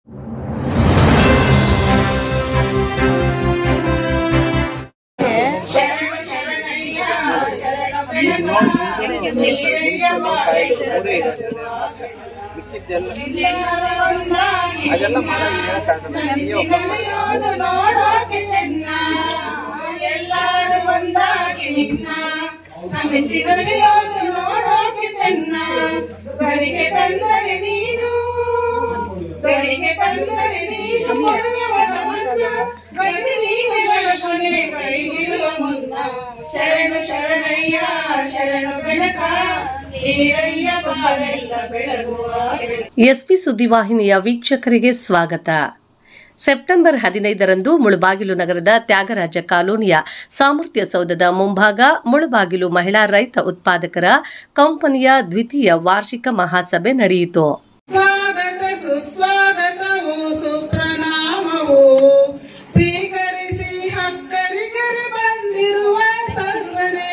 ಅದೆಲ್ಲ ನೋಡೋಕೆ ಚೆನ್ನ ಎಲ್ಲರೂ ಒಂದಾಗಿ ನಿನ್ನ ನಮಿಸಿದಲ್ಲಿ ನೋಡೋಕೆ ಚೆನ್ನ ಗರಿಗೆ ತಂದರೆ ನೀನು ಗರಿಗೆ ತಂದರೆ ನೀನು ಕೊನೆ ಕೈಗಿರುವ ಮುನ್ನ ಶರಣು ಶರಣಯ್ಯ ಶರಣು ಬೆಳಕ ಎಸ್ಪಿ ಸುದ್ದಿವಾಹಿನಿಯ ವೀಕ್ಷಕರಿಗೆ ಸ್ವಾಗತ. ಸೆಪ್ಟೆಂಬರ್ 15ರಂದು ಮುಳಬಾಗಿಲು ನಗರದ ತ್ಯಾಗರಾಜ ಕಾಲೋನಿಯ ಸಾಮರ್ಥ್ಯ ಸೌಧದ ಮುಂಭಾಗ ಮುಳಬಾಗಿಲು ಮಹಿಳಾ ರೈತ ಉತ್ಪಾದಕರ ಕಂಪನಿಯ ದ್ವಿತೀಯ ವಾರ್ಷಿಕ ಮಹಾಸಭೆ ನಡೆಯಿತು. ಸ್ವಾಗತ ಸುಸ್ವಾಗತವು ಸುಪ್ರನಾಮವು ಸ್ವೀಕರಿಸಿ ಹಕ್ಕರಿಗರೆ ಬಂದಿರುವ ಸರ್ವರೇ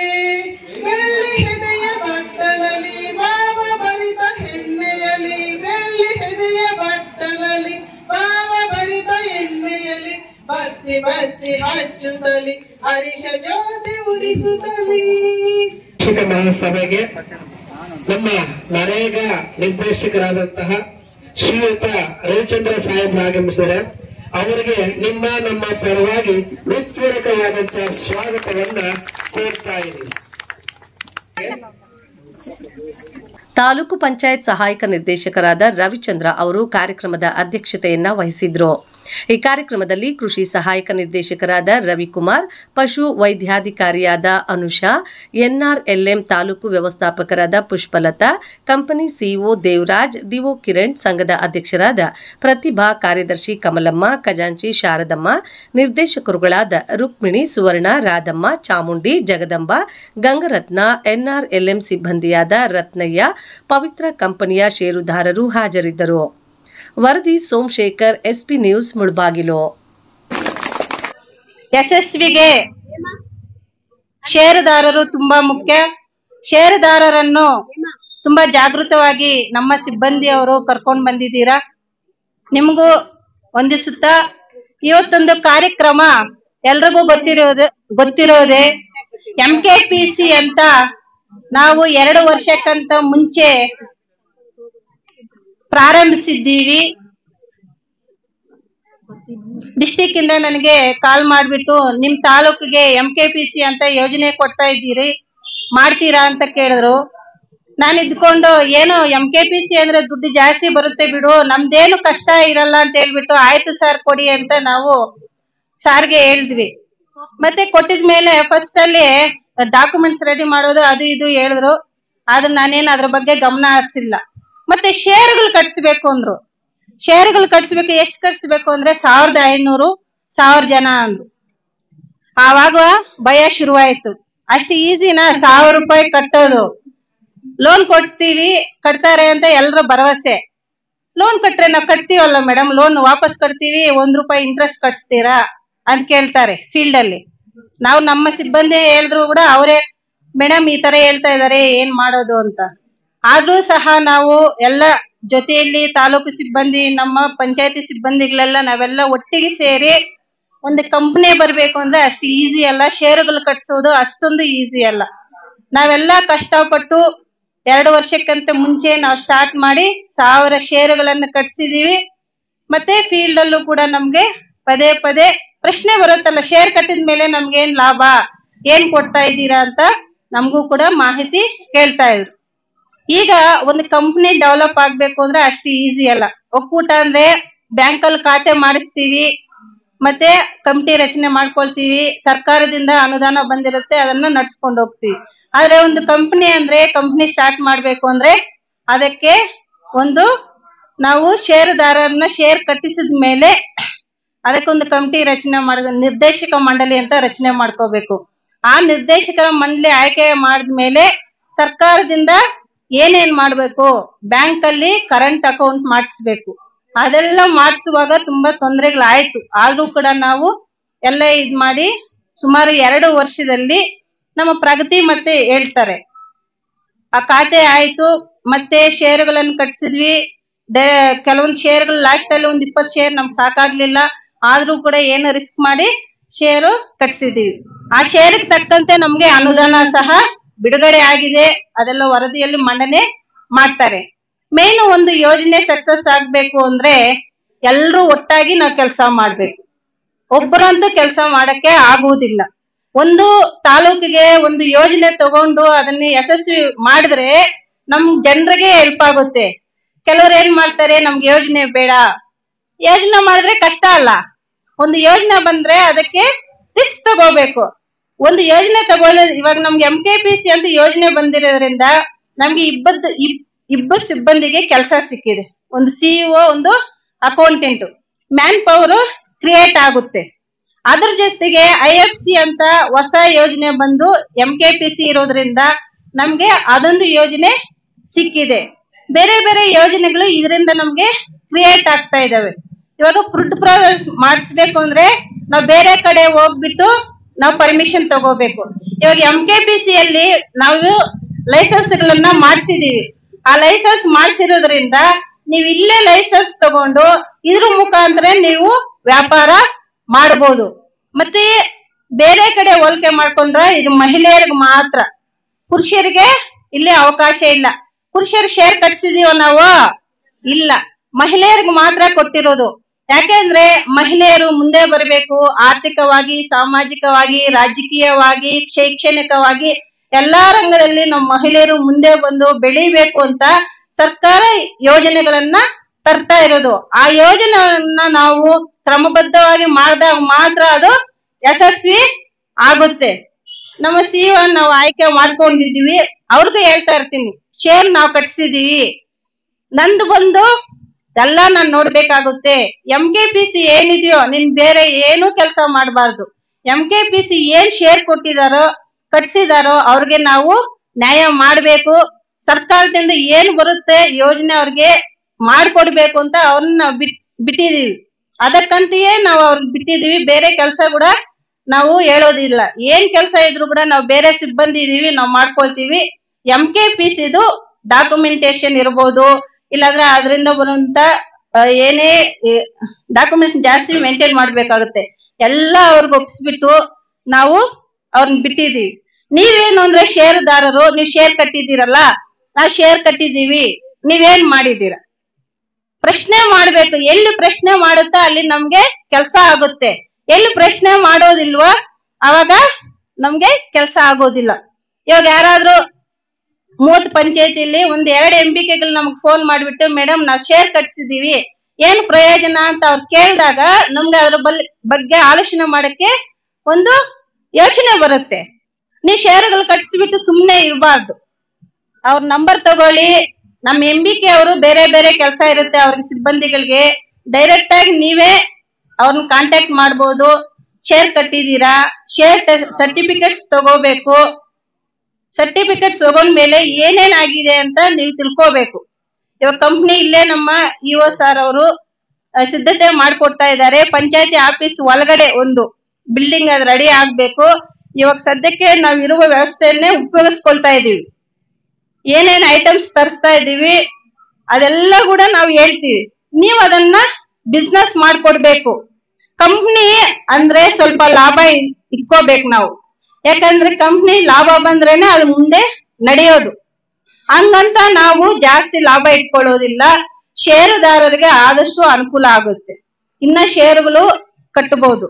ಬೆಳ್ಳಿ ಹೆದೆಯ ಬಟ್ಟಲಲ್ಲಿ ಭಾವ ಭರಿತ ಹೆಣ್ಣೆಯಲಿ ಬೆಳ್ಳಿ ಹೆದೆಯ ಬಟ್ಟಲಲ್ಲಿ ಭಾವ ಭರಿತ ಎಣ್ಣೆಯಲಿ ಬತ್ತಿ ಬತ್ತಿ ಹಚ್ಚುತ್ತಲಿ ಹರಿಷ ಜ್ಯೋತಿ ಉರಿಸುತ್ತಲಿ. ಮಹಾಸಭೆಗೆ ನಮ್ಮ ನರೇಗಾ ನಿರ್ದೇಶಕರಾದಂತಹ ಶ್ರೀಯುತ ರವಿಚಂದ್ರ ಸಾಹೇಬ್ ಆಗಮಿಸಿದರೆ ಅವರಿಗೆ ನಿಮ್ಮ ನಮ್ಮ ಪರವಾಗಿ ಹೃತ್ಪೂರ್ವಕವಾದಂತಹ ಸ್ವಾಗತವನ್ನ ಕೋರ್ತಾ ಇದ್ದೀವಿ. ತಾಲೂಕು ಪಂಚಾಯತ್ ಸಹಾಯಕ ನಿರ್ದೇಶಕರಾದ ರವಿಚಂದ್ರ ಅವರು ಕಾರ್ಯಕ್ರಮದ ಅಧ್ಯಕ್ಷತೆಯನ್ನ ವಹಿಸಿದ್ರು. ಈ ಕಾರ್ಯಕ್ರಮದಲ್ಲಿ ಕೃಷಿ ಸಹಾಯಕ ನಿರ್ದೇಶಕರಾದ ರವಿಕುಮಾರ್, ಪಶು ವೈದ್ಯಾಧಿಕಾರಿಯಾದ ಅನುಷಾ, ಎನ್ಆರ್ಎಲ್ಎಂ ತಾಲೂಕು ವ್ಯವಸ್ಥಾಪಕರಾದ Pushpalatha, company CEO Devaraj, DO Kiran, ಸಂಘದ ಅಧ್ಯಕ್ಷರಾದ ಪ್ರತಿಭಾ, ಕಾರ್ಯದರ್ಶಿ ಕಮಲಮ್ಮ, ಖಜಾಂಚಿ ಶಾರದಮ್ಮ, ನಿರ್ದೇಶಕರುಗಳಾದ ರುಕ್ಮಿಣಿ, ಸುವರ್ಣ, ರಾಧಮ್ಮ, ಚಾಮುಂಡಿ, ಜಗದಂಬ, ಗಂಗರತ್ನ, ಎನ್ಆರ್ಎಲ್ಎಂ ಸಿಬ್ಬಂದಿಯಾದ ರತ್ನಯ್ಯ, ಪವಿತ್ರ ಕಂಪನಿಯ ಷೇರುದಾರರು ಹಾಜರಿದ್ದರು. ವರದಿ ಸೋಮಶೇಖರ್, ಎಸ್ಪಿ ನ್ಯೂಸ್, ಮುಳಬಾಗಿಲು. ಯಶಸ್ವಿಗೆ ಷೇರುದಾರರು ತುಂಬಾ ಮುಖ್ಯ. ಷೇರುದಾರರನ್ನು ತುಂಬಾ ಜಾಗೃತವಾಗಿ ನಮ್ಮ ಸಿಬ್ಬಂದಿಯವರು ಕರ್ಕೊಂಡು ಬಂದಿದ್ದೀರಾ. ನಿಮಗೂ ಹೊಂದಿಸುತ್ತಾ ಇವತ್ತೊಂದು ಕಾರ್ಯಕ್ರಮ ಎಲ್ರಿಗೂ ಗೊತ್ತಿರೋದೆ MKPC ಅಂತ ನಾವು 2 ವರ್ಷಕ್ಕಂತ ಮುಂಚೆ ಪ್ರಾರಂಭಿಸಿದ್ದೀವಿ. ಡಿಸ್ಟಿಕ್ ಇಂದ ನನಗೆ ಕಾಲ್ ಮಾಡ್ಬಿಟ್ಟು ನಿಮ್ ತಾಲೂಕಿಗೆ MKPC ಅಂತ ಯೋಜನೆ ಕೊಡ್ತಾ ಇದ್ದೀರಿ, ಮಾಡ್ತೀರಾ ಅಂತ ಕೇಳಿದ್ರು. ನಾನು ಇದ್ಕೊಂಡು ಏನೋ MKPC ಅಂದ್ರೆ ದುಡ್ಡು ಜಾಸ್ತಿ ಬರುತ್ತೆ ಬಿಡು, ನಮ್ದೇನು ಕಷ್ಟ ಇರಲ್ಲ ಅಂತ ಹೇಳ್ಬಿಟ್ಟು ಆಯ್ತು ಸರ್ ಕೊಡಿ ಅಂತ ನಾವು ಸಾರ್ಗೆ ಹೇಳಿದ್ವಿ. ಮತ್ತೆ ಕೊಟ್ಟಿದ್ಮೇಲೆ ಫಸ್ಟ್ ಅಲ್ಲಿ ಡಾಕ್ಯುಮೆಂಟ್ಸ್ ರೆಡಿ ಮಾಡೋದು ಅದು ಇದು ಹೇಳಿದ್ರು. ಆದ್ರೆ ನಾನೇನು ಅದ್ರ ಬಗ್ಗೆ ಗಮನ ಹರಿಸಿಲ್ಲ. ಮತ್ತೆ ಷೇರುಗಳು ಕಟ್ಸ್ಬೇಕು ಅಂದ್ರು. ಷೇರುಗಳು ಕಟ್ಸ್ಬೇಕು, ಎಷ್ಟು ಕಟ್ಸ್ಬೇಕು ಅಂದ್ರೆ 1500 1000 ಜನ ಅಂದ್ರು. ಆವಾಗ ಭಯ ಶುರುವಾಯ್ತು. ಅಷ್ಟು ಈಸಿನಾ 1000 ರೂಪಾಯಿ ಕಟ್ಟೋದು? ಲೋನ್ ಕೊಡ್ತೀವಿ ಕಟ್ತಾರೆ ಅಂತ ಎಲ್ಲರ ಭರವಸೆ. ಲೋನ್ ಕಟ್ರೆ ನಾವು ಕಟ್ತೀವಲ್ಲ ಮೇಡಮ್, ಲೋನ್ ವಾಪಸ್ ಕಟ್ತೀವಿ, 1 ರೂಪಾಯಿ ಇಂಟ್ರೆಸ್ಟ್ ಕಟ್ಸ್ತೀರಾ ಅಂತ ಕೇಳ್ತಾರೆ ಫೀಲ್ಡ್ ಅಲ್ಲಿ. ನಾವು ನಮ್ಮ ಸಿಬ್ಬಂದಿ ಹೇಳಿದ್ರು ಕೂಡ ಅವರೇ ಮೇಡಮ್ ಈ ತರ ಹೇಳ್ತಾ ಇದಾರೆ, ಏನ್ ಮಾಡೋದು ಅಂತ. ಆದ್ರೂ ಸಹ ನಾವು ಎಲ್ಲ ಜೊತೆಯಲ್ಲಿ ತಾಲೂಕು ಸಿಬ್ಬಂದಿ, ನಮ್ಮ ಪಂಚಾಯತಿ ಸಿಬ್ಬಂದಿಗಳೆಲ್ಲ ನಾವೆಲ್ಲ ಒಟ್ಟಿಗೆ ಸೇರಿ ಒಂದು ಕಂಪನಿ ಬರ್ಬೇಕು ಅಂದ್ರೆ ಅಷ್ಟು ಈಸಿ ಅಲ್ಲ. ಷೇರುಗಳು ಕಟ್ಸೋದು ಅಷ್ಟೊಂದು ಈಸಿ ಅಲ್ಲ. ನಾವೆಲ್ಲ ಕಷ್ಟಪಟ್ಟು 2 ವರ್ಷಕ್ಕಂತ ಮುಂಚೆ ನಾವು ಸ್ಟಾರ್ಟ್ ಮಾಡಿ 1000 ಷೇರುಗಳನ್ನು ಕಟ್ಸಿದೀವಿ. ಮತ್ತೆ ಫೀಲ್ಡ್ ಅಲ್ಲೂ ಕೂಡ ನಮ್ಗೆ ಪದೇ ಪದೇ ಪ್ರಶ್ನೆ ಬರುತ್ತಲ್ಲ, ಶೇರ್ ಕಟ್ಟಿದ ಮೇಲೆ ನಮ್ಗೆ ಏನ್ ಲಾಭ, ಏನ್ ಕೊಡ್ತಾ ಇದ್ದೀರಾ ಅಂತ ನಮಗೂ ಕೂಡ ಮಾಹಿತಿ ಕೇಳ್ತಾ ಇದ್ರು. ಈಗ ಒಂದು ಕಂಪನಿ ಡೆವಲಪ್ ಆಗ್ಬೇಕು ಅಂದ್ರೆ ಅಷ್ಟು ಈಸಿ ಅಲ್ಲ. ಒಕ್ಕೂಟ ಅಂದ್ರೆ ಬ್ಯಾಂಕ್ ಅಲ್ಲಿ ಖಾತೆ ಮಾಡಿಸ್ತೀವಿ, ಮತ್ತೆ ಕಮಿಟಿ ರಚನೆ ಮಾಡ್ಕೊಳ್ತೀವಿ, ಸರ್ಕಾರದಿಂದ ಅನುದಾನ ಬಂದಿರುತ್ತೆ, ಅದನ್ನ ನಡ್ಸ್ಕೊಂಡು ಹೋಗ್ತೀವಿ. ಆದ್ರೆ ಒಂದು ಕಂಪನಿ ಅಂದ್ರೆ ಕಂಪನಿ ಸ್ಟಾರ್ಟ್ ಮಾಡ್ಬೇಕು ಅಂದ್ರೆ ಅದಕ್ಕೆ ಒಂದು ನಾವು ಷೇರುದಾರರನ್ನ ಶೇರ್ ಕಟ್ಟಿಸಿದ ಮೇಲೆ ಅದಕ್ಕೊಂದು ಕಮಿಟಿ ರಚನೆ ಮಾಡಿದ ನಿರ್ದೇಶಕ ಮಂಡಳಿ ಅಂತ ರಚನೆ ಮಾಡ್ಕೋಬೇಕು. ಆ ನಿರ್ದೇಶಕರ ಮಂಡಳಿ ಆಯ್ಕೆ ಮಾಡಿದ್ಮೇಲೆ ಸರ್ಕಾರದಿಂದ ಏನೇನ್ ಮಾಡ್ಬೇಕು, ಬ್ಯಾಂಕ್ ಅಲ್ಲಿ ಕರೆಂಟ್ ಅಕೌಂಟ್ ಮಾಡಿಸ್ಬೇಕು. ಅದೆಲ್ಲ ಮಾಡಿಸುವಾಗ ತುಂಬಾ ತೊಂದರೆಗಳಾಯ್ತು. ಆದ್ರೂ ಕೂಡ ನಾವು ಎಲ್ಲ ಇದ್ ಮಾಡಿ ಸುಮಾರು 2 ವರ್ಷದಲ್ಲಿ ನಮ್ಮ ಪ್ರಗತಿ ಮತ್ತೆ ಹೇಳ್ತಾರೆ. ಆ ಖಾತೆ ಆಯ್ತು, ಮತ್ತೆ ಷೇರುಗಳನ್ನು ಕಟ್ಸಿದ್ವಿ, ಕೆಲವೊಂದು ಶೇರ್ಗಳು ಲಾಸ್ಟ್ ಅಲ್ಲಿ ಒಂದ್ 20 ಶೇರ್ ನಮ್ಗೆ ಸಾಕಾಗ್ಲಿಲ್ಲ, ಆದ್ರೂ ಕೂಡ ಏನು ರಿಸ್ಕ್ ಮಾಡಿ ಶೇರು ಕಟ್ಸಿದೀವಿ. ಆ ಶೇರ್ಗೆ ತಕ್ಕಂತೆ ನಮ್ಗೆ ಅನುದಾನ ಸಹ ಬಿಡುಗಡೆ ಆಗಿದೆ. ಅದೆಲ್ಲ ವರದಿಯಲ್ಲಿ ಮಂಡನೆ ಮಾಡ್ತಾರೆ. ಮೇನ್ ಒಂದು ಯೋಜನೆ ಸಕ್ಸಸ್ ಆಗ್ಬೇಕು ಅಂದ್ರೆ ಎಲ್ರೂ ಒಟ್ಟಾಗಿ ನಾವು ಕೆಲಸ ಮಾಡ್ಬೇಕು. ಒಬ್ಬರಂತೂ ಕೆಲಸ ಮಾಡಕ್ಕೆ ಆಗುವುದಿಲ್ಲ. ಒಂದು ತಾಲೂಕಿಗೆ ಒಂದು ಯೋಜನೆ ತಗೊಂಡು ಅದನ್ನ ಯಶಸ್ವಿ ಮಾಡಿದ್ರೆ ನಮ್ ಜನರಿಗೆ ಹೆಲ್ಪ್ ಆಗುತ್ತೆ. ಕೆಲವ್ರು ಏನ್ ಮಾಡ್ತಾರೆ, ನಮ್ಗೆ ಯೋಜನೆ ಬೇಡ. ಯೋಜನೆ ಮಾಡಿದ್ರೆ ಕಷ್ಟ ಅಲ್ಲ, ಒಂದು ಯೋಜನೆ ಬಂದ್ರೆ ಅದಕ್ಕೆ ರಿಸ್ಕ್ ತಗೋಬೇಕು. ಒಂದು ಯೋಜನೆ ಇವಾಗ ನಮ್ಗೆ MKPC ಅಂತ ಯೋಜನೆ ಬಂದಿರೋದ್ರಿಂದ ನಮ್ಗೆ ಇಬ್ಬರು ಸಿಬ್ಬಂದಿಗೆ ಕೆಲಸ ಸಿಕ್ಕಿದೆ. ಒಂದು CEO, ಒಂದು ಅಕೌಂಟೆಂಟ್, ಮ್ಯಾನ್ ಪವರ್ ಕ್ರಿಯೇಟ್ ಆಗುತ್ತೆ. ಅದ್ರ ಜೊತೆಗೆ IFC ಅಂತ ಹೊಸ ಯೋಜನೆ ಬಂದು MKPC ಇರೋದ್ರಿಂದ ನಮ್ಗೆ ಅದೊಂದು ಯೋಜನೆ ಸಿಕ್ಕಿದೆ. ಬೇರೆ ಬೇರೆ ಯೋಜನೆಗಳು ಇದರಿಂದ ನಮ್ಗೆ ಕ್ರಿಯೇಟ್ ಆಗ್ತಾ ಇದಾವೆ. ಇವಾಗ ಫುಡ್ ಪ್ರಾಸೆಸ್ ಮಾಡಿಸ್ಬೇಕು ಅಂದ್ರೆ ನಾವು ಬೇರೆ ಕಡೆ ಹೋಗ್ಬಿಟ್ಟು ನಾವು ಪರ್ಮಿಷನ್ ತಗೋಬೇಕು. ಇವಾಗ MKPC ಯಲ್ಲಿ ನಾವು ಲೈಸೆನ್ಸ್ ಗಳನ್ನ ಮಾಡಿಸಿದೀವಿ. ಆ ಲೈಸೆನ್ಸ್ ಮಾಡಿಸಿರೋದ್ರಿಂದ ನೀವು ಇಲ್ಲೇ ಲೈಸೆನ್ಸ್ ತಗೊಂಡು ಇದ್ರ ಮುಖಾಂತರ ನೀವು ವ್ಯಾಪಾರ ಮಾಡಬಹುದು. ಮತ್ತೆ ಬೇರೆ ಕಡೆ ಹೋಲಿಕೆ ಮಾಡ್ಕೊಂಡ್ರೆ ಇದು ಮಹಿಳೆಯರಿಗೆ ಮಾತ್ರ, ಪುರುಷರಿಗೆ ಇಲ್ಲಿ ಅವಕಾಶ ಇಲ್ಲ. ಪುರುಷರು ಶೇರ್ ಕಟ್ಸಿದೀವ ನಾವು? ಇಲ್ಲ, ಮಹಿಳೆಯರಿಗೆ ಮಾತ್ರ ಕೊಟ್ಟಿರೋದು. ಯಾಕೆಂದ್ರೆ ಮಹಿಳೆಯರು ಮುಂದೆ ಬರಬೇಕು, ಆರ್ಥಿಕವಾಗಿ, ಸಾಮಾಜಿಕವಾಗಿ, ರಾಜಕೀಯವಾಗಿ, ಶೈಕ್ಷಣಿಕವಾಗಿ ಎಲ್ಲಾ ರಂಗದಲ್ಲಿ ನಮ್ಮ ಮಹಿಳೆಯರು ಮುಂದೆ ಬಂದು ಬೆಳಿಬೇಕು ಅಂತ ಸರ್ಕಾರ ಯೋಜನೆಗಳನ್ನ ತರ್ತಾ ಇರೋದು. ಆ ಯೋಜನೆಯನ್ನ ನಾವು ಕ್ರಮಬದ್ಧವಾಗಿ ಮಾಡಿದಾಗ ಮಾತ್ರ ಅದು ಯಶಸ್ವಿ ಆಗುತ್ತೆ. ನಮ್ಮ CEO ನಾವು ಆಯ್ಕೆ ಮಾಡ್ಕೊಂಡಿದೀವಿ, ಅವ್ರಿಗೂ ಹೇಳ್ತಾ ಇರ್ತೀನಿ, ಶೇರ್ ನಾವು ಕಟ್ಸಿದೀವಿ, ನಂದು ಬಂದು ಎಲ್ಲ ನಾನ್ ನೋಡ್ಬೇಕಾಗುತ್ತೆ. MKPC ಏನಿದೆಯೋ ನೀನ್ ಬೇರೆ ಏನು ಕೆಲಸ ಮಾಡಬಾರ್ದು. MKPC ಏನ್ ಶೇರ್ ಕೊಟ್ಟಿದಾರೋ ಕಟ್ಸಿದಾರೋ ಅವ್ರಿಗೆ ನಾವು ನ್ಯಾಯ ಮಾಡ್ಬೇಕು. ಸರ್ಕಾರದಿಂದ ಏನ್ ಬರುತ್ತೆ ಯೋಜನೆ ಅವ್ರಿಗೆ ಮಾಡ್ಕೊಡ್ಬೇಕು ಅಂತ ಅವ್ರನ್ನ ನಾವು ಬಿಟ್ಟಿದೀವಿ. ಅದಕ್ಕಂತೆಯೇ ನಾವು ಅವ್ರಿಗೆ ಬಿಟ್ಟಿದೀವಿ. ಬೇರೆ ಕೆಲಸ ಕೂಡ ನಾವು ಹೇಳೋದಿಲ್ಲ. ಏನ್ ಕೆಲಸ ಇದ್ರು ಕೂಡ ನಾವು ಬೇರೆ ಸಿಬ್ಬಂದಿ ಇದೀವಿ, ನಾವು ಮಾಡ್ಕೊಳ್ತೀವಿ. MKPCದು ಡಾಕ್ಯುಮೆಂಟೇಶನ್ ಇರ್ಬೋದು, ಇಲ್ಲಾಂದ್ರೆ ಅದರಿಂದ ಬರುವಂತ ಏನೇ ಡಾಕ್ಯುಮೆಂಟ್ಸ್ ಜಾಸ್ತಿ ಮೇಂಟೈನ್ ಮಾಡ್ಬೇಕಾಗುತ್ತೆ. ಎಲ್ಲ ಅವ್ರಿಗೆ ಒಪ್ಪಿಸ್ಬಿಟ್ಟು ನಾವು ಅವ್ರನ್ನ ಬಿಟ್ಟಿದೀವಿ. ನೀವೇನು ಅಂದ್ರೆ ಷೇರುದಾರರು, ನೀವು ಶೇರ್ ಕಟ್ಟಿದ್ದೀರಲ್ಲ, ನಾವು ಶೇರ್ ಕಟ್ಟಿದೀವಿ, ನೀವೇನ್ ಮಾಡಿದೀರ ಪ್ರಶ್ನೆ ಮಾಡ್ಬೇಕು. ಎಲ್ಲಿ ಪ್ರಶ್ನೆ ಮಾಡುತ್ತಾ ಅಲ್ಲಿ ನಮ್ಗೆ ಕೆಲಸ ಆಗುತ್ತೆ. ಎಲ್ಲಿ ಪ್ರಶ್ನೆ ಮಾಡೋದಿಲ್ವೋ ಅವಾಗ ನಮ್ಗೆ ಕೆಲಸ ಆಗೋದಿಲ್ಲ. ಇವಾಗ ಯಾರಾದ್ರೂ 30 ಪಂಚಾಯತಿಲಿ ಒಂದ್ 2 MPKಗಳು ನಮ್ಗೆ ಫೋನ್ ಮಾಡ್ಬಿಟ್ಟು ಮೇಡಮ್ ನಾವ್ ಶೇರ್ ಕಟ್ಸಿದೀವಿ, ಏನ್ ಪ್ರಯೋಜನ ಅಂತ ಅವ್ರು ಕೇಳಿದಾಗ ನಮ್ಗೆ ಅದ್ರ ಬಗ್ಗೆ ಆಲೋಚನೆ ಮಾಡಕ್ಕೆ ಒಂದು ಯೋಚನೆ ಬರುತ್ತೆ. ನೀವ್ ಶೇರ್ಗಳು ಕಟ್ಸಿಬಿಟ್ಟು ಸುಮ್ನೆ ಇರಬಾರ್ದು. ಅವ್ರ ನಂಬರ್ ತಗೊಳ್ಳಿ. ನಮ್ MBK ಅವರು ಬೇರೆ ಬೇರೆ ಕೆಲಸ ಇರುತ್ತೆ ಅವ್ರಿಗೆ ಸಿಬ್ಬಂದಿಗಳಿಗೆ, ಡೈರೆಕ್ಟ್ ಆಗಿ ನೀವೇ ಅವ್ರನ್ನ ಕಾಂಟ್ಯಾಕ್ಟ್ ಮಾಡ್ಬೋದು. ಶೇರ್ ಕಟ್ಟಿದೀರಾ, ಶೇರ್ ಸರ್ಟಿಫಿಕೇಟ್ಸ್ ತಗೋಬೇಕು. ಸರ್ಟಿಫಿಕೇಟ್ಸ್ ತಗೊಂಡ್ಮೇಲೆ ಏನೇನಾಗಿದೆ ಅಂತ ನೀವು ತಿಳ್ಕೋಬೇಕು. ಇವಾಗ ಕಂಪ್ನಿ ಇಲ್ಲೇ ನಮ್ಮ EO ಸರ್ ಅವರು ಸಿದ್ಧತೆ ಮಾಡ್ಕೊಡ್ತಾ ಇದ್ದಾರೆ. ಪಂಚಾಯತಿ ಆಫೀಸ್ ಒಳಗಡೆ ಒಂದು ಬಿಲ್ಡಿಂಗ್ ಅದು ರೆಡಿ ಆಗ್ಬೇಕು. ಇವಾಗ ಸದ್ಯಕ್ಕೆ ನಾವ್ ಇರುವ ವ್ಯವಸ್ಥೆಯನ್ನೇ ಉಪಯೋಗಿಸ್ಕೊಳ್ತಾ ಇದೀವಿ. ಏನೇನ್ ಐಟಮ್ಸ್ ತರಿಸ್ತಾ ಇದೀವಿ ಅದೆಲ್ಲ ಕೂಡ ನಾವು ಹೇಳ್ತೀವಿ. ನೀವು ಅದನ್ನ ಬಿಸ್ನೆಸ್ ಮಾಡ್ಕೊಡ್ಬೇಕು. ಕಂಪ್ನಿ ಅಂದ್ರೆ ಸ್ವಲ್ಪ ಲಾಭ ಇಟ್ಕೋಬೇಕು ನಾವು. ಯಾಕಂದ್ರೆ ಕಂಪ್ನಿ ಲಾಭ ಬಂದ್ರೇನೆ ಅದು ಮುಂದೆ ನಡೆಯೋದು. ಹಂಗಂತ ನಾವು ಜಾಸ್ತಿ ಲಾಭ ಇಟ್ಕೊಳ್ಳೋದಿಲ್ಲ. ಷೇರುದಾರರಿಗೆ ಆದಷ್ಟು ಅನುಕೂಲ ಆಗುತ್ತೆ, ಇನ್ನ ಷೇರುಗಳು ಕಟ್ಟಬಹುದು.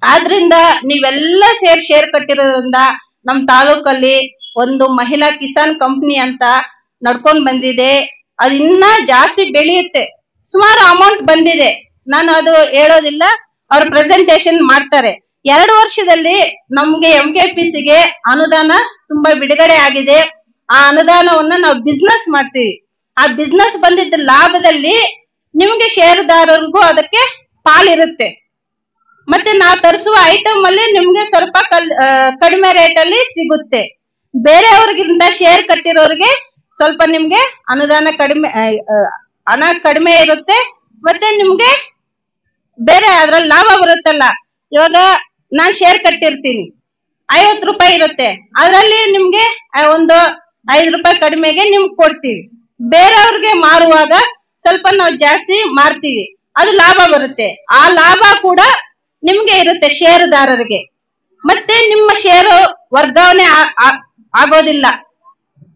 ಆದ್ರಿಂದ ನೀವೆಲ್ಲ ಶೇರ್ ಕಟ್ಟಿರೋದ್ರಿಂದ ನಮ್ ತಾಲೂಕಲ್ಲಿ ಒಂದು ಮಹಿಳಾ ಕಿಸಾನ್ ಕಂಪ್ನಿ ಅಂತ ನಡ್ಕೊಂಡ್ ಬಂದಿದೆ. ಅದು ಇನ್ನ ಜಾಸ್ತಿ ಬೆಳೆಯುತ್ತೆ. ಸುಮಾರು ಅಮೌಂಟ್ ಬಂದಿದೆ, ನಾನು ಅದು ಹೇಳೋದಿಲ್ಲ, ಅವ್ರ ಪ್ರೆಸೆಂಟೇಶನ್ ಮಾಡ್ತಾರೆ. 2 ವರ್ಷದಲ್ಲಿ ನಮ್ಗೆ MKPCಗೆ ಅನುದಾನ ತುಂಬಾ ಬಿಡುಗಡೆ ಆಗಿದೆ. ಆ ಅನುದಾನವನ್ನ ನಾವು ಬಿಸ್ನೆಸ್ ಮಾಡ್ತೀವಿ. ಆ ಬಿಸ್ನೆಸ್ ಬಂದಿದ್ದ ಲಾಭದಲ್ಲಿ ನಿಮ್ಗೆ ಷೇರುದಾರರಿಗೂ ಅದಕ್ಕೆ ಪಾಲಿರುತ್ತೆ. ಮತ್ತೆ ನಾವು ತರಿಸುವ ಐಟಮ್ ಅಲ್ಲಿ ನಿಮ್ಗೆ ಸ್ವಲ್ಪ ಕಡಿಮೆ ರೇಟ್ ಅಲ್ಲಿ ಸಿಗುತ್ತೆ. ಬೇರೆಯವ್ರಿಗಿಂತ ಶೇರ್ ಕಟ್ಟಿರೋರಿಗೆ ಸ್ವಲ್ಪ ನಿಮ್ಗೆ ಅನುದಾನ ಕಡಿಮೆ, ಹಣ ಕಡಿಮೆ ಇರುತ್ತೆ. ಮತ್ತೆ ನಿಮ್ಗೆ ಬೇರೆ ಅದ್ರಲ್ಲಿ ಲಾಭ ಬರುತ್ತಲ್ಲ. ಇವಾಗ ನಾನ್ ಶೇರ್ ಕಟ್ಟಿರ್ತೀನಿ, 50 ರೂಪಾಯಿ ಇರುತ್ತೆ, ಅದರಲ್ಲಿ ನಿಮ್ಗೆ ಒಂದು 5 ರೂಪಾಯಿ ಕಡಿಮೆಗೆ ನಿಮ್ಗೆ ಕೊಡ್ತೀವಿ. ಬೇರೆಯವ್ರಿಗೆ ಮಾರುವಾಗ ಸ್ವಲ್ಪ ನಾವು ಜಾಸ್ತಿ ಮಾರ್ತೀವಿ, ಅದು ಲಾಭ ಬರುತ್ತೆ. ಆ ಲಾಭ ಕೂಡ ನಿಮ್ಗೆ ಇರುತ್ತೆ ಷೇರುದಾರರಿಗೆ. ಮತ್ತೆ ನಿಮ್ಮ ಷೇರು ವರ್ಗಾವಣೆ ಆಗೋದಿಲ್ಲ.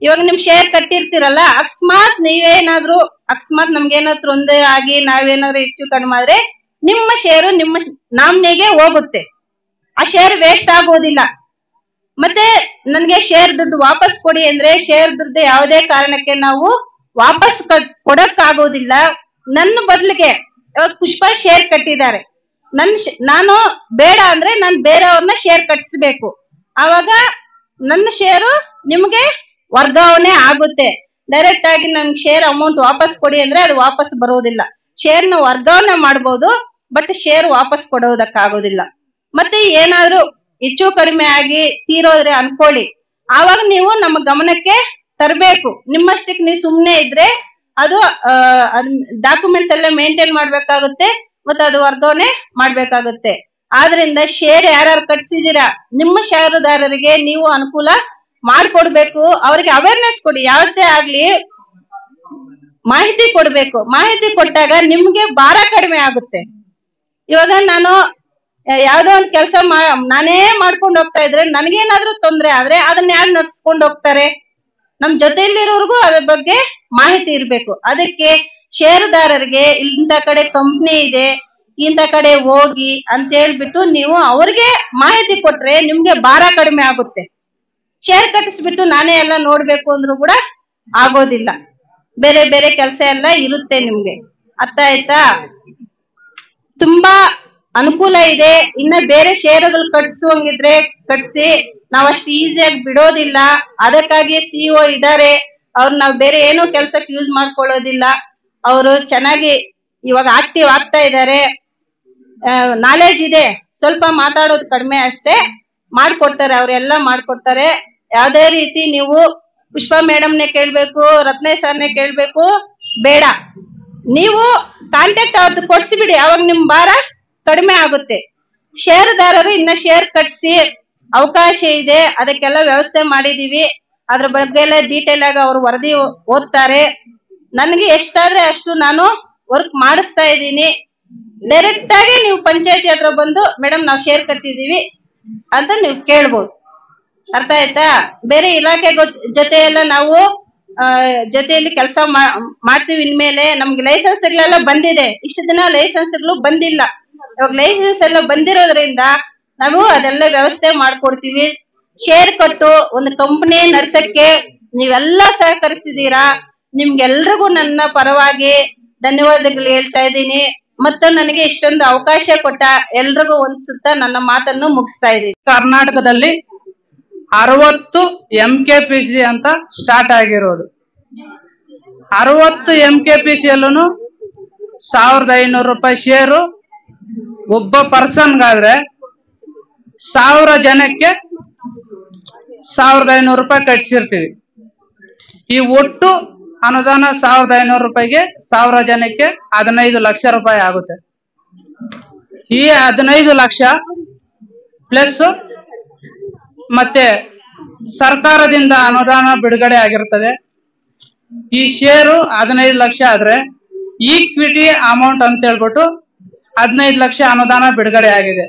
ಇವಾಗ ನಿಮ್ ಶೇರ್ ಕಟ್ಟಿರ್ತೀರಲ್ಲ, ಅಕಸ್ಮಾತ್ ನೀವೇನಾದ್ರೂ ನಮ್ಗೇನಾದ್ರು ತೊಂದರೆ ಆಗಿ ನಾವೇನಾದ್ರೂ ಹೆಚ್ಚು ಕಡಿಮೆ ಆದ್ರೆ ನಿಮ್ಮ ಷೇರು ನಿಮ್ಮ ನಾಮಿನಿಗೆ ಹೋಗುತ್ತೆ. ಆ ಶೇರ್ ವೇಸ್ಟ್ ಆಗೋದಿಲ್ಲ. ಮತ್ತೆ ನನ್ಗೆ ಶೇರ್ ದುಡ್ಡು ವಾಪಸ್ ಕೊಡಿ ಅಂದ್ರೆ ಶೇರ್ ದುಡ್ಡು ಯಾವುದೇ ಕಾರಣಕ್ಕೆ ನಾವು ವಾಪಸ್ ಕೊಡಕ್ ಆಗೋದಿಲ್ಲ. ನನ್ನ ಬದಲಿಗೆ ಇವಾಗ ಪುಷ್ಪ ಶೇರ್ ಕಟ್ಟಿದ್ದಾರೆ, ನಾನು ಬೇಡ ಅಂದ್ರೆ ನಾನು ಬೇರೆಯವ್ರನ್ನ ಶೇರ್ ಕಟ್ಟಿಸ್ಬೇಕು. ಆವಾಗ ನನ್ನ ಶೇರು ನಿಮ್ಗೆ ವರ್ಗಾವಣೆ ಆಗುತ್ತೆ. ಡೈರೆಕ್ಟ್ ಆಗಿ ನನ್ಗೆ ಶೇರ್ ಅಮೌಂಟ್ ವಾಪಸ್ ಕೊಡಿ ಅಂದ್ರೆ ಅದು ವಾಪಸ್ ಬರೋದಿಲ್ಲ. ಶೇರ್ನ ವರ್ಗಾವಣೆ ಮಾಡ್ಬೋದು, ಬಟ್ ಶೇರ್ ವಾಪಸ್ ಕೊಡೋದಕ್ಕಾಗೋದಿಲ್ಲ. ಮತ್ತೆ ಏನಾದ್ರೂ ಹೆಚ್ಚು ಕಡಿಮೆ ಆಗಿ ತೀರೋದ್ರೆ ಅನ್ಕೊಳ್ಳಿ, ಆವಾಗ ನೀವು ನಮ್ಮ ಗಮನಕ್ಕೆ ತರಬೇಕು. ನಿಮ್ಮಷ್ಟಕ್ಕೆ ನೀವು ಸುಮ್ನೆ ಇದ್ರೆ ಅದು ಡಾಕ್ಯುಮೆಂಟ್ಸ್ ಎಲ್ಲ ಮೇಂಟೈನ್ ಮಾಡ್ಬೇಕಾಗುತ್ತೆ, ಮತ್ತೆ ಅದು ವರ್ಗಾವಣೆ ಮಾಡ್ಬೇಕಾಗುತ್ತೆ. ಆದ್ರಿಂದ ಶೇರ್ ಯಾರ್ಯಾರು ಕಟ್ಸಿದೀರಾ ನಿಮ್ಮ ಷೇರುದಾರರಿಗೆ ನೀವು ಅನುಕೂಲ ಮಾಡ್ಕೊಡ್ಬೇಕು. ಅವ್ರಿಗೆ ಅವೇರ್ನೆಸ್ ಕೊಡಿ, ಯಾವತ್ತೇ ಆಗ್ಲಿ ಮಾಹಿತಿ ಕೊಡ್ಬೇಕು. ಮಾಹಿತಿ ಕೊಟ್ಟಾಗ ನಿಮ್ಗೆ ಭಾರ ಕಡಿಮೆ ಆಗುತ್ತೆ. ಇವಾಗ ನಾನು ಯಾವ್ದೋ ಒಂದ್ ಕೆಲಸ ನಾನೇ ಮಾಡ್ಕೊಂಡು ಹೋಗ್ತಾ ಇದ್ರೆ ನನ್ಗೇನಾದ್ರೂ ತೊಂದ್ರೆ ಆದ್ರೆ ಅದನ್ನ ಯಾರು ನಡ್ಸ್ಕೊಂಡು ಹೋಗ್ತಾರೆ? ನಮ್ ಜೊತೆಯಲ್ಲಿರೋರ್ಗು ಅದ್ರ ಬಗ್ಗೆ ಮಾಹಿತಿ ಇರ್ಬೇಕು. ಅದಕ್ಕೆ ಷೇರುದಾರರಿಗೆ ಇಂಥ ಕಡೆ ಕಂಪ್ನಿ ಇದೆ, ಇಂಥ ಕಡೆ ಹೋಗಿ ಅಂತ ಹೇಳ್ಬಿಟ್ಟು ನೀವು ಅವ್ರಿಗೆ ಮಾಹಿತಿ ಕೊಟ್ರೆ ನಿಮ್ಗೆ ಭಾರ ಕಡಿಮೆ ಆಗುತ್ತೆ. ಶೇರ್ ಕಟ್ಟಿಸ್ಬಿಟ್ಟು ನಾನೇ ಎಲ್ಲ ನೋಡ್ಬೇಕು ಅಂದ್ರೂ ಕೂಡ ಆಗೋದಿಲ್ಲ. ಬೇರೆ ಬೇರೆ ಕೆಲಸ ಎಲ್ಲ ಇರುತ್ತೆ ನಿಮ್ಗೆ. ಅರ್ಥ ಆಯ್ತಾ? ತುಂಬಾ ಅನುಕೂಲ ಇದೆ. ಇನ್ನ ಬೇರೆ ಷೇರುಗಳು ಕಟ್ಸುವಂಗಿದ್ರೆ ಕಟ್ಸಿ, ನಾವಷ್ಟು ಈಸಿಯಾಗಿ ಬಿಡೋದಿಲ್ಲ. ಅದಕ್ಕಾಗಿ ಸಿಇಒ ಇದಾರೆ, ಅವ್ರು ನಾವ್ ಬೇರೆ ಏನೋ ಕೆಲ್ಸಕ್ಕೆ ಯೂಸ್ ಮಾಡ್ಕೊಳ್ಳೋದಿಲ್ಲ. ಅವರು ಚೆನ್ನಾಗಿ ಇವಾಗ ಆಕ್ಟಿವ್ ಆಗ್ತಾ ಇದ್ದಾರೆ. ನಾಲೆಜ್ ಇದೆ, ಸ್ವಲ್ಪ ಮಾತಾಡೋದು ಕಡಿಮೆ ಅಷ್ಟೇ. ಮಾಡ್ಕೊಡ್ತಾರೆ, ಅವರೆಲ್ಲ ಮಾಡ್ಕೊಡ್ತಾರೆ. ಯಾವ್ದೇ ರೀತಿ ನೀವು ಪುಷ್ಪಾ ಮೇಡಮ್ನೇ ಕೇಳ್ಬೇಕು, ರತ್ನೇಶ್ ಸರ್ನೇ ಕೇಳ್ಬೇಕು ಬೇಡ. ನೀವು ಕಾಂಟ್ಯಾಕ್ಟ್ ಅವ್ರದ್ದು ಕೊಡ್ಸಿಬಿಡಿ, ಅವಾಗ ನಿಮ್ ಭಾರ ಕಡಿಮೆ ಆಗುತ್ತೆ. ಷೇರುದಾರರು ಇನ್ನ ಶೇರ್ ಕಟ್ಸಿ ಅವಕಾಶ ಇದೆ, ಅದಕ್ಕೆಲ್ಲ ವ್ಯವಸ್ಥೆ ಮಾಡಿದೀವಿ. ಅದ್ರ ಬಗ್ಗೆ ಎಲ್ಲ ಡೀಟೇಲ್ ಆಗಿ ಅವರು ವರದಿ ಓದ್ತಾರೆ. ನನ್ಗೆ ಎಷ್ಟಾದ್ರೆ ಅಷ್ಟು ನಾನು ವರ್ಕ್ ಮಾಡಿಸ್ತಾ ಇದ್ದೀನಿ. ಡೈರೆಕ್ಟ್ ಆಗಿ ನೀವು ಪಂಚಾಯತಿ ಹತ್ರ ಬಂದು ಮೇಡಮ್ ನಾವು ಶೇರ್ ಕಟ್ಟಿದೀವಿ ಅಂತ ನೀವು ಕೇಳ್ಬೋದು. ಅರ್ಥ ಆಯ್ತಾ? ಬೇರೆ ಇಲಾಖೆ ಜೊತೆ ಎಲ್ಲ ನಾವು ಜೊತೆಯಲ್ಲಿ ಕೆಲಸ ಮಾಡ್ತೀವಿ. ಇನ್ಮೇಲೆ ನಮ್ಗೆ ಲೈಸೆನ್ಸ್ಗಳೆಲ್ಲ ಬಂದಿದೆ, ಇಷ್ಟು ದಿನ ಲೈಸೆನ್ಸ್ಗಳು ಬಂದಿಲ್ಲ. ಇವಾಗ ಲೈಸೆನ್ಸ್ ಎಲ್ಲ ಬಂದಿರೋದ್ರಿಂದ ನಾವು ಅದೆಲ್ಲ ವ್ಯವಸ್ಥೆ ಮಾಡ್ಕೊಡ್ತೀವಿ. ಶೇರ್ ಕೊಟ್ಟು ಒಂದು ಕಂಪನಿ ನಡ್ಸಕ್ಕೆ ನೀವೆಲ್ಲ ಸಹಕರಿಸಿದೀರಾ. ನಿಮ್ಗೆಲ್ರಿಗೂ ನನ್ನ ಪರವಾಗಿ ಧನ್ಯವಾದಗಳು ಹೇಳ್ತಾ ಇದ್ದೀನಿ. ಮತ್ತು ನನಗೆ ಇಷ್ಟೊಂದು ಅವಕಾಶ ಕೊಟ್ಟ ಎಲ್ರಿಗೂ ಒಂದ್ಸುತ್ತ ನನ್ನ ಮಾತನ್ನು ಮುಗಿಸ್ತಾ ಇದ್ದೀನಿ. ಕರ್ನಾಟಕದಲ್ಲಿ 60 MKPC ಅಂತ ಸ್ಟಾರ್ಟ್ ಆಗಿರೋದು. 60 MKPC ಯಲ್ಲೂ 1500 ರೂಪಾಯಿ ಶೇರು. ಒಬ್ಬ ಪರ್ಸನ್ಗಾದ್ರೆ 1000 ಜನಕ್ಕೆ 1500 ರೂಪಾಯಿ ಕಟ್ಸಿರ್ತೀವಿ. ಈ ಒಟ್ಟು ಅನುದಾನ 1500 ರೂಪಾಯಿಗೆ 1000 ಜನಕ್ಕೆ 15 ಲಕ್ಷ ರೂಪಾಯಿ ಆಗುತ್ತೆ. ಈ 15 ಲಕ್ಷ ಪ್ಲಸ್ ಮತ್ತೆ ಸರ್ಕಾರದಿಂದ ಅನುದಾನ ಬಿಡುಗಡೆ ಆಗಿರ್ತದೆ. ಈ ಶೇರು 15 ಲಕ್ಷ ಆದ್ರೆ ಈಕ್ವಿಟಿ ಅಮೌಂಟ್ ಅಂತ ಹೇಳ್ಬಿಟ್ಟು 15 ಲಕ್ಷ ಅನುದಾನ ಬಿಡುಗಡೆ ಆಗಿದೆ.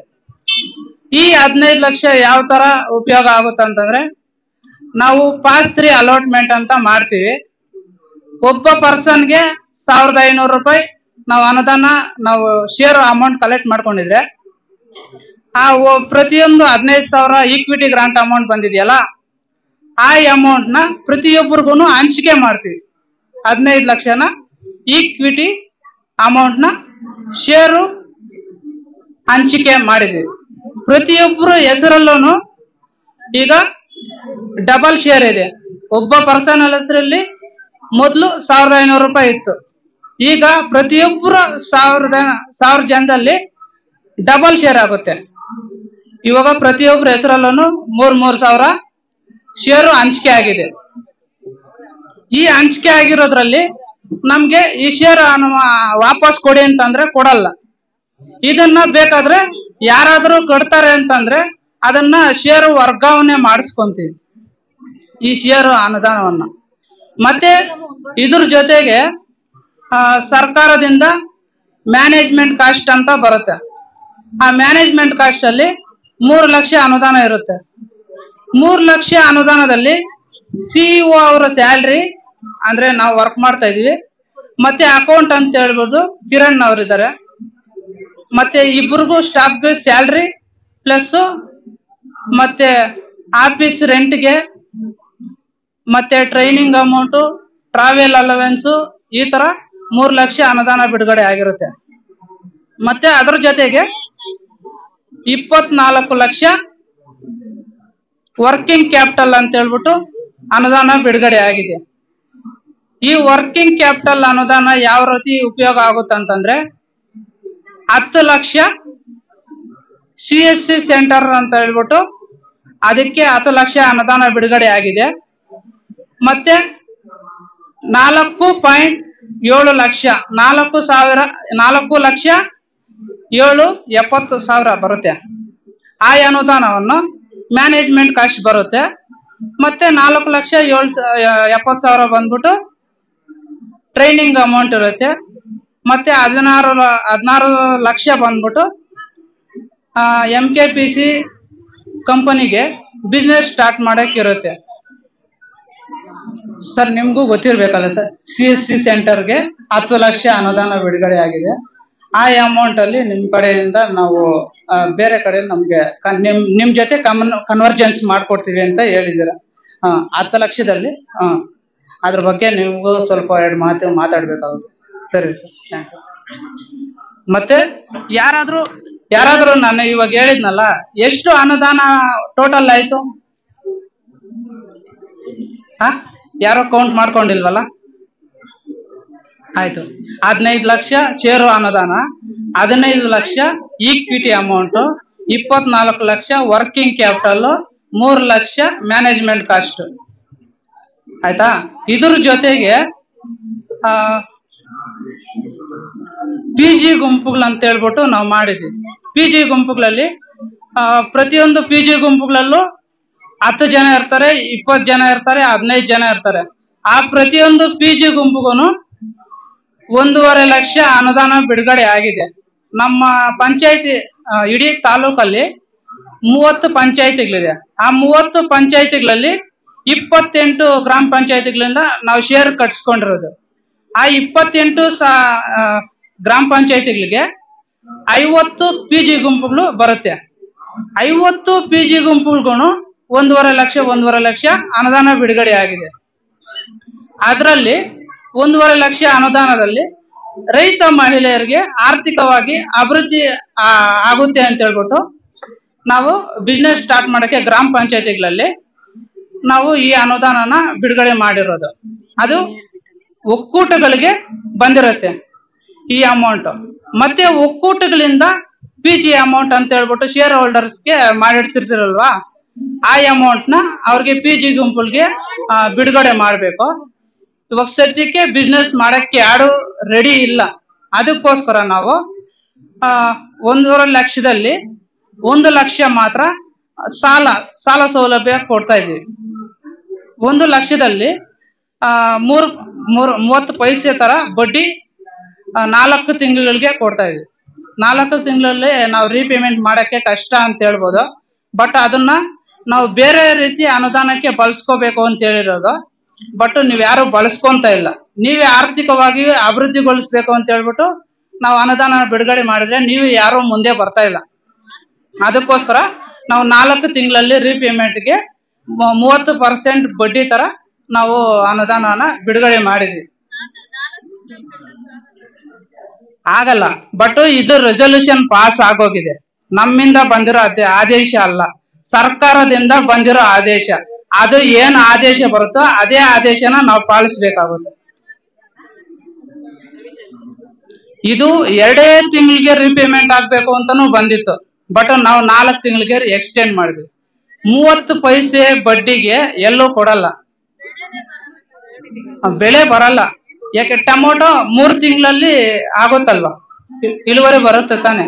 ಈ 15 ಲಕ್ಷ ಯಾವ ತರ ಉಪಯೋಗ ಆಗುತ್ತೆ ಅಂತಂದ್ರೆ, ನಾವು ಪಾಸ್ 3 ಅಲಾಟ್ಮೆಂಟ್ ಅಂತ ಮಾಡ್ತೀವಿ. ಒಬ್ಬ ಪರ್ಸನ್ಗೆ 1500 ರೂಪಾಯಿ ನಾವು ಅನುದಾನ ನಾವು ಶೇರ್ ಅಮೌಂಟ್ ಕಲೆಕ್ಟ್ ಮಾಡ್ಕೊಂಡಿದ್ರೆ, ಆ ಪ್ರತಿಯೊಂದು 15,000 ಈಕ್ವಿಟಿ ಗ್ರಾಂಟ್ ಅಮೌಂಟ್ ಬಂದಿದೆಯಲ್ಲ, ಆ ಅಮೌಂಟ್ ನ ಪ್ರತಿಯೊಬ್ಬರಿಗೂ ಹಂಚಿಕೆ ಮಾಡ್ತೀವಿ. 15 ಲಕ್ಷನ ಈಕ್ವಿಟಿ ಅಮೌಂಟ್ ನ ಶೇರು ಹಂಚಿಕೆ ಮಾಡಿದ್ವಿ. ಪ್ರತಿಯೊಬ್ಬರು ಹೆಸರಲ್ಲೂ ಈಗ ಡಬಲ್ ಶೇರ್ ಇದೆ. ಒಬ್ಬ ಪರ್ಸನ್ ಹೆಸರಲ್ಲಿ ಮೊದಲು 1500 ರೂಪಾಯಿ ಇತ್ತು. ಈಗ ಪ್ರತಿಯೊಬ್ಬರು 1000 ಜನದಲ್ಲಿ ಡಬಲ್ ಶೇರ್ ಆಗುತ್ತೆ. ಇವಾಗ ಪ್ರತಿಯೊಬ್ಬರ ಹೆಸರಲ್ಲೂ 3,000 ಶೇರು ಹಂಚಿಕೆ ಆಗಿದೆ. ಈ ಹಂಚಿಕೆ ಆಗಿರೋದ್ರಲ್ಲಿ ನಮ್ಗೆ ಈ ಶೇರ್ ವಾಪಸ್ ಕೊಡಿ ಅಂತಂದ್ರೆ ಕೊಡಲ್ಲ. ಇದನ್ನ ಬೇಕಾದ್ರೆ ಯಾರಾದ್ರೂ ಕೊಡ್ತಾರೆ ಅಂತಂದ್ರೆ ಅದನ್ನ ಶೇರು ವರ್ಗಾವಣೆ ಮಾಡಿಸ್ಕೊಂತೀವಿ, ಈ ಶೇರು ಅನುದಾನವನ್ನ. ಮತ್ತೆ ಇದ್ರ ಜೊತೆಗೆ ಸರ್ಕಾರದಿಂದ ಮ್ಯಾನೇಜ್ಮೆಂಟ್ ಕಾಸ್ಟ್ ಅಂತ ಬರುತ್ತೆ. ಆ ಮ್ಯಾನೇಜ್ಮೆಂಟ್ ಕಾಸ್ಟ್ ಅಲ್ಲಿ 3 ಲಕ್ಷ ಅನುದಾನ ಇರುತ್ತೆ. 3 ಲಕ್ಷ ಅನುದಾನದಲ್ಲಿ ಸಿಇಒ ಅವರ ಸ್ಯಾಲ್ರಿ ಅಂದ್ರೆ ನಾವು ವರ್ಕ್ ಮಾಡ್ತಾ ಇದೀವಿ, ಮತ್ತೆ ಅಕೌಂಟ್ ಅಂತ ಹೇಳ್ಬೋದು ಕಿರಣ್ ಅವರಿದ್ದಾರೆ, ಮತ್ತೆ ಇಬ್ಬರಿಗೂ ಸ್ಟಾಫ್ಗೆ ಸ್ಯಾಲ್ರಿ ಪ್ಲಸ್ ಮತ್ತೆ ಆಫೀಸ್ ರೆಂಟ್ಗೆ ಮತ್ತೆ ಟ್ರೈನಿಂಗ್ ಅಮೌಂಟು ಟ್ರಾವೆಲ್ ಅಲವೆನ್ಸು ಈ ತರ 3 ಲಕ್ಷ ಅನುದಾನ ಬಿಡುಗಡೆ ಆಗಿರುತ್ತೆ. ಮತ್ತೆ ಅದ್ರ ಜೊತೆಗೆ 24 ಲಕ್ಷ ವರ್ಕಿಂಗ್ ಕ್ಯಾಪಿಟಲ್ ಅಂತ ಹೇಳ್ಬಿಟ್ಟು ಅನುದಾನ ಬಿಡುಗಡೆ ಆಗಿದೆ. ಈ ವರ್ಕಿಂಗ್ ಕ್ಯಾಪಿಟಲ್ ಅನುದಾನ ಯಾವ ರೀತಿ ಉಪಯೋಗ ಆಗುತ್ತಂತಂದ್ರೆ 10 ಲಕ್ಷ CSC ಸೆಂಟರ್ ಅಂತ ಹೇಳ್ಬಿಟ್ಟು ಅದಕ್ಕೆ 10 ಲಕ್ಷ ಅನುದಾನ ಬಿಡುಗಡೆ ಆಗಿದೆ. ಮತ್ತೆ 4.7 ಲಕ್ಷ 4,70,000 ಬರುತ್ತೆ. ಆ ಅನುದಾನವನ್ನು ಮ್ಯಾನೇಜ್ಮೆಂಟ್ ಕಾಸ್ಟ್ ಬರುತ್ತೆ. ಮತ್ತೆ 4,70,000 ಬಂದ್ಬಿಟ್ಟು ಟ್ರೈನಿಂಗ್ ಅಮೌಂಟ್ ಇರುತ್ತೆ. ಮತ್ತೆ 16 ಲಕ್ಷ ಬಂದ್ಬಿಟ್ಟು MKPC ಕಂಪನಿಗೆ ಬಿಸ್ನೆಸ್ ಸ್ಟಾರ್ಟ್ ಮಾಡಕ್ ಇರುತ್ತೆ. ಸರ್ ನಿಮ್ಗೂ ಗೊತ್ತಿರ್ಬೇಕಲ್ಲ ಸರ್, CSC ಸೆಂಟರ್ಗೆ 10 ಲಕ್ಷ ಅನುದಾನ ಬಿಡುಗಡೆ ಆಗಿದೆ. ಆ ಅಮೌಂಟ್ ಅಲ್ಲಿ ನಿಮ್ ಕಡೆಯಿಂದ ನಾವು ಬೇರೆ ಕಡೆ ನಮ್ಗೆ ನಿಮ್ ಜೊತೆ ಕನ್ವರ್ಜೆನ್ಸ್ ಮಾಡ್ಕೊಡ್ತೀವಿ ಅಂತ ಹೇಳಿದ್ದೀರ. 10 ಲಕ್ಷದಲ್ಲಿ ಅದ್ರ ಬಗ್ಗೆ ನಿಮ್ಗೂ ಸ್ವಲ್ಪ 2 ಮಾತು ಮಾತಾಡ್ಬೇಕಾಗುತ್ತೆ. ಸರಿ ಸರ್, ಥ್ಯಾಂಕ್ ಯು. ಮತ್ತೆ ಯಾರಾದ್ರೂ ನಾನು ಇವಾಗ ಹೇಳಿದ್ನಲ್ಲ, ಎಷ್ಟು ಅನುದಾನ ಟೋಟಲ್ ಆಯ್ತು? ಯಾರೋ ಕೌಂಟ್ ಮಾಡ್ಕೊಂಡಿಲ್ವಲ್ಲ? ಆಯ್ತು, 15 ಲಕ್ಷ ಷೇರು ಅನುದಾನ, 15 lakh equity amount, 24 lakh working capital, 3 lakh management cost. ಆಯ್ತಾ? ಇದ್ರ ಜೊತೆಗೆ PG ಗುಂಪುಗಳು ಅಂತ ಹೇಳ್ಬಿಟ್ಟು ನಾವು ಮಾಡಿದ್ವಿ. PG ಗುಂಪುಗಳಲ್ಲಿ ಪ್ರತಿಯೊಂದು PG ಗುಂಪುಗಳಲ್ಲೂ 10 ಜನ ಇರ್ತಾರೆ, 20 ಜನ ಇರ್ತಾರೆ, 15 ಜನ ಇರ್ತಾರೆ. ಆ ಪ್ರತಿಯೊಂದು PG ಗುಂಪುಗೂ 1.5 ಲಕ್ಷ ಅನುದಾನ ಬಿಡುಗಡೆ ಆಗಿದೆ. ನಮ್ಮ ಪಂಚಾಯತಿ ಇಡೀ ತಾಲೂಕಲ್ಲಿ 30 ಪಂಚಾಯತಿಗಳಿದೆ. ಆ 30 ಪಂಚಾಯತಿಗಳಲ್ಲಿ 28 ಗ್ರಾಮ ಪಂಚಾಯತಿಗಳಿಂದ ನಾವು ಶೇರ್ ಕಟ್ಸ್ಕೊಂಡಿರೋದು. ಆ 28 ಗ್ರಾಮ ಪಂಚಾಯತಿಗಳಿಗೆ 50 PG ಗುಂಪುಗಳು ಬರುತ್ತೆ. 50 PG ಗುಂಪುಗಳಿಗೂ 1.5 ಲಕ್ಷ ಅನುದಾನ ಬಿಡುಗಡೆ ಆಗಿದೆ. ಅದರಲ್ಲಿ 1.5 ಲಕ್ಷ ಅನುದಾನದಲ್ಲಿ ರೈತ ಮಹಿಳೆಯರಿಗೆ ಆರ್ಥಿಕವಾಗಿ ಅಭಿವೃದ್ಧಿ ಆಗುತ್ತೆ ಅಂತ ಹೇಳ್ಬಿಟ್ಟು ನಾವು ಬಿಸ್ನೆಸ್ ಸ್ಟಾರ್ಟ್ ಮಾಡಕ್ಕೆ ಗ್ರಾಮ ಪಂಚಾಯತಿಗಳಲ್ಲಿ ನಾವು ಈ ಅನುದಾನನ ಬಿಡುಗಡೆ ಮಾಡಿರೋದು. ಅದು ಒಕ್ಕೂಟಗಳಿಗೆ ಬಂದಿರುತ್ತೆ ಈ ಅಮೌಂಟ್. ಮತ್ತೆ ಒಕ್ಕೂಟಗಳಿಂದ PG ಅಮೌಂಟ್ ಅಂತ ಹೇಳ್ಬಿಟ್ಟು ಶೇರ್ ಹೋಲ್ಡರ್ಸ್ಗೆ ಮಾಡಿಡ್ತಿರ್ತಿರಲ್ವಾ, ಆ ಅಮೌಂಟ್ ನ ಅವ್ರಿಗೆ PG ಗುಂಪುಗಳಿಗೆ ಬಿಡುಗಡೆ ಮಾಡ್ಬೇಕು. ಇವಾಗ ಸದ್ಯಕ್ಕೆ ಬಿಸ್ನೆಸ್ ಮಾಡಕ್ಕೆ ಯಾರು ರೆಡಿ ಇಲ್ಲ. ಅದಕ್ಕೋಸ್ಕರ ನಾವು 1.5 ಲಕ್ಷದಲ್ಲಿ 1 ಲಕ್ಷ ಮಾತ್ರ ಸಾಲ ಸೌಲಭ್ಯ ಕೊಡ್ತಾ ಇದೀವಿ. 1 ಲಕ್ಷದಲ್ಲಿ 30 ಪೈಸೆ ತರ ಬಡ್ಡಿ 4 ತಿಂಗಳಿಗೆ ಕೊಡ್ತಾ ಇದೀವಿ. 4 ತಿಂಗಳಲ್ಲಿ ನಾವು ರೀಪೇಮೆಂಟ್ ಮಾಡಕ್ಕೆ ಕಷ್ಟ ಅಂತ ಹೇಳ್ಬೋದು. ಬಟ್ ಅದನ್ನ ನಾವು ಬೇರೆ ರೀತಿ ಅನುದಾನಕ್ಕೆ ಬಳಸ್ಕೋಬೇಕು ಅಂತ ಹೇಳಿರೋದು. ಬಟ್ ನೀವ್ ಯಾರು ಬಳಸ್ಕೊಂತ ಇಲ್ಲ. ನೀವೇ ಆರ್ಥಿಕವಾಗಿ ಅಭಿವೃದ್ಧಿಗೊಳಿಸ್ಬೇಕು ಅಂತ ಹೇಳ್ಬಿಟ್ಟು ನಾವು ಅನುದಾನ ಬಿಡುಗಡೆ ಮಾಡಿದ್ರೆ ನೀವು ಯಾರು ಮುಂದೆ ಬರ್ತಾ ಇಲ್ಲ. ಅದಕ್ಕೋಸ್ಕರ ನಾವು 4 ತಿಂಗಳಲ್ಲಿ ರೀಪೇಮೆಂಟ್ಗೆ 30% ಬಡ್ಡಿ ತರ ನಾವು ಅನುದಾನನ ಬಿಡುಗಡೆ ಮಾಡಿದ್ವಿ. ಆಗಲ್ಲ, ಬಟ್ ಇದು ರೆಸಲ್ಯೂಷನ್ ಪಾಸ್ ಆಗೋಗಿದೆ. ನಮ್ಮಿಂದ ಬಂದಿರೋ ಆದೇಶ ಅಲ್ಲ, ಸರ್ಕಾರದಿಂದ ಬಂದಿರೋ ಆದೇಶ. ಅದು ಏನ್ ಆದೇಶ ಬರುತ್ತೋ ಅದೇ ಆದೇಶನ ನಾವು ಪಾಲಿಸ್ಬೇಕಾಗುತ್ತೆ. ಇದು 2 ತಿಂಗಳಿಗೆ ರೀಪೇಮೆಂಟ್ ಆಗ್ಬೇಕು ಅಂತಾನು ಬಂದಿತ್ತು. ಬಟ್ ನಾವು 4 ತಿಂಗಳಿಗೆ ಎಕ್ಸ್ಟೆಂಡ್ ಮಾಡಿದ್ವಿ. 30 ಪೈಸೆ ಬಡ್ಡಿಗೆ ಎಲ್ಲೂ ಕೊಡಲ್ಲ, ಬೆಳೆ ಬರಲ್ಲ. ಯಾಕೆ? ಟೊಮೊಟೊ 3 ತಿಂಗಳಲ್ಲಿ ಆಗುತ್ತಲ್ವಾ, ಇಳುವರಿ ಬರುತ್ತೆ ತಾನೆ?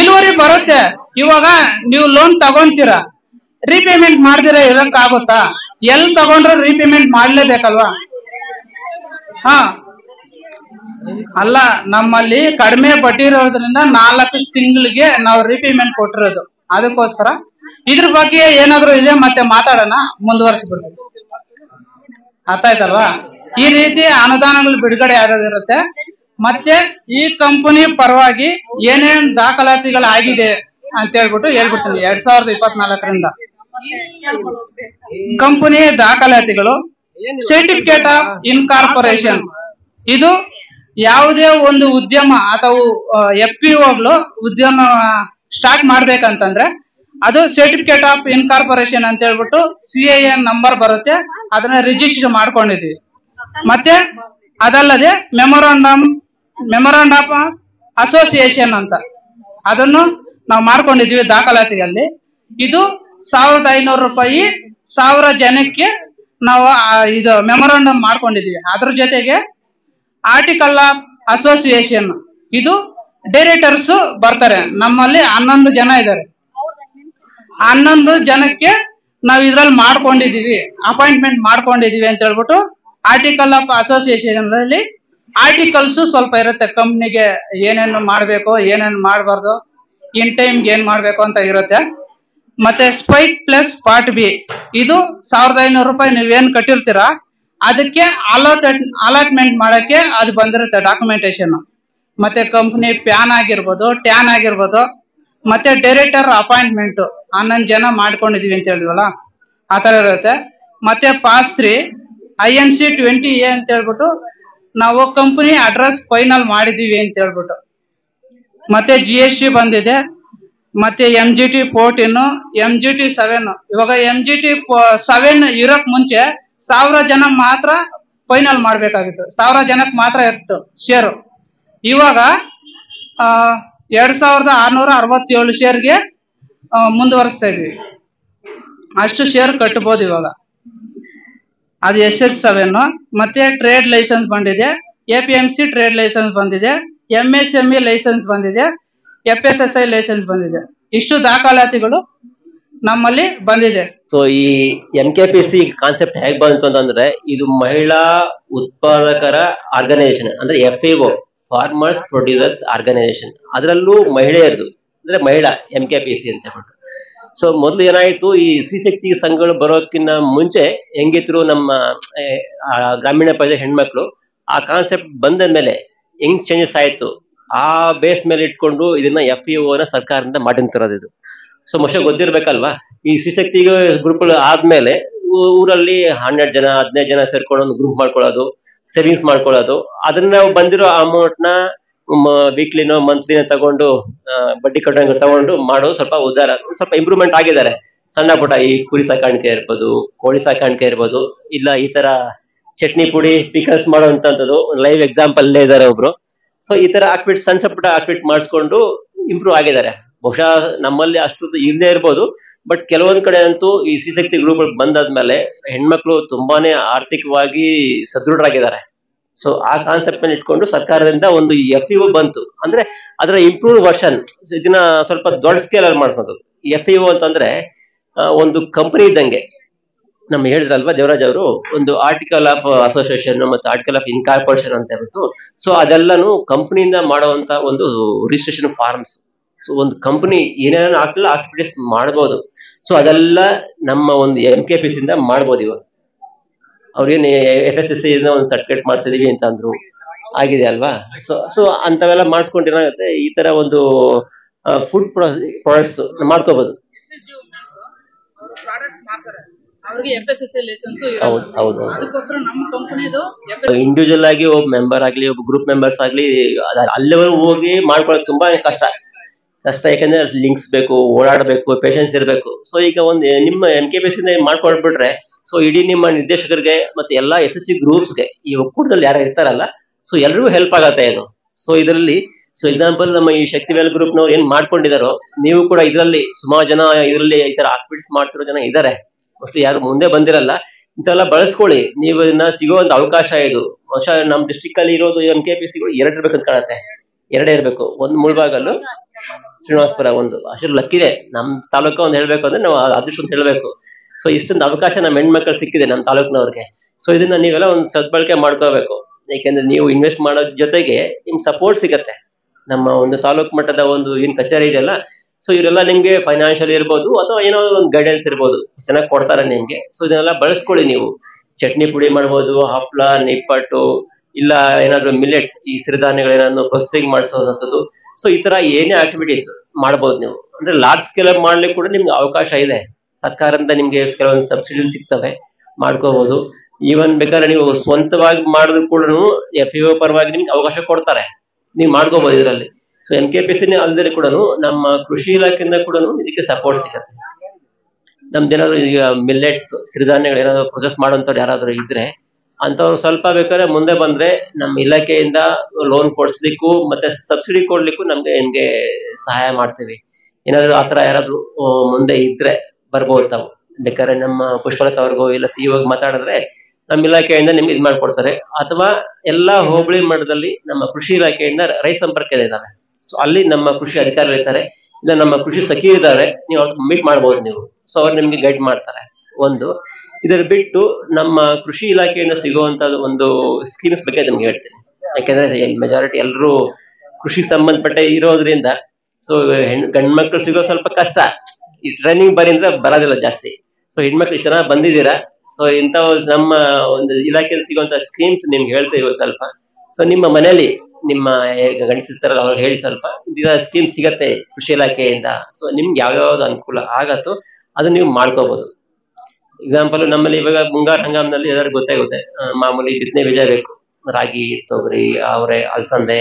ಇಳುವರಿ ಬರುತ್ತೆ. ಇವಾಗ ನೀವು ಲೋನ್ ತಗೊಂತೀರಾ, ರೀಪೇಮೆಂಟ್ ಮಾಡ್ದಿರ ಇರಕ್ ಆಗುತ್ತಾ? ಎಲ್ಲಿ ತಗೊಂಡ್ರು ರೀಪೇಮೆಂಟ್ ಮಾಡ್ಲೇಬೇಕಲ್ವಾ? ಹಾ ಅಲ್ಲ, ನಮ್ಮಲ್ಲಿ ಕಡಿಮೆ ಬಡ್ಡಿ ಇರೋದ್ರಿಂದ 4 ತಿಂಗಳಿಗೆ ನಾವು ರಿಪೇಮೆಂಟ್ ಕೊಟ್ಟಿರೋದು. ಅದಕ್ಕೋಸ್ಕರ ಇದ್ರ ಬಗ್ಗೆ ಏನಾದ್ರು ಇದೆ ಮತ್ತೆ ಮಾತಾಡೋಣ, ಮುಂದುವರಿಸ್ಬಿಡ್ತೀವಿ. ಅರ್ಥ ಆಯ್ತಲ್ವಾ? ಈ ರೀತಿ ಅನುದಾನಗಳು ಬಿಡುಗಡೆ ಆಗೋದಿರುತ್ತೆ. ಮತ್ತೆ ಈ ಕಂಪನಿ ಪರವಾಗಿ ಏನೇನ್ ದಾಖಲಾತಿಗಳಾಗಿದೆ ಅಂತ ಹೇಳ್ಬಿಡ್ತೀನಿ. 2024ರಿಂದ ಕಂಪನಿ ದಾಖಲಾತಿಗಳು: ಸರ್ಟಿಫಿಕೇಟ್ ಆಫ್ ಇನ್ಕಾರ್ಪೊರೇಷನ್. ಇದು ಯಾವುದೇ ಒಂದು ಉದ್ಯಮ ಅಥವಾ FPOಗಳು ಉದ್ಯಮ ಸ್ಟಾರ್ಟ್ ಮಾಡ್ಬೇಕಂತಂದ್ರೆ ಅದು ಸರ್ಟಿಫಿಕೇಟ್ ಆಫ್ ಇನ್ಕಾರ್ಪೊರೇಷನ್ ಅಂತ ಹೇಳ್ಬಿಟ್ಟು CIN ನಂಬರ್ ಬರುತ್ತೆ, ಅದನ್ನ ರಿಜಿಸ್ಟರ್ ಮಾಡ್ಕೊಂಡಿದೀವಿ. ಮತ್ತೆ ಅದಲ್ಲದೆ ಮೆಮೊರಾಂಡಮ್ ಆಫ್ ಅಸೋಸಿಯೇಷನ್ ಅಂತ ಅದನ್ನು ನಾವು ಮಾಡ್ಕೊಂಡಿದೀವಿ ದಾಖಲಾತಿಯಲ್ಲಿ. ಇದು 1500 ರೂಪಾಯಿ 1000 ಜನಕ್ಕೆ ನಾವು ಇದು ಮೆಮೊರಾಂಡಮ್ ಮಾಡ್ಕೊಂಡಿದೀವಿ. ಅದ್ರ ಜೊತೆಗೆ ಆರ್ಟಿಕಲ್ ಆಫ್ ಅಸೋಸಿಯೇಷನ್, ಇದು ಡೈರೆಕ್ಟರ್ಸ್ ಬರ್ತಾರೆ. ನಮ್ಮಲ್ಲಿ 11 ಜನ ಇದ್ದಾರೆ. 11 ಜನಕ್ಕೆ ನಾವು ಇದ್ರಲ್ಲಿ ಮಾಡ್ಕೊಂಡಿದೀವಿ, ಅಪಾಯಿಂಟ್ಮೆಂಟ್ ಮಾಡ್ಕೊಂಡಿದೀವಿ ಅಂತ ಹೇಳ್ಬಿಟ್ಟು ಆರ್ಟಿಕಲ್ ಆಫ್ ಅಸೋಸಿಯೇಷನ್ ಅಲ್ಲಿ ಆರ್ಟಿಕಲ್ಸ್ ಸ್ವಲ್ಪ ಇರುತ್ತೆ. ಕಂಪ್ನಿಗೆ ಏನೇನು ಮಾಡ್ಬೇಕು, ಏನೇನು ಮಾಡಬಾರ್ದು, ಇನ್ ಟೈಮ್ಗೆ ಏನ್ ಮಾಡ್ಬೇಕು ಅಂತ ಇರುತ್ತೆ. ಮತ್ತೆ ಸ್ಪೈಕ್ ಪ್ಲಸ್ ಪಾರ್ಟ್ ಬಿ, ಇದು 1500 ರೂಪಾಯಿ ನೀವೇನ್ ಕಟ್ಟಿರ್ತೀರಾ ಅದಕ್ಕೆ ಅಲಾಟ್ಮೆಂಟ್ ಮಾಡಕ್ಕೆ ಅದು ಬಂದಿರುತ್ತೆ ಡಾಕ್ಯುಮೆಂಟೇಶನ್. ಮತ್ತೆ ಕಂಪ್ನಿ ಪ್ಯಾನ್ ಆಗಿರ್ಬೋದು, ಟ್ಯಾನ್ ಆಗಿರ್ಬೋದು, ಮತ್ತೆ ಡೈರೆಕ್ಟರ್ ಅಪಾಯಿಂಟ್ಮೆಂಟ್ 11 ಜನ ಮಾಡ್ಕೊಂಡಿದೀವಿ ಅಂತ ಹೇಳಿದ್ವಲ್ಲ, ಆತರ ಇರುತ್ತೆ. ಮತ್ತೆ ಪಾಸ್ 3 INC 20A ಅಂತ ಹೇಳ್ಬಿಟ್ಟು ನಾವು ಕಂಪನಿ ಅಡ್ರೆಸ್ ಫೈನಲ್ ಮಾಡಿದೀವಿ ಅಂತ ಹೇಳ್ಬಿಟ್ಟು. ಮತ್ತೆ GST ಬಂದಿದೆ. ಮತ್ತೆ MGT 14, MGT 7. ಇವಾಗ MGT 7 ಇರಕ್ ಮುಂಚೆ 1000 ಜನ ಮಾತ್ರ ಫೈನಲ್ ಮಾಡ್ಬೇಕಾಗಿತ್ತು, 1000 ಜನಕ್ಕೆ ಮಾತ್ರ ಇತ್ತು ಶೇರು. ಇವಾಗ 2667 ಶೇರ್ಗೆ ಮುಂದುವರಿಸ್ತಾ ಇದ್ವಿ. ಅಷ್ಟು ಶೇರ್ ಕಟ್ಟಬಹುದು ಇವಾಗ. ಅದು SS7. ಮತ್ತೆ ಟ್ರೇಡ್ ಲೈಸೆನ್ಸ್ ಬಂದಿದೆ, APMC ಟ್ರೇಡ್ ಲೈಸೆನ್ಸ್ ಬಂದಿದೆ, MSME ಲೈಸೆನ್ಸ್ ಬಂದಿದೆ, FSSI ಲೈಸೆನ್ಸ್ ಬಂದಿದೆ. ಇಷ್ಟು ದಾಖಲಾತಿಗಳು ನಮ್ಮಲ್ಲಿ ಬಂದಿದೆ. ಸೊ ಈ MKPC ಕಾನ್ಸೆಪ್ಟ್ ಹೇಗ್ ಬಂತು ಅಂತಂದ್ರೆ, ಇದು ಮಹಿಳಾ ಉತ್ಪಾದಕರ ಆರ್ಗನೈಸೇಷನ್ ಅಂದ್ರೆ FAO, ಫಾರ್ಮರ್ಸ್ ಪ್ರೊಡ್ಯೂಸರ್ಸ್ ಆರ್ಗನೈಸೇಷನ್. ಅದರಲ್ಲೂ ಮಹಿಳೆಯರದು ಅಂದ್ರೆ ಮಹಿಳಾ MKPC ಅಂತ ಹೇಳ್ಬಿಟ್ಟು. ಸೊ ಮೊದಲು ಏನಾಯ್ತು, ಈ ಸ್ತ್ರೀಶಕ್ತಿ ಸಂಘಗಳು ಬರೋಕ್ಕಿಂತ ಮುಂಚೆ ಹೆಂಗಿದ್ರು ನಮ್ಮ ಗ್ರಾಮೀಣ ಪ್ರದೇಶ ಹೆಣ್ಮಕ್ಳು ಆ ಕಾನ್ಸೆಪ್ಟ್ ಬಂದ ಮೇಲೆ ಹೆಂಗ್ ಚೇಂಜಸ್ ಆಯ್ತು, ಆ ಬೇಸ್ ಮೇಲೆ ಇಟ್ಕೊಂಡು ಇದನ್ನ FAO ಸರ್ಕಾರದಿಂದ ಮಾಡಿರ್ತಿರೋದು ಇದು. ಸೊ ಮೋಸ್ಟ್ಲಿ ಗೊತ್ತಿರ್ಬೇಕಲ್ವಾ, ಈ ಸ್ತ್ರೀಶಕ್ತಿ ಗ್ರೂಪ್ಗಳು ಆದ್ಮೇಲೆ ಊರಲ್ಲಿ 12 ಜನ 15 ಜನ ಸೇರ್ಕೊಂಡು ಒಂದು ಗ್ರೂಪ್ ಮಾಡ್ಕೊಳ್ಳೋದು, ಸೇವಿಂಗ್ಸ್ ಮಾಡ್ಕೊಳ್ಳೋದು, ಅದನ್ನ ನಾವು ಬಂದಿರೋ ಅಮೌಂಟ್ ನ ವೀಕ್ಲಿನೋ ಮಂತ್ಲಿನೋ ತಗೊಂಡು ಬಡ್ಡಿ ಕಟ್ಟಂಗ ತಗೊಂಡು ಮಾಡೋದು ಸ್ವಲ್ಪ ಉದಾರ, ಸ್ವಲ್ಪ ಇಂಪ್ರೂವ್ಮೆಂಟ್ ಆಗಿದ್ದಾರೆ. ಸಣ್ಣ ಪುಟ್ಟ ಈ ಕುರಿ ಸಾಕಾಣಿಕೆ ಇರ್ಬೋದು, ಕೋಳಿ ಸಾಕಾಣಿಕೆ ಇರ್ಬೋದು, ಇಲ್ಲ ಈ ತರ ಚಟ್ನಿ ಪುಡಿ ಪಿಕಲ್ಸ್ ಮಾಡೋಂಥದ್ದು ಲೈವ್ ಎಕ್ಸಾಂಪಲ್ ಇದ್ದಾರೆ ಒಬ್ರು. ಸೊ ಈ ತರ ಆಕ್ಟಿವಿಟಿ ಸಣ್ಣ ಪುಟ್ಟ ಆಕ್ಟಿವಿಟಿ ಮಾಡಿಸ್ಕೊಂಡು ಇಂಪ್ರೂವ್ ಆಗಿದ್ದಾರೆ. ಬಹುಶಃ ನಮ್ಮಲ್ಲಿ ಅಷ್ಟು ಇಲ್ಲದೆ ಇರ್ಬೋದು, ಬಟ್ ಕೆಲವೊಂದ್ ಕಡೆ ಅಂತೂ ಈ ಸ್ತ್ರೀಶಕ್ತಿ ಗ್ರೂಪ್ ಬಂದಾದ್ಮೇಲೆ ಹೆಣ್ಮಕ್ಳು ತುಂಬಾನೇ ಆರ್ಥಿಕವಾಗಿ ಸದೃಢರಾಗಿದ್ದಾರೆ. ಸೊ ಆ ಕಾನ್ಸೆಪ್ಟ್ ನ ಇಟ್ಕೊಂಡು ಸರ್ಕಾರದಿಂದ ಒಂದು FAO ಬಂತು. ಅಂದ್ರೆ ಅದರ ಇಂಪ್ರೂವ್ ವರ್ಷನ್, ಇದನ್ನ ಸ್ವಲ್ಪ ದೊಡ್ಡ ಸ್ಕೇಲ್ ಅಲ್ಲಿ ಮಾಡಿಸೋದು. FAO ಅಂತಂದ್ರೆ ಒಂದು ಕಂಪನಿ ಇದ್ದಂಗೆ. ನಮ್ಮ ಹೇಳಿದ್ರಲ್ವಾ ದೇವರಾಜ್ ಅವರು, ಒಂದು ಆರ್ಟಿಕಲ್ ಆಫ್ ಅಸೋಸಿಯೇಷನ್ ಮತ್ತು ಆರ್ಟಿಕಲ್ ಆಫ್ ಇನ್ಕಾರ್ಪೊರೇಷನ್ ಅಂತ ಹೇಳ್ಬಿಟ್ಟು, ಸೊ ಅದೆಲ್ಲಾನು ಕಂಪನಿಯಿಂದ ಮಾಡುವಂತ ಒಂದು ರಿಜಿಸ್ಟ್ರೇಷನ್ ಫಾರ್ಮ್ಸ್. ಸೊ ಒಂದು ಕಂಪನಿ ಏನೇನು ಆಕ್ಟಿವಿಟೀಸ್ ಮಾಡಬಹುದು, ಸೊ ಅದೆಲ್ಲ ನಮ್ಮ ಒಂದು MKPC ಇಂದ ಮಾಡ್ಬೋದು. ಇವಾಗ ಅವ್ರೇನು FSSAI ಒಂದು ಸರ್ಟಿಫಿಕೇಟ್ ಮಾಡಿಸಿದೀವಿ ಅಂತ ಅಂದ್ರು, ಆಗಿದೆ ಅಲ್ವಾ. ಸೊ ಅಂತವೆಲ್ಲ ಮಾಡಿಸ್ಕೊಂಡಿರೋತ್ತೆ. ಈ ತರ ಒಂದು ಫುಡ್ ಪ್ರಾಡಕ್ಟ್ಸ್ ಮಾಡ್ಕೋಬಹುದು. ಹೌದು. ಇಂಡಿವಿಜುವಲ್ ಆಗಿ ಒಬ್ಬ ಮೆಂಬರ್ ಆಗ್ಲಿ, ಒಬ್ಬ ಗ್ರೂಪ್ ಮೆಂಬರ್ಸ್ ಆಗ್ಲಿ, ಅಲ್ಲಿವರೆಗೂ ಹೋಗಿ ಮಾಡ್ಕೊಳ್ಳೋದು ತುಂಬಾ ಕಷ್ಟ. ಯಾಕಂದ್ರೆ ಲಿಂಕ್ಸ್ ಬೇಕು, ಓಡಾಡಬೇಕು, ಪೇಷನ್ಸ್ ಇರಬೇಕು. ಸೊ ಈಗ ಒಂದು ನಿಮ್ಮ MKPC ಮಾಡ್ಕೊಳ್ಬಿಟ್ರೆ, ಸೊ ಇಡೀ ನಿಮ್ಮ ನಿರ್ದೇಶಕರಿಗೆ ಮತ್ತೆ ಎಲ್ಲಾ SHG ಗ್ರೂಪ್ಸ್ಗೆ, ಈ ಒಕ್ಕೂಟದಲ್ಲಿ ಯಾರು ಇರ್ತಾರಲ್ಲ, ಸೊ ಎಲ್ರಿಗೂ ಹೆಲ್ಪ್ ಆಗತ್ತೆ ಇದು. ಸೊ ಇದರಲ್ಲಿ ಎಕ್ಸಾಂಪಲ್ ನಮ್ಮ ಈ ಶಕ್ತಿವೇಲ್ ಗ್ರೂಪ್ ನವ್ರು ಏನ್ ಮಾಡ್ಕೊಂಡಿದಾರೋ, ನೀವು ಕೂಡ ಇದರಲ್ಲಿ ಸುಮಾರು ಜನ ಇದರಲ್ಲಿ ಈ ತರ ಆಕ್ಟಿವಿಟೀಸ್ ಮಾಡ್ತಿರೋ ಜನ ಇದಾರೆ. ಮೋಸ್ಟ್ಲಿ ಯಾರು ಮುಂದೆ ಬಂದಿರಲ್ಲ, ಇಂತೆಲ್ಲ ಬಳಸ್ಕೊಳ್ಳಿ. ನೀವು ಇದನ್ನ ಸಿಗೋ ಒಂದು ಅವಕಾಶ ಇದು. ಬಹುಶಃ ನಮ್ ಡಿಸ್ಟ್ರಿಕ್ಟ್ ಅಲ್ಲಿ ಇರೋದು MKPCಗಳು 2 ಇರ್ಬೇಕಂತ ಕಾಣತ್ತೆ. 2 ಇರ್ಬೇಕು. ಒಂದು ಮುಳಬಾಗಲು, ಶ್ರೀನಿವಾಸಪುರ ಒಂದು. ಅಷ್ಟು ಲಕ್ಕಿದೆ ನಮ್ ತಾಲೂಕು ಒಂದು ಹೇಳ್ಬೇಕು ಅಂದ್ರೆ ನಾವು ಅದೃಷ್ಟ ಅಂತ ಹೇಳ್ಬೇಕು. ಸೊ ಇಷ್ಟೊಂದು ಅವಕಾಶ ನಮ್ಮ ಹೆಣ್ಮಕ್ಳು ಸಿಕ್ಕಿದೆ ನಮ್ಮ ತಾಲೂಕಿನವ್ರಿಗೆ. ಸೊ ಇದನ್ನ ನೀವೆಲ್ಲ ಒಂದು ಸದ್ಬಳಕೆ ಮಾಡ್ಕೋಬೇಕು. ಯಾಕೆಂದ್ರೆ ನೀವು ಇನ್ವೆಸ್ಟ್ ಮಾಡೋ ಜೊತೆಗೆ ನಿಮ್ಗೆ ಸಪೋರ್ಟ್ ಸಿಗತ್ತೆ. ನಮ್ಮ ಒಂದು ತಾಲೂಕು ಮಟ್ಟದ ಒಂದು ಏನ್ ಕಚೇರಿ ಇದೆಯಲ್ಲ, ಸೊ ಇವರೆಲ್ಲ ನಿಮ್ಗೆ ಫೈನಾನ್ಷಿಯಲ್ ಇರ್ಬೋದು ಅಥವಾ ಏನೋ ಒಂದು ಗೈಡೆನ್ಸ್ ಇರ್ಬೋದು, ಚೆನ್ನಾಗಿ ಕೊಡ್ತಾರೆ ನಿಮ್ಗೆ. ಸೊ ಇದನ್ನೆಲ್ಲ ಬಳಸ್ಕೊಳ್ಳಿ. ನೀವು ಚಟ್ನಿ ಪುಡಿ ಮಾಡ್ಬೋದು, ಹಪ್ಳ, ನಿಪ್ಪಟ್ಟು, ಇಲ್ಲ ಏನಾದ್ರು ಮಿಲೆಟ್ಸ್, ಈ ಸಿರಿಧಾನ್ಯಗಳೇನಾದ್ರು ಪ್ರೊಸೆಸಿಂಗ್ ಮಾಡಿಸೋದಂಥದ್ದು. ಸೊ ಈ ತರ ಏನೇ ಆಕ್ಟಿವಿಟೀಸ್ ಮಾಡ್ಬೋದು ನೀವು. ಅಂದ್ರೆ ಲಾರ್ಜ್ ಸ್ಕೇಲ್ ಮಾಡ್ಲಿಕ್ಕೆ ಕೂಡ ನಿಮ್ಗೆ ಅವಕಾಶ ಇದೆ. ಸರ್ಕಾರದಿಂದ ನಿಮ್ಗೆ ಕೆಲವೊಂದು ಸಬ್ಸಿಡಿ ಸಿಗ್ತವೆ, ಮಾಡ್ಕೋಬಹುದು. ಈವನ್ ಬೇಕಾದ್ರೆ ನೀವು ಸ್ವಂತವಾಗಿ ಮಾಡಿದ್ರು ಕೂಡ FAO ಪರವಾಗಿ ನಿಮ್ಗೆ ಅವಕಾಶ ಕೊಡ್ತಾರೆ, ನೀವು ಮಾಡ್ಕೋಬಹುದು ಇದರಲ್ಲಿ. ಸೊ NKPC ಅಲ್ಲದೆ ಕೂಡ ನಮ್ಮ ಕೃಷಿ ಇಲಾಖೆಯಿಂದ ಕೂಡ ಇದಕ್ಕೆ ಸಪೋರ್ಟ್ ಸಿಗತ್ತೆ. ನಮ್ದೇನಾದ್ರು ಈಗ ಮಿಲ್ಲೆಟ್ಸ್, ಸಿರಿಧಾನ್ಯಗಳು ಏನಾದ್ರು ಪ್ರೊಸೆಸ್ ಮಾಡೋಂಥವ್ರು ಯಾರಾದ್ರೂ ಇದ್ರೆ ಅಂತವ್ರು ಸ್ವಲ್ಪ ಬೇಕಾದ್ರೆ ಮುಂದೆ ಬಂದ್ರೆ ನಮ್ಮ ಇಲಾಖೆಯಿಂದ ಲೋನ್ ಕೊಡ್ಸ್ಲಿಕ್ಕೂ ಮತ್ತೆ ಸಬ್ಸಿಡಿ ಕೊಡ್ಲಿಕ್ಕೂ ನಿಮ್ಗೆ ಸಹಾಯ ಮಾಡ್ತೀವಿ. ಏನಾದ್ರು ಆತರ ಯಾರಾದ್ರೂ ಮುಂದೆ ಇದ್ರೆ ಬರ್ಬೋದು ತಾವು. ಬೇಕಾದ್ರೆ ನಮ್ಮ ಪುಷ್ಪಲತಾ ಅವ್ರಿಗೂ ಇಲ್ಲ CEO ಮಾತಾಡಿದ್ರೆ ನಮ್ಮ ಇಲಾಖೆಯಿಂದ ನಿಮ್ಗೆ ಇದು ಮಾಡ್ಕೊಡ್ತಾರೆ. ಅಥವಾ ಎಲ್ಲಾ ಹೋಬಳಿ ಮಟ್ಟದಲ್ಲಿ ನಮ್ಮ ಕೃಷಿ ಇಲಾಖೆಯಿಂದ ರೈತ ಸಂಪರ್ಕ ಇದಾವೆ. ಸೊ ಅಲ್ಲಿ ನಮ್ಮ ಕೃಷಿ ಅಧಿಕಾರಿಗಳು ಇರ್ತಾರೆ, ಇಲ್ಲ ನಮ್ಮ ಕೃಷಿ ಸಖಿ ಇದ್ದಾರೆ, ನೀವು ಅವ್ರ ಮೀಟ್ ಮಾಡ್ಬೋದು ನೀವು. ಸೊ ಅವ್ರು ನಿಮ್ಗೆ ಗೈಡ್ ಮಾಡ್ತಾರೆ. ಒಂದು ಇದರ ಬಿಟ್ಟು ನಮ್ಮ ಕೃಷಿ ಇಲಾಖೆಯಿಂದ ಸಿಗುವಂತ ಒಂದು ಸ್ಕೀಮ್ಸ್ ಬಗ್ಗೆ ನಿಮ್ಗೆ ಹೇಳ್ತೀನಿ. ಯಾಕೆಂದ್ರೆ ಮೆಜಾರಿಟಿ ಎಲ್ಲರೂ ಕೃಷಿ ಸಂಬಂಧಪಟ್ಟ ಇರೋದ್ರಿಂದ ಸೊ ಗಂಡ್ ಮಕ್ಳು ಸಿಗೋ ಸ್ವಲ್ಪ ಕಷ್ಟ. ಈ ಟ್ರೈನಿಂಗ್ ಬರೀಂದ್ರೆ ಬರೋದಿಲ್ಲ ಜಾಸ್ತಿ. ಸೊ ಹೆಣ್ಮಕ್ಳು ಇಷ್ಟು ಜನ ಬಂದಿದ್ದೀರಾ. ಸೊ ಇಂಥ ನಮ್ಮ ಒಂದು ಇಲಾಖೆಯಲ್ಲಿ ಸಿಗುವಂತ ಸ್ಕೀಮ್ಸ್ ನಿಮ್ಗೆ ಹೇಳ್ತೀವಿ ಸ್ವಲ್ಪ. ಸೊ ನಿಮ್ಮ ಮನೆಯಲ್ಲಿ ನಿಮ್ಮ ಗಂಡಸಿರ್ತಾರಲ್ಲ ಅವ್ರಿಗೆ ಹೇಳಿ ಸ್ವಲ್ಪ ಸ್ಕೀಮ್ ಸಿಗತ್ತೆ ಕೃಷಿ ಇಲಾಖೆಯಿಂದ. ಸೊ ನಿಮ್ಗೆ ಯಾವ್ಯಾವ್ದು ಅನುಕೂಲ ಆಗತ್ತೋ ಅದನ್ನ ನೀವು ಮಾಡ್ಕೋಬಹುದು. ಎಕ್ಸಾಂಪಲ್ ನಮ್ಮಲ್ಲಿ ಇವಾಗ ಮುಂಗಾರು ಹಂಗಾಮಿನಲ್ಲಿ ಎಲ್ಲರಿಗೂ ಗೊತ್ತಾಗುತ್ತೆ, ಮಾಮೂಲಿ ಬಿತ್ತನೆ ಬೀಜ ಬೇಕು. ರಾಗಿ, ತೊಗರಿ, ಅವರೆ, ಅಲಸಂದೆ,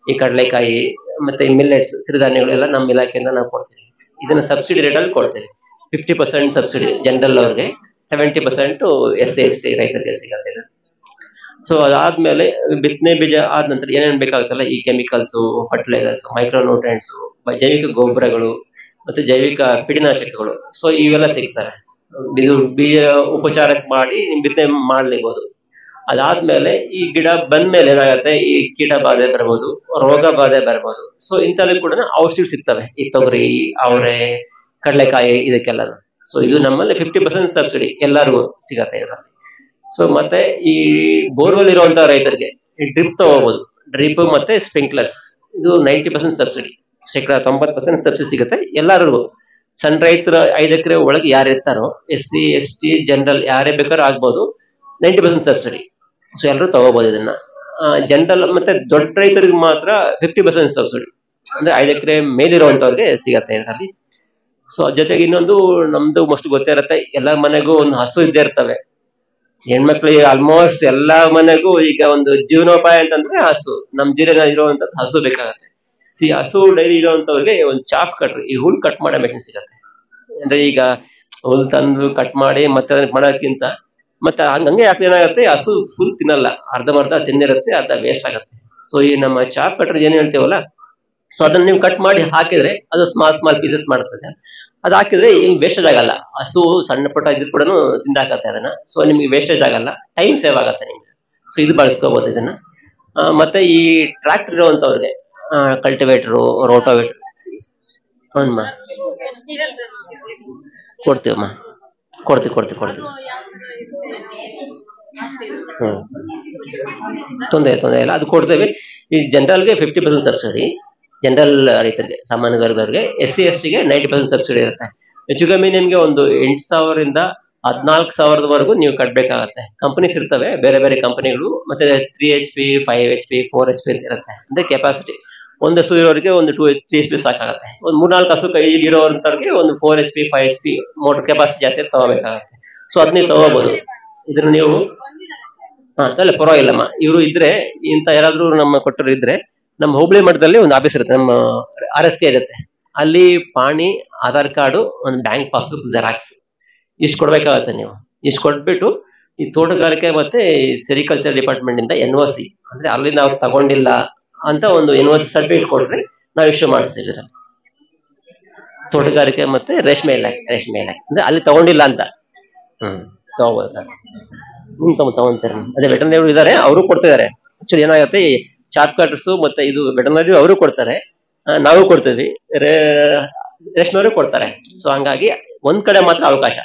ಈ ಕಡಲೆಕಾಯಿ ಮತ್ತೆ ಮಿಲ್ಲೆಟ್ಸ್, ಸಿರಿಧಾನ್ಯಗಳು ಎಲ್ಲ ನಮ್ಮ ಇಲಾಖೆಯಿಂದ ನಾವು ಕೊಡ್ತೀವಿ. ಇದನ್ನ ಸಬ್ಸಿಡಿ ರೇಟ್ ಅಲ್ಲಿ ಕೊಡ್ತೀವಿ. 50% ಸಬ್ಸಿಡಿ ಜನರಲ್ ಅವ್ರಿಗೆ, 70% SC/ST ರೈತರಿಗೆ ಸಿಗತ್ತೆ. ಸೊ ಅದಾದ್ಮೇಲೆ ಬಿತ್ತನೆ ಬೀಜ ಆದ ನಂತರ ಏನೇನು ಬೇಕಾಗುತ್ತಲ್ಲ, ಈ ಕೆಮಿಕಲ್ಸ್, ಫರ್ಟಿಲೈಸರ್ಸ್, ಮೈಕ್ರೋ ನ್ಯೂಟ್ರಿಯೆಂಟ್ಸ್, ಜೈವಿಕ ಗೊಬ್ಬರಗಳು ಮತ್ತೆ ಜೈವಿಕ ಪೀಡನಾಶಕಗಳು, ಸೊ ಇವೆಲ್ಲ ಸಿಗ್ತವೆ. ಇದು ಬೀಜ ಉಪಚಾರಕ್ಕೆ ಮಾಡಿ ಬಿತ್ತನೆ ಮಾಡ್ಲಿಬಹುದು. ಅದಾದ್ಮೇಲೆ ಈ ಗಿಡ ಬಂದ್ಮೇಲೆ ಏನಾಗತ್ತೆ, ಈ ಕೀಟ ಬಾಧೆ ಬರ್ಬೋದು, ರೋಗ ಬಾಧೆ ಬರ್ಬೋದು. ಸೊ ಇಂಥಲ್ಲಿ ಕೂಡ ಔಷಧಿ ಸಿಗ್ತವೆ. ಈ ತೊಗರಿ, ಅವರೆ, ಕಡಲೆಕಾಯಿ ಇದಕ್ಕೆಲ್ಲ. ಸೊ ಇದು ನಮ್ಮಲ್ಲಿ 50% ಸಬ್ಸಿಡಿ ಎಲ್ಲರಿಗೂ ಸಿಗತ್ತೆ ಇದರಲ್ಲಿ. ಸೊ ಮತ್ತೆ ಈ ಬೋರ್ವೆಲ್ ಇರುವಂತಹ ರೈತರಿಗೆ ಡ್ರಿಪ್ ತಗೋಬಹುದು. ಡ್ರಿಪ್ ಮತ್ತೆ ಸ್ಪ್ರಿಂಕ್ಲರ್ಸ್ ಇದು 90% ಸಬ್ಸಿಡಿ, 90% ಸಬ್ಸಿಡಿ ಸಿಗುತ್ತೆ ಎಲ್ಲರಿಗೂ. ಸಣ್ಣ ರೈತರ 5 ಎಕರೆ ಒಳಗೆ ಯಾರು ಇರ್ತಾರೋ, SC/ST ಜನರಲ್ ಯಾರೇ ಬೇಕಾದ್ರೂ ಆಗ್ಬೋದು, 90% ಸಬ್ಸಿಡಿ. ಸೊ ಎಲ್ಲರೂ ತಗೋಬಹುದು ಇದನ್ನ. ಜನರಲ್ ಮತ್ತೆ ದೊಡ್ಡ ರೈತರಿಗೆ ಮಾತ್ರ 50% ಸಬ್ಸಿಡಿ, ಅಂದ್ರೆ 5 ಎಕರೆ ಮೇಲಿರುವಂತವ್ರಿಗೆ ಸಿಗತ್ತೆ ಇದರಲ್ಲಿ. ಸೊ ಜೊತೆಗೆ ಇನ್ನೊಂದು ನಮ್ದು ಮಸ್ಟ್ ಗೊತ್ತೇ ಇರತ್ತೆ, ಎಲ್ಲಾ ಮನೆಗೂ ಒಂದು ಹಸು ಇದ್ದೇ ಇರ್ತವೆ. ಹೆಣ್ಮಕ್ಳಿಗೆ ಆಲ್ಮೋಸ್ಟ್ ಎಲ್ಲಾ ಮನೆಗೂ ಈಗ ಒಂದು ಜೀವನೋಪಾಯ ಅಂತಂದ್ರೆ ಹಸು. ನಮ್ ಜಿಲ್ಲೆನಲ್ಲಿ ಇರುವಂತದ್ದು ಹಸು ಬೇಕಾಗತ್ತೆ. ಹಸು ಡೈರಿ ಇರುವಂತವ್ರಿಗೆ ಒಂದು ಚಾಪ್ ಕಟ್ರಿ, ಈ ಹುಲ್ ಕಟ್ ಮಾಡೋ ಮೆಷಿನ್ ಸಿಗತ್ತೆ. ಅಂದ್ರೆ ಈಗ ಹುಲ್ ತಂದು ಕಟ್ ಮಾಡಿ ಮತ್ತೆ ಅದನ್ನ ಮಾಡೋಕ್ಕಿಂತ ಮತ್ತೆ ಹಂಗೆ ಯಾಕೆ ಏನಾಗುತ್ತೆ, ಹಸು ಫುಲ್ ತಿನ್ನಲ್ಲ, ಅರ್ಧಂಬರ್ಧ ತಿಂದಿರುತ್ತೆ, ಅರ್ಧ ವೇಸ್ಟ್ ಆಗತ್ತೆ. ಸೊ ಈ ನಮ್ಮ ಚಾಪ್ ಕಟ್ರಿ ಏನ್ ಹೇಳ್ತೀವಲ್ಲ, ಸೊ ಅದನ್ನ ನೀವು ಕಟ್ ಮಾಡಿ ಹಾಕಿದ್ರೆ ಅದು ಸ್ಮಾಲ್ ಪೀಸಸ್ ಮಾಡ್ತದೆ. ಅದ್ ಹಾಕಿದ್ರೆ ಈಗ ವೇಸ್ಟೇಜ್ ಆಗಲ್ಲ. ಹಸು ಸಣ್ಣ ಪುಟ್ಟ ಇದ್ ಕೂಡ ತಿಂದಾಕತ್ತೆ ಅದನ್ನ. ಸೊ ನಿಮ್ಗೆ ವೇಸ್ಟೇಜ್ ಆಗಲ್ಲ, ಟೈಮ್ ಸೇವ್ ಆಗತ್ತೆ ನಿಮ್ಗೆ. ಸೊ ಇದು ಬಳಸ್ಕೋಬಹುದು ಇದನ್ನ. ಮತ್ತೆ ಈ ಟ್ರಾಕ್ಟರ್ ಇರುವಂತವ್ರಿಗೆ ಕಲ್ಟಿವೇಟರು, ರೋಟೋವೇಟರ್ ಕೊಡ್ತೀವಮ್ಮ, ಕೊಡ್ತೀವಿ. ತೊಂದರೆ ಇಲ್ಲ, ಅದು ಕೊಡ್ತೇವೆ. ಈ ಜನರಲ್ಗೆ 50% ಸಬ್ಸಿಡಿ, ಜನರಲ್ ರೈತರಿಗೆ, ಸಾಮಾನ್ಯ ವರ್ಗದವ್ರಿಗೆ. SC/STಗೆ 90% ಸಬ್ಸಿಡಿ ಇರುತ್ತೆ. ಹೆಚ್ಚು ಕಮ್ಮಿ ನಿಮ್ಗೆ ಒಂದು 8,000 ರಿಂದ 14,000ವರೆಗೂ ನೀವು ಕಟ್ಬೇಕಾಗತ್ತೆ. ಕಂಪನೀಸ್ ಇರ್ತವೆ, ಬೇರೆ ಬೇರೆ ಕಂಪನಿಗಳು. ಮತ್ತೆ 3 HP, 5 HP, 4 HP ಅಂತ ಇರುತ್ತೆ. ಅಂದ್ರೆ ಕೆಪಾಸಿಟಿ ಒಂದು ಹಸು ಇರೋರಿಗೆ ಒಂದು 3 HP ಸಾಕಾಗತ್ತೆ. ಒಂದು 3-4 ಹಸು ಕೈ ಇರೋಂತವ್ರಿಗೆ ಒಂದು 4 HP, 5 HP ಮೋಟರ್ ಕೆಪಾಸಿಟಿ ಜಾಸ್ತಿ ತಗೋಬೇಕಾಗತ್ತೆ. ಸೊ ಅದ್ ನೀವು ತಗೋಬಹುದು. ಇದನ್ನ ನೀವು ಅಲ್ಲ ಪರವಾಗಿಲ್ಲಮ್ಮ, ಇವರು ಇದ್ರೆ ಇಂತ ಯಾರಾದ್ರೂ ನಮ್ಮ ಕೊಟ್ಟರು ಇದ್ರೆ ನಮ್ಮ ಹೋಬಳಿ ಮಟ್ಟದಲ್ಲಿ ಒಂದು ಆಫೀಸ್ ಇರುತ್ತೆ, ನಮ್ಮ RSK ಇರುತ್ತೆ. ಅಲ್ಲಿ ಪಾಣಿ, ಆಧಾರ್ ಕಾರ್ಡು, ಒಂದು ಬ್ಯಾಂಕ್ ಪಾಸ್ಬುಕ್, ಜೆರಾಕ್ಸ್ ಇಷ್ಟು ಕೊಡ್ಬೇಕಾಗತ್ತೆ. ನೀವು ಇಷ್ಟು ಕೊಟ್ಬಿಟ್ಟು ಈ ತೋಟಗಾರಿಕೆ ಮತ್ತೆ ಸೆರಿಕಲ್ಚರ್ ಡಿಪಾರ್ಟ್ಮೆಂಟ್ ಇಂದ NOC, ಅಂದ್ರೆ ಅಲ್ಲಿ ನಾವು ತಗೊಂಡಿಲ್ಲ ಅಂತ ಒಂದು NOC ಸರ್ಟಿಫಿಕೇಟ್ ಕೊಟ್ರೆ ನಾವು ಇಶ್ಯೂ ಮಾಡಿಸ್ತೀವಿ. ತೋಟಗಾರಿಕೆ ಮತ್ತೆ ರೇಷ್ಮೆ ಇಲಾಖೆ ಅಂದ್ರೆ ಅಲ್ಲಿ ತಗೊಂಡಿಲ್ಲ ಅಂತ ತಗೋಬೋದು. ತಗೊಂತಾರೆ. ಅದೇ ವೆಟರ್ನರಿ ಇದಾರೆ, ಅವರು ಕೊಡ್ತಿದ್ದಾರೆ. ಆಕ್ಚುಲಿ ಏನಾಗುತ್ತೆ, ಚಾಪ್ ಕಟರ್ಸ್ ಮತ್ತೆ ಇದು ವೆಟರ್ನರಿ ಅವರು ಕೊಡ್ತಾರೆ, ನಾವು ಕೊಡ್ತೀವಿ, ರೇಷ್ಮೆಯವರು ಕೊಡ್ತಾರೆ. ಸೊ ಹಂಗಾಗಿ ಒಂದ್ ಕಡೆ ಮಾತ್ರ ಅವಕಾಶ,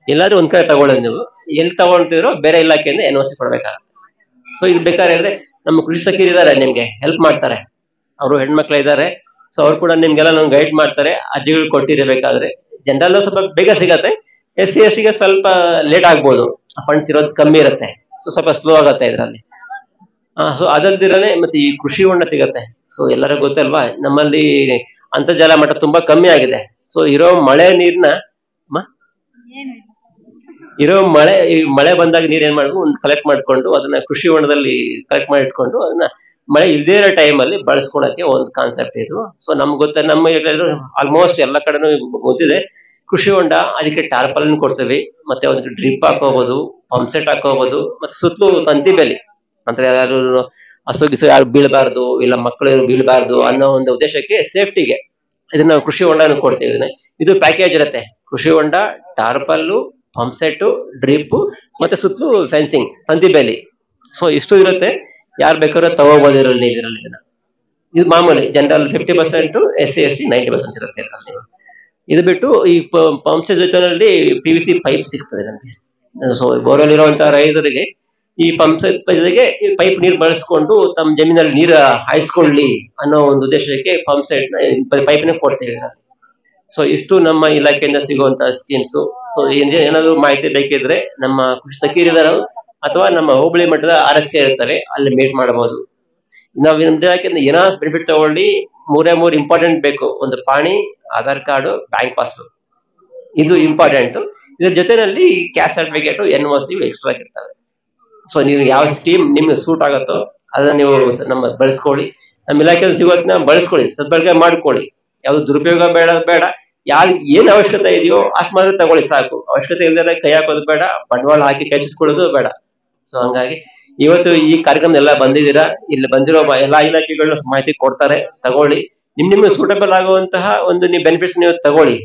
ಎಲ್ಲಾದ್ರೂ ಒಂದ್ ಕಡೆ ತಗೊಳ್ಳೋದು. ನೀವು ಎಲ್ಲಿ ತಗೊಳ್ತಿರೋ ಬೇರೆ ಇಲಾಖೆಯಿಂದ NOC ಕೊಡ್ಬೇಕಾಗತ್ತೆ. ಸೊ ಇದು ಬೇಕಾದ್ರೆ ನಮ್ಮ ಕೃಷಿ ಸಖಿಯರು ಇದಾರೆ, ನಿಮ್ಗೆ ಹೆಲ್ಪ್ ಮಾಡ್ತಾರೆ. ಅವರು ಹೆಣ್ಮಕ್ಳು ಇದ್ದಾರೆ, ಸೊ ಅವ್ರು ಕೂಡ ನಿಮ್ಗೆಲ್ಲ ನಮ್ಗೆ ಗೈಡ್ ಮಾಡ್ತಾರೆ. ಅರ್ಜಿಗಳು ಕೊಟ್ಟಿರಬೇಕಾದ್ರೆ ಜನರಲ್ ಸ್ವಲ್ಪ ಬೇಗ ಸಿಗತ್ತೆ, SC ಗೆ ಸ್ವಲ್ಪ ಲೇಟ್ ಆಗ್ಬೋದು, ಫಂಡ್ಸ್ ಇರೋದು ಕಮ್ಮಿ ಇರುತ್ತೆ, ಸೊ ಸ್ವಲ್ಪ ಸ್ಲೋ ಆಗತ್ತೆ ಇದರಲ್ಲಿ. ಸೊ ಅದಲ್ದಿರನೆ ಮತ್ತೆ ಈ ಕೃಷಿ ಹೊಂಡ ಸಿಗತ್ತೆ. ಸೊ ಎಲ್ಲರಿಗೂ ಗೊತ್ತಲ್ವಾ, ನಮ್ಮಲ್ಲಿ ಅಂತರ್ಜಲ ಮಟ್ಟ ತುಂಬಾ ಕಮ್ಮಿ ಆಗಿದೆ. ಸೊ ಇರೋ ಮಳೆ ನೀರ್ನ ಮಳೆ ಬಂದಾಗ ನೀರ್ ಏನ್ ಮಾಡ್ಬೇಕು, ಒಂದು ಕಲೆಕ್ಟ್ ಮಾಡ್ಕೊಂಡು ಅದನ್ನ ಕೃಷಿ ಹೊಂಡದಲ್ಲಿ ಕಲೆಕ್ಟ್ ಮಾಡಿ ಇಟ್ಕೊಂಡು ಅದನ್ನ ಮಳೆ ಇಲ್ದೇ ಇರೋ ಟೈಮ್ ಅಲ್ಲಿ ಬಳಸ್ಕೊಳಕ್ಕೆ ಒಂದು ಕಾನ್ಸೆಪ್ಟ್ ಇದು. ಸೊ ನಮ್ಗೆ ಗೊತ್ತ, ನಮ್ಮ ಆಲ್ಮೋಸ್ಟ್ ಎಲ್ಲ ಕಡೆನೂ ಗೊತ್ತಿದೆ ಕೃಷಿ ಹೊಂಡ. ಅದಕ್ಕೆ ಟಾರ್ಪಲಿನ್ ಕೊಡ್ತೀವಿ, ಮತ್ತೆ ಅದಕ್ಕೆ ಡ್ರಿಪ್ ಹಾಕೋಬಹುದು, ಪಂಪ್ ಸೆಟ್ ಹಾಕೋಬಹುದು, ಮತ್ತೆ ಸುತ್ತಲೂ ತಂತಿ ಬೇಲಿ ಅಂದ್ರೆ ಯಾರು ಹಸುಗಿಸು ಯಾರು ಬೀಳ್ಬಾರ್ದು, ಇಲ್ಲ ಮಕ್ಕಳು ಬೀಳ್ಬಾರ್ದು ಅನ್ನೋ ಒಂದು ಉದ್ದೇಶಕ್ಕೆ ಸೇಫ್ಟಿಗೆ ಇದನ್ನ ನಾವು ಕೃಷಿ ಹೊಂಡ ಕೊಡ್ತೀವಿ. ಇದು ಪ್ಯಾಕೇಜ್ ಇರುತ್ತೆ, ಕೃಷಿ ಹೊಂಡ, ಟಾರ್ಪಲ್ಲು, ಪಂಪ್ ಸೆಟ್, ಡ್ರಿಪ್ ಮತ್ತೆ ಸುತ್ತಲೂ ಫೆನ್ಸಿಂಗ್, ತಂತಿ ಬೇಲಿ. ಸೊ ಇಷ್ಟು ಇರುತ್ತೆ, ಯಾರು ಬೇಕಾದ್ರೂ ತಗೋಬಹುದು ಇದರಲ್ಲಿ. ಇದು ಮಾಮೂಲಿ ಜನರಲ್ 50%, SC 90% ಇರುತ್ತೆ ಇದರಲ್ಲಿ. ಇದು ಬಿಟ್ಟು ಈ ಪಂಪ್ ಸೆಟ್ ಜೊತೆನಲ್ಲಿ PVC ಪೈಪ್ ಸಿಗ್ತದೆ ನಮಗೆ. ಸೊ ಬೋರ್ವೆಲ್ ಇರುವಂತಹ ರೈತರಿಗೆ ಈ ಪಂಪ್ ಸೆಟ್ ಜೊತೆಗೆ ಪೈಪ್ ನೀರು ಬಳಸ್ಕೊಂಡು ತಮ್ಮ ಜಮೀನಲ್ಲಿ ನೀರು ಹಾಯಿಸ್ಕೊಳ್ಳಿ ಅನ್ನೋ ಒಂದು ಉದ್ದೇಶಕ್ಕೆ ಪಂಪ್ ಸೆಟ್ ಪೈಪ್ನ ಕೊಡ್ತೇವೆ. ಸೊ ಇಷ್ಟು ನಮ್ಮ ಇಲಾಖೆಯಿಂದ ಸಿಗುವಂತಹ ಸ್ಕೀಮ್ಸ್. ಸೊ ಏನಾದ್ರು ಮಾಹಿತಿ ಬೇಕಿದ್ರೆ ನಮ್ಮ ಕೃಷಿ ಸಖಿಯರು ಅಥವಾ ನಮ್ಮ ಹೋಬಳಿ ಮಟ್ಟದ RSK ಇರ್ತಾರೆ, ಅಲ್ಲಿ ಮೀಟ್ ಮಾಡಬಹುದು. ನಾವು ನಮ್ದು ಇಲಾಖೆಯಿಂದ ಏನಾದ್ರು ಬೆನಿಫಿಟ್ ತಗೊಳ್ಳಿ, 3 ಇಂಪಾರ್ಟೆಂಟ್ ಬೇಕು. ಒಂದು ಪಾಣಿ, ಆಧಾರ್ ಕಾರ್ಡು, ಬ್ಯಾಂಕ್ ಪಾಸ್ಬುಕ್, ಇದು ಇಂಪಾರ್ಟೆಂಟ್. ಇದ್ರ ಜೊತೆನಲ್ಲಿ ಕ್ಯಾಸ್ಟ್ ಸರ್ಟಿಫಿಕೇಟ್, NOC ಎಕ್ಸ್ಟ್ರಾ ಇರ್ತವೆ. ಸೊ ನೀವು ಯಾವ ಸ್ಕೀಮ್ ನಿಮ್ಗೆ ಸೂಟ್ ಆಗುತ್ತೋ ಅದನ್ನ ನೀವು ನಮ್ಮ ಬಳಸ್ಕೊಳ್ಳಿ. ನಮ್ಮ ಇಲಾಖೆಯಲ್ಲಿ ಸಿಗೋದನ್ನ ಬಳಸ್ಕೊಳ್ಳಿ, ಸದ್ಬಳಕೆ ಮಾಡ್ಕೊಳ್ಳಿ. ಯಾವ್ದು ದುರುಪಯೋಗ ಬೇಡ. ಯಾರು ಏನ್ ಅವಶ್ಯಕತೆ ಇದೆಯೋ ಅಷ್ಟು ಮಾತ್ರ ತಗೊಳ್ಳಿ ಸಾಕು. ಅವಶ್ಯಕತೆ ಇಲ್ಲದೆ ಕೈ ಹಾಕೋದು ಬೇಡ, ಬಂಡವಾಳ ಹಾಕಿ ಕೈ ಸುಟ್ಕೊಳ್ಳೋದು ಬೇಡ. ಸೊ ಹಂಗಾಗಿ ಇವತ್ತು ಈ ಕಾರ್ಯಕ್ರಮ ಎಲ್ಲ ಬಂದಿದ್ದೀರಾ, ಇಲ್ಲಿ ಬಂದಿರೋ ಎಲ್ಲಾ ಇಲಾಖೆಗಳು ಮಾಹಿತಿ ಕೊಡ್ತಾರೆ, ತಗೊಳ್ಳಿ. ನಿಮ್ಗೆ ಸೂಟಬಲ್ ಆಗುವಂತಹ ಒಂದು ನೀವು ಬೆನಿಫಿಟ್ಸ್ ನೀವು ತಗೊಳ್ಳಿ.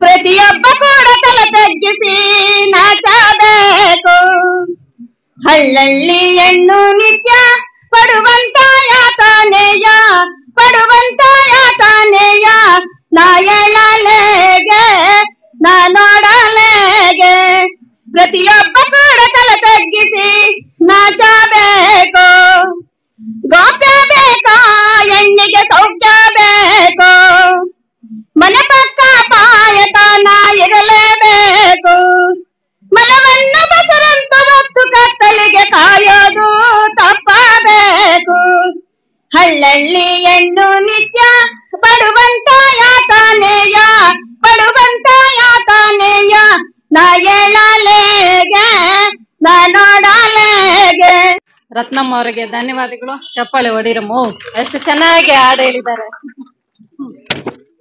ಪ್ರತಿಯೊಬ್ಬ ಕೂಡ ತಲೆ ತಗ್ಗಿಸಿ ನಾಚಬೇಕು. ಹಳ್ಳಳ್ಳಿ ಹೆಣ್ಣು ನಿತ್ಯ ಪಡುವಂತ ಯಾತನೆಯ ನಾ ಹೇಳಲೆಗೆ ನಾ ನೋಡಲೆಗೆ. ಪ್ರತಿಯೊಬ್ಬ ಕೂಡ ತಲೆ ತಗ್ಗಿಸಿ ನಾಚಬೇಕು. ಗೋಪ್ಯ ಬೇಕಾ ಹೆಣ್ಣಿಗೆ ಸೌಖ್ಯ ಬೇಕು. ಮನೆ ಪಕ್ಕ ಪಾಯತನ ಇರಲೇಬೇಕು. ಮಲವನ್ನು ಬಸರಂತು ಹೊತ್ತು ಕತ್ತಲಿಗೆ ಕಾಯೋದು ತಪ್ಪಬೇಕು. ಹಳ್ಳಳ್ಳಿ ಹೆಣ್ಣು ನಿತ್ಯ ಪಡುವಂತ ಯಾತನೆಯ ನಾ ಹೇಳಲೆಗೆ ನಾ ನೋಡಲೆಗೆ. ರತ್ನಮ್ಮ ಅವರಿಗೆ ಧನ್ಯವಾದಗಳು. ಚಪ್ಪಾಳೆ ಹೊಡಿರಮ್ಮ, ಎಷ್ಟು ಚೆನ್ನಾಗಿ ಹಾಡು ಹೇಳಿದ್ದಾರೆ.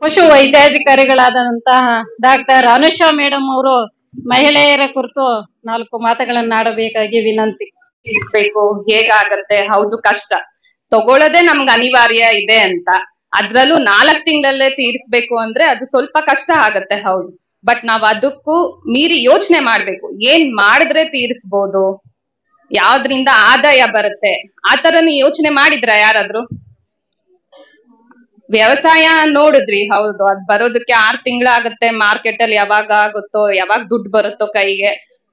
ಪಶು ವೈದ್ಯಾಧಿಕಾರಿಗಳಾದಂತಹ ಡಾಕ್ಟರ್ ಅನುಷಾ ಮೇಡಮ್ ಅವರು ಮಹಿಳೆಯರ ಕುರಿತು 4 ಮಾತುಗಳನ್ನಾಡಬೇಕಾಗಿ ವಿನಂತಿ. ತೀರಿಸ್ಬೇಕು, ಹೇಗಾಗತ್ತೆ? ಹೌದು, ಕಷ್ಟ. ತಗೊಳ್ಳೋದೇ ನಮ್ಗೆ ಅನಿವಾರ್ಯ ಇದೆ ಅಂತ, ಅದ್ರಲ್ಲೂ 4 ತಿಂಗಳಲ್ಲೇ ತೀರಿಸ್ಬೇಕು ಅಂದ್ರೆ ಅದು ಸ್ವಲ್ಪ ಕಷ್ಟ ಆಗತ್ತೆ, ಹೌದು. ಬಟ್ ನಾವ್ ಅದಕ್ಕೂ ಮೀರಿ ಯೋಚನೆ ಮಾಡ್ಬೇಕು, ಏನ್ ಮಾಡಿದ್ರೆ ತೀರಿಸ್ಬೋದು, ಯಾವ್ದ್ರಿಂದ ಆದಾಯ ಬರುತ್ತೆ, ಆ ತರನು ಯೋಚನೆ ಮಾಡಿದ್ರ ಯಾರಾದ್ರೂ? ವ್ಯವಸಾಯ ನೋಡಿದ್ರಿ, ಹೌದು, ಅದ್ ಬರೋದಕ್ಕೆ 6 ತಿಂಗಳಾಗತ್ತೆ. ಮಾರ್ಕೆಟ್ ಅಲ್ಲಿ ಯಾವಾಗ ಆಗುತ್ತೋ, ಯಾವಾಗ ದುಡ್ಡು ಬರುತ್ತೋ ಕೈಗೆ,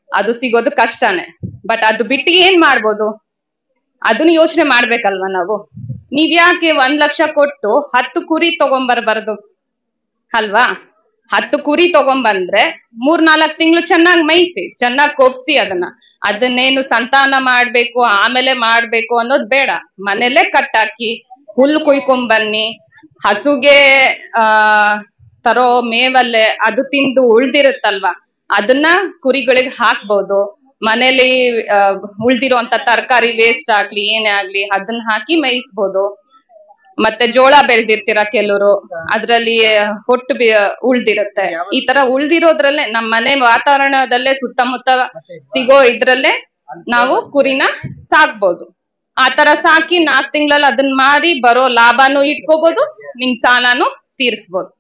ಅದು ಸಿಗೋದು ಕಷ್ಟನೇ. ಬಟ್ ಅದು ಬಿಟ್ಟು ಏನ್ ಮಾಡ್ಬೋದು ಅದನ್ನ ಯೋಚನೆ ಮಾಡ್ಬೇಕಲ್ವಾ ನಾವು. ನೀವ್ ಯಾಕೆ 1 ಲಕ್ಷ ಕೊಟ್ಟು 10 ಕುರಿ ತಗೊಂಬರ್ಬಾರ್ದು ಅಲ್ವಾ? 10 ಕುರಿ ತಗೊಂಬಂದ್ರೆ 3-4 ತಿಂಗಳು ಚೆನ್ನಾಗಿ ಮೇಯಿಸಿ, ಚೆನ್ನಾಗಿ ಕೊಬ್ಸಿ ಅದನ್ನೇನು ಸಂತಾನ ಮಾಡ್ಬೇಕು ಆಮೇಲೆ ಮಾಡ್ಬೇಕು ಅನ್ನೋದು ಬೇಡ. ಮನೇಲೆ ಕಟ್ಟಾಕಿ ಹುಲ್ಲು ಕುಯ್ಕೊಂಡ್ ಬನ್ನಿ, ಹಸುಗೆ ತರೋ ಮೇವಲ್ಲೇ ಅದು ತಿಂದು ಉಳ್ದಿರುತ್ತಲ್ವಾ ಅದನ್ನ ಕುರಿಗಳಿಗೆ ಹಾಕ್ಬೋದು. ಮನೇಲಿ ಉಳ್ದಿರೋಂತ ತರಕಾರಿ ವೇಸ್ಟ್ ಆಗ್ಲಿ ಏನೇ ಆಗ್ಲಿ ಅದನ್ನ ಹಾಕಿ ಮೇಯಿಸ್ಬೋದು. ಮತ್ತೆ ಜೋಳ ಬೆಳ್ದಿರ್ತೀರ ಕೆಲವರು, ಅದ್ರಲ್ಲಿ ಹೊಟ್ಟು ಉಳ್ದಿರುತ್ತೆ. ಈ ತರ ಉಳ್ದಿರೋದ್ರಲ್ಲೇ ನಮ್ಮ ಮನೆ ವಾತಾವರಣದಲ್ಲೇ ಸುತ್ತಮುತ್ತ ಸಿಗೋ ಇದ್ರಲ್ಲೇ ನಾವು ಕುರಿನ ಸಾಕ್ಬೋದು. ಆ ತರ ಸಾಕಿ 4 ತಿಂಗಳಲ್ಲಿ ಅದನ್ನ ಮಾರಿ ಬರೋ ಲಾಭನೂ ಇಟ್ಕೋಬಹುದು, ನಿಮ್ ಸಾಲನು ತೀರ್ಸ್ಬೋದು.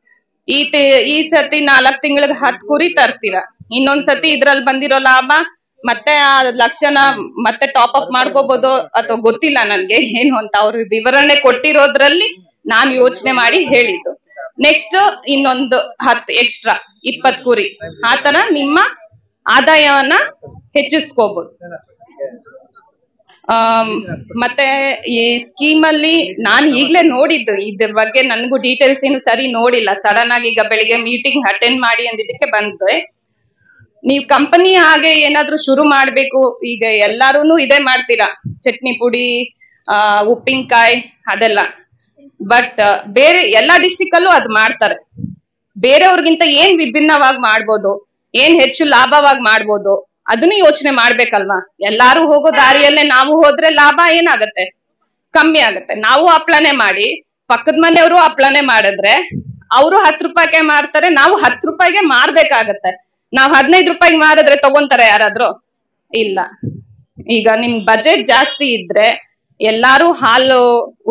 ಈ ಸತಿ 4 ತಿಂಗಳಿಗೆ 10 ಕುರಿ ತರ್ತೀರ, ಇನ್ನೊಂದ್ಸತಿ ಇದ್ರಲ್ಲಿ ಬಂದಿರೋ ಲಾಭ ಮತ್ತೆ ಆ ಲಕ್ಷನ ಮತ್ತೆ ಟಾಪ್ ಅಪ್ ಮಾಡ್ಕೋಬಹುದು ಅಥವಾ ಗೊತ್ತಿಲ್ಲ ನನ್ಗೆ ಏನು ಅಂತ. ಅವ್ರು ವಿವರಣೆ ಕೊಟ್ಟಿರೋದ್ರಲ್ಲಿ ನಾನು ಯೋಚನೆ ಮಾಡಿ ಹೇಳಿದ್ದು. ನೆಕ್ಸ್ಟ್ ಇನ್ನೊಂದು 10 ಎಕ್ಸ್ಟ್ರಾ 20 ಕುರಿ, ಆತರ ನಿಮ್ಮ ಆದಾಯವನ್ನ ಹೆಚ್ಚಿಸ್ಕೋಬಹುದು. ಮತ್ತೆ ಈ ಸ್ಕೀಮ್ ಅಲ್ಲಿ ನಾನು ಈಗ್ಲೇ ನೋಡಿದ್ದು, ಇದ್ರ ಬಗ್ಗೆ ನನ್ಗೂ ಡೀಟೇಲ್ಸ್ ಏನು ಸರಿ ನೋಡಿಲ್ಲ. ಸಡನ್ ಆಗಿ ಈಗ ಬೆಳಿಗ್ಗೆ ಮೀಟಿಂಗ್ ಅಟೆಂಡ್ ಮಾಡಿ ಅಂದಿದ್ದಕ್ಕೆ ಬಂದೆ. ನೀವ್ ಕಂಪನಿ ಹಾಗೆ ಏನಾದ್ರು ಶುರು ಮಾಡ್ಬೇಕು, ಈಗ ಎಲ್ಲಾರು ಇದೇ ಮಾಡ್ತೀರಾ, ಚಟ್ನಿ ಪುಡಿ, ಉಪ್ಪಿನಕಾಯಿ ಅದೆಲ್ಲ. ಬಟ್ ಬೇರೆ ಎಲ್ಲಾ ಡಿಸ್ಟಿಕ್ ಅಲ್ಲೂ ಅದ್ ಮಾಡ್ತಾರೆ. ಬೇರೆಯವ್ರಿಗಿಂತ ಏನ್ ವಿಭಿನ್ನವಾಗಿ ಮಾಡ್ಬೋದು, ಏನ್ ಹೆಚ್ಚು ಲಾಭವಾಗಿ ಮಾಡ್ಬೋದು, ಅದನ್ನು ಯೋಚನೆ ಮಾಡ್ಬೇಕಲ್ವಾ. ಎಲ್ಲಾರು ಹೋಗೋ ದಾರಿಯಲ್ಲೇ ನಾವು ಹೋದ್ರೆ ಲಾಭ ಏನಾಗತ್ತೆ? ಕಮ್ಮಿ ಆಗತ್ತೆ. ನಾವು ಹಪ್ಳನೆ ಮಾಡಿ ಪಕ್ಕದ ಮನೆಯವರು ಹಪ್ಳನೆ ಮಾಡಿದ್ರೆ ಅವರು 10 ರೂಪಾಯಿಗೆ ಮಾರ್ತಾರೆ, ನಾವು 10 ರೂಪಾಯಿಗೆ ಮಾರ್ಬೇಕಾಗತ್ತೆ. ನಾವ್ 15 ರೂಪಾಯಿಗೆ ಮಾರಿದ್ರೆ ತಗೊಂತಾರೆ ಯಾರಾದ್ರೂ? ಇಲ್ಲ. ಈಗ ನಿಮ್ ಬಜೆಟ್ ಜಾಸ್ತಿ ಇದ್ರೆ ಎಲ್ಲಾರು ಹಾಲು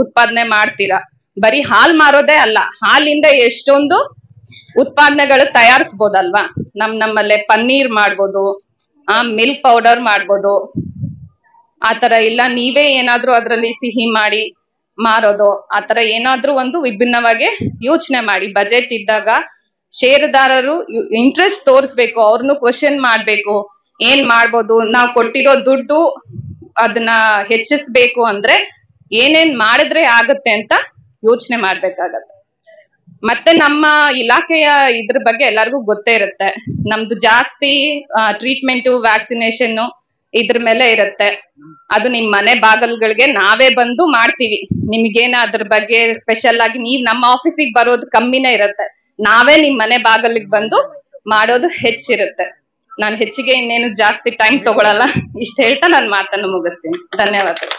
ಉತ್ಪಾದನೆ ಮಾಡ್ತೀರಾ. ಬರೀ ಹಾಲ್ ಮಾರೋದೇ ಅಲ್ಲ, ಹಾಲಿಂದ ಎಷ್ಟೊಂದು ಉತ್ಪಾದನೆಗಳು ತಯಾರಿಸ್ಬೋದಲ್ವಾ. ನಮ್ಮಲ್ಲೇ ಪನ್ನೀರ್ ಮಾಡ್ಬೋದು, ಮಿಲ್ಕ್ ಪೌಡರ್ ಮಾಡ್ಬೋದು, ಆತರ ಇಲ್ಲ ನೀವೇ ಏನಾದ್ರೂ ಅದ್ರಲ್ಲಿ ಸಿಹಿ ಮಾಡಿ ಮಾರೋದು, ಆತರ ಏನಾದ್ರೂ ಒಂದು ವಿಭಿನ್ನವಾಗಿ ಯೋಚನೆ ಮಾಡಿ. ಬಜೆಟ್ ಇದ್ದಾಗ ಷೇರುದಾರರು ಇಂಟ್ರೆಸ್ಟ್ ತೋರಿಸ್ಬೇಕು, ಅವ್ರನ್ನು ಕ್ವಶನ್ ಮಾಡ್ಬೇಕು, ಏನ್ ಮಾಡ್ಬೋದು, ನಾವ್ ಕೊಟ್ಟಿರೋ ದುಡ್ಡು ಅದನ್ನ ಹೆಚ್ಚಿಸ್ಬೇಕು ಅಂದ್ರೆ ಏನೇನ್ ಮಾಡಿದ್ರೆ ಆಗತ್ತೆ ಅಂತ ಯೋಚನೆ ಮಾಡ್ಬೇಕಾಗತ್ತೆ. ಮತ್ತೆ ನಮ್ಮ ಇಲಾಖೆಯ ಇದ್ರ ಬಗ್ಗೆ ಎಲ್ಲರಿಗೂ ಗೊತ್ತೇ ಇರುತ್ತೆ. ನಮ್ದು ಜಾಸ್ತಿ ಟ್ರೀಟ್ಮೆಂಟ್, ವ್ಯಾಕ್ಸಿನೇಷನ್ ಇದ್ರ ಮೇಲೆ ಇರುತ್ತೆ. ಅದು ನಿಮ್ ಮನೆ ಬಾಗಲ್ಗಳಿಗೆ ನಾವೇ ಬಂದು ಮಾಡ್ತೀವಿ. ನಿಮ್ಗೇನ ಅದ್ರ ಬಗ್ಗೆ ಸ್ಪೆಷಲ್ ಆಗಿ ನೀವ್ ನಮ್ಮ ಆಫೀಸಿಗೆ ಬರೋದು ಕಮ್ಮಿನೇ ಇರುತ್ತೆ. ನಾವೇ ನಿಮ್ ಮನೆ ಬಾಗಲಿಗೆ ಬಂದು ಮಾಡೋದು ಹೆಚ್ಚಿರುತ್ತೆ. ನಾನು ಹೆಚ್ಚಿಗೆ ಇನ್ನೇನು ಜಾಸ್ತಿ ಟೈಮ್ ತಗೊಳಲ್ಲ. ಇಷ್ಟ ಹೇಳ್ತಾ ನಾನು ಮಾತನ್ನು ಮುಗಿಸ್ತೀನಿ. ಧನ್ಯವಾದಗಳು.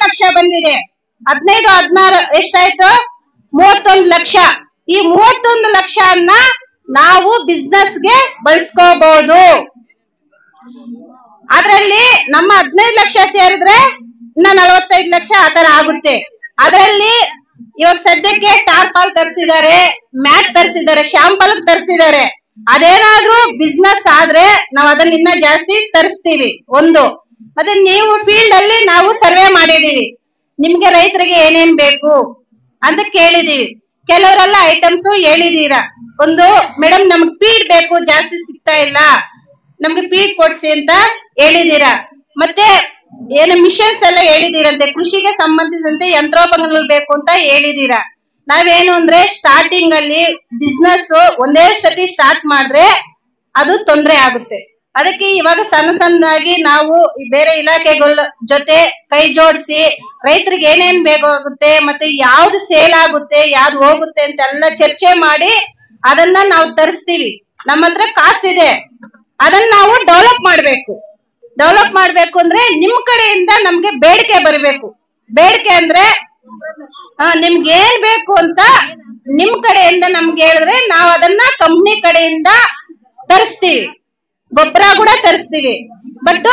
ಲಕ್ಷ ಬಂದಿದೆ. 15, 16 ಎಷ್ಟಾಯ್ತು? 31 ಲಕ್ಷ. ಈ 31 ಲಕ್ಷನ್ನ ನಾವು ಬಿಸ್ನೆಸ್ಗೆ ಬಳಸ್ಕೋಬಹುದು. ಅದ್ರಲ್ಲಿ ನಮ್ಮ 15 ಲಕ್ಷ ಸೇರಿದ್ರೆ ಇನ್ನ 45 ಲಕ್ಷ ಆತರ ಆಗುತ್ತೆ. ಅದರಲ್ಲಿ ಇವಾಗ ಸದ್ಯಕ್ಕೆ ಟಾರ್ಪಾಲ್ ತರಿಸಿದ್ದಾರೆ, ಮ್ಯಾಟ್ ತರಿಸಿದ್ದಾರೆ, ಶಾಂಪಲ್ ತರಿಸಿದ್ದಾರೆ. ಅದೇನಾದ್ರೂ ಬಿಸ್ನೆಸ್ ಆದ್ರೆ ನಾವ್ ಅದನ್ನ ಇನ್ನ ಜಾಸ್ತಿ ತರಿಸ್ತೀವಿ. ಒಂದು ಮತ್ತೆ ನೀವು ಫೀಲ್ಡ್ ಅಲ್ಲಿ ನಾವು ಸರ್ವೆ ಮಾಡಿದೀವಿ, ನಿಮ್ಗೆ ರೈತರಿಗೆ ಏನೇನ್ ಬೇಕು ಅಂತ ಕೇಳಿದೀವಿ. ಕೆಲವರೆಲ್ಲ ಐಟಮ್ಸ್ ಹೇಳಿದೀರಾ. ಒಂದು ಮೇಡಮ್ ನಮ್ಗೆ ಫೀಡ್ ಬೇಕು, ಜಾಸ್ತಿ ಸಿಗ್ತಾ ಇಲ್ಲ, ನಮ್ಗೆ ಫೀಡ್ ಕೊಡ್ಸಿ ಅಂತ ಹೇಳಿದೀರಾ. ಮತ್ತೆ ಏನು ಮಿಷನ್ಸ್ ಎಲ್ಲ ಹೇಳಿದೀರಂತೆ, ಕೃಷಿಗೆ ಸಂಬಂಧಿಸಿದಂತೆ ಯಂತ್ರೋಪಕರಣಗಳು ಬೇಕು ಅಂತ ಹೇಳಿದೀರಾ. ನಾವೇನು ಅಂದ್ರೆ ಸ್ಟಾರ್ಟಿಂಗ್ ಅಲ್ಲಿ ಬಿಸ್ನೆಸ್ ಒಂದೇ ಸತಿ ಸ್ಟಾರ್ಟ್ ಮಾಡಿದ್ರೆ ಅದು ತೊಂದರೆ ಆಗುತ್ತೆ. ಅದಕ್ಕೆ ಇವಾಗ ಸಣ್ಣದಾಗಿ ನಾವು ಬೇರೆ ಇಲಾಖೆಗಳ ಜೊತೆ ಕೈ ಜೋಡಿಸಿ ರೈತರಿಗೆ ಏನೇನ್ ಬೇಕಾಗುತ್ತೆ ಮತ್ತೆ ಯಾವ್ದು ಸೇಲ್ ಆಗುತ್ತೆ ಯಾವ್ದು ಹೋಗುತ್ತೆ ಅಂತೆಲ್ಲ ಚರ್ಚೆ ಮಾಡಿ ಅದನ್ನ ನಾವು ತರಿಸ್ತೀವಿ. ನಮ್ಮ ಹತ್ರ ಕಾಸಿದೆ, ಅದನ್ನ ನಾವು ಡೆವಲಪ್ ಮಾಡ್ಬೇಕು ಅಂದ್ರೆ ನಿಮ್ ಕಡೆಯಿಂದ ನಮ್ಗೆ ಬೇಡಿಕೆ ಬರಬೇಕು. ಬೇಡಿಕೆ ಅಂದ್ರೆ ನಿಮ್ಗೆ ಏನ್ ಬೇಕು ಅಂತ ನಿಮ್ ಕಡೆಯಿಂದ ನಮ್ಗೆ ಹೇಳಿದ್ರೆ ನಾವ್ ಅದನ್ನ ಕಂಪ್ನಿ ಕಡೆಯಿಂದ ತರಿಸ್ತೀವಿ. ಗೊಬ್ಬರ ಕೂಡ ತರಿಸ್ತೀವಿ. ಬಟ್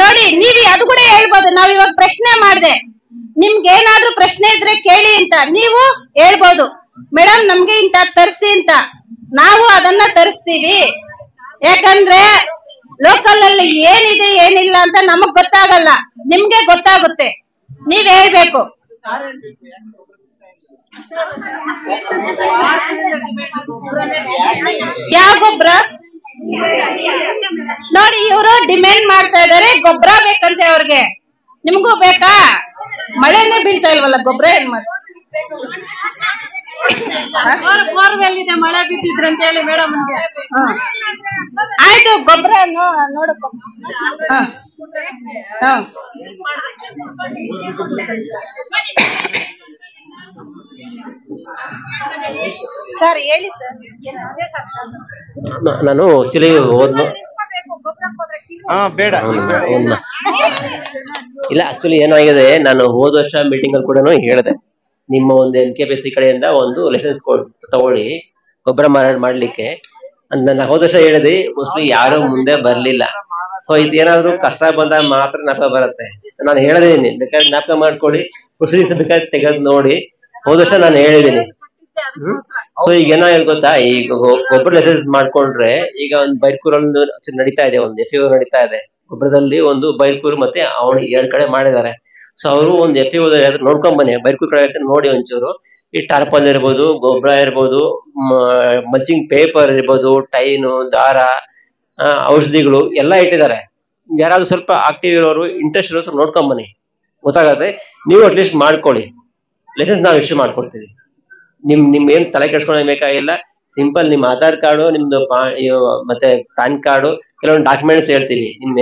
ನೋಡಿ ನೀವ್ ಅದು ಕೂಡ ಹೇಳ್ಬೋದು. ನಾವ್ ಇವಾಗ ಪ್ರಶ್ನೆ ಮಾಡ್ದೆ, ನಿಮ್ಗೆ ಏನಾದ್ರೂ ಪ್ರಶ್ನೆ ಇದ್ರೆ ಕೇಳಿ ಅಂತ ನೀವು ಹೇಳ್ಬೋದು. ಮೇಡಮ್ ನಮ್ಗೆ ಇಂತ ತರಿಸಿ ಅಂತ, ನಾವು ಅದನ್ನ ತರಿಸ್ತೀವಿ. ಯಾಕಂದ್ರೆ ಲೋಕಲ್ ಅಲ್ಲಿ ಏನಿದೆ ಏನಿಲ್ಲ ಅಂತ ನಮಗ್ ಗೊತ್ತಾಗಲ್ಲ, ನಿಮ್ಗೆ ಗೊತ್ತಾಗುತ್ತೆ. ನೀವ್ ಹೇಳ್ಬೇಕು. ಯಾವ ಗೊಬ್ಬರ ನೋಡಿ ಇವರು ಡಿಮ್ಯಾಂಡ್ ಮಾಡ್ತಾ ಇದಾರೆ, ಗೊಬ್ಬರ ಬೇಕಂತೆ ಅವ್ರಿಗೆ. ನಿಮ್ಗೂ ಬೇಕಾ? ಮಳೆನೇ ಬೀಳ್ತಾ ಇಲ್ವಲ್ಲ, ಗೊಬ್ಬರ ಏನ್ ಮಾಡಿ? ಮಳೆ ಬಿದ್ದಿದ್ರು ಅಂತ ಹೇಳಿ ಮೇಡಮ್ ಆಯ್ತು. ಗೊಬ್ಬರ ನೋಡಪ್ಪ. ಸರ್ ಹೇಳಿ ಸರ್. ನಾನು ಆಕ್ಚುಲಿ ಇಲ್ಲ, ಆಕ್ಚುಲಿ ಏನಾಗಿದೆ, ನಾನು ಹೋದ ವರ್ಷ ಮೀಟಿಂಗ್ ಅಲ್ಲಿ ಕೂಡ ಹೇಳಿದೆ, ನಿಮ್ಮ ಒಂದು NKPC ಕಡೆಯಿಂದ ಒಂದು ಲೈಸೆನ್ಸ್ ತಗೊಳ್ಳಿ ಗೊಬ್ಬರ ಮಾರಾಟ ಮಾಡ್ಲಿಕ್ಕೆ ಅಂತ. ನಾನು ಹೋದ ವರ್ಷ ಹೇಳಿದೆ, ಮೋಸ್ಟ್ಲಿ ಯಾರು ಮುಂದೆ ಬರ್ಲಿಲ್ಲ. ಸೊ ಇದೇನಾದ್ರು ಕಷ್ಟ ಬಂದಾಗ ಮಾತ್ರ ಜ್ಞಾಪಕ ಬರುತ್ತೆ. ನಾನು ಹೇಳಿದೀನಿ, ಬೇಕಾದ್ರೆ ಜ್ಞಾಪಕ ಮಾಡ್ಕೊಳ್ಳಿ, ಪ್ರೊಸೀಜರ್ಸ್ ಬೇಕಾದ್ರೆ ತೆಗೆದು ನೋಡಿ. ಹೋದ ವರ್ಷ ನಾನು ಹೇಳಿದೀನಿ. ಸೊ ಈಗ ಏನಾಗಿರ್ ಗೊತ್ತಾ, ಈಗ ಗೊಬ್ಬರ ಲೈಸೆನ್ಸ್ ಮಾಡ್ಕೊಂಡ್ರೆ ಈಗ ಒಂದು ಬೈರ್ಕೂರಲ್ಲಿ ನಡೀತಾ ಇದೆ, ಒಂದು FAO ನಡೀತಾ ಇದೆ. ಗೊಬ್ಬರದಲ್ಲಿ ಒಂದು ಬೈರ್ಕೂರು ಮತ್ತೆ ಅವನು 2 ಕಡೆ ಮಾಡಿದ್ದಾರೆ. ಸೊ ಅವರು ಒಂದು FAO ನೋಡ್ಕೊಂಡ್ ಬನ್ನಿ, ಬೈಕು ಕಡೆ ನೋಡಿ ಒಂಚೂರು. ಈ ಟಾರ್ಪಲ್ ಇರ್ಬೋದು, ಗೊಬ್ಬರ ಇರ್ಬೋದು, ಮಲ್ಚಿಂಗ್ ಪೇಪರ್ ಇರ್ಬೋದು, ಟೈನು, ದಾರ, ಔಷಧಿಗಳು ಎಲ್ಲ ಇಟ್ಟಿದ್ದಾರೆ. ಯಾರಾದ್ರೂ ಸ್ವಲ್ಪ ಆಕ್ಟಿವ್ ಇರೋರು, ಇಂಟ್ರೆಸ್ಟ್ ಇರೋರು ಸ್ವಲ್ಪ ನೋಡ್ಕೊಂಡ್ ಬನ್ನಿ, ಗೊತ್ತಾಗತ್ತೆ. ನೀವು ಅಟ್ಲೀಸ್ಟ್ ಮಾಡ್ಕೊಳ್ಳಿ, ಲೈಸೆನ್ಸ್ ನಾವು ಇಶ್ಯೂ ಮಾಡ್ಕೊಡ್ತೀವಿ. ನಿಮ್ ಏನ್ ತಲೆ ಕೆಡ್ಸ್ಕೊಳ್ಳೋ ಬೇಕಾಗಿಲ್ಲ. ಸಿಂಪಲ್ ನಿಮ್ ಆಧಾರ್ ಕಾರ್ಡು, ನಿಮ್ದು ಮತ್ತೆ ಪ್ಯಾನ್ ಕಾರ್ಡು, ಕೆಲವೊಂದು ಡಾಕ್ಯುಮೆಂಟ್ಸ್ ಹೇಳ್ತೀವಿ ನಿಮ್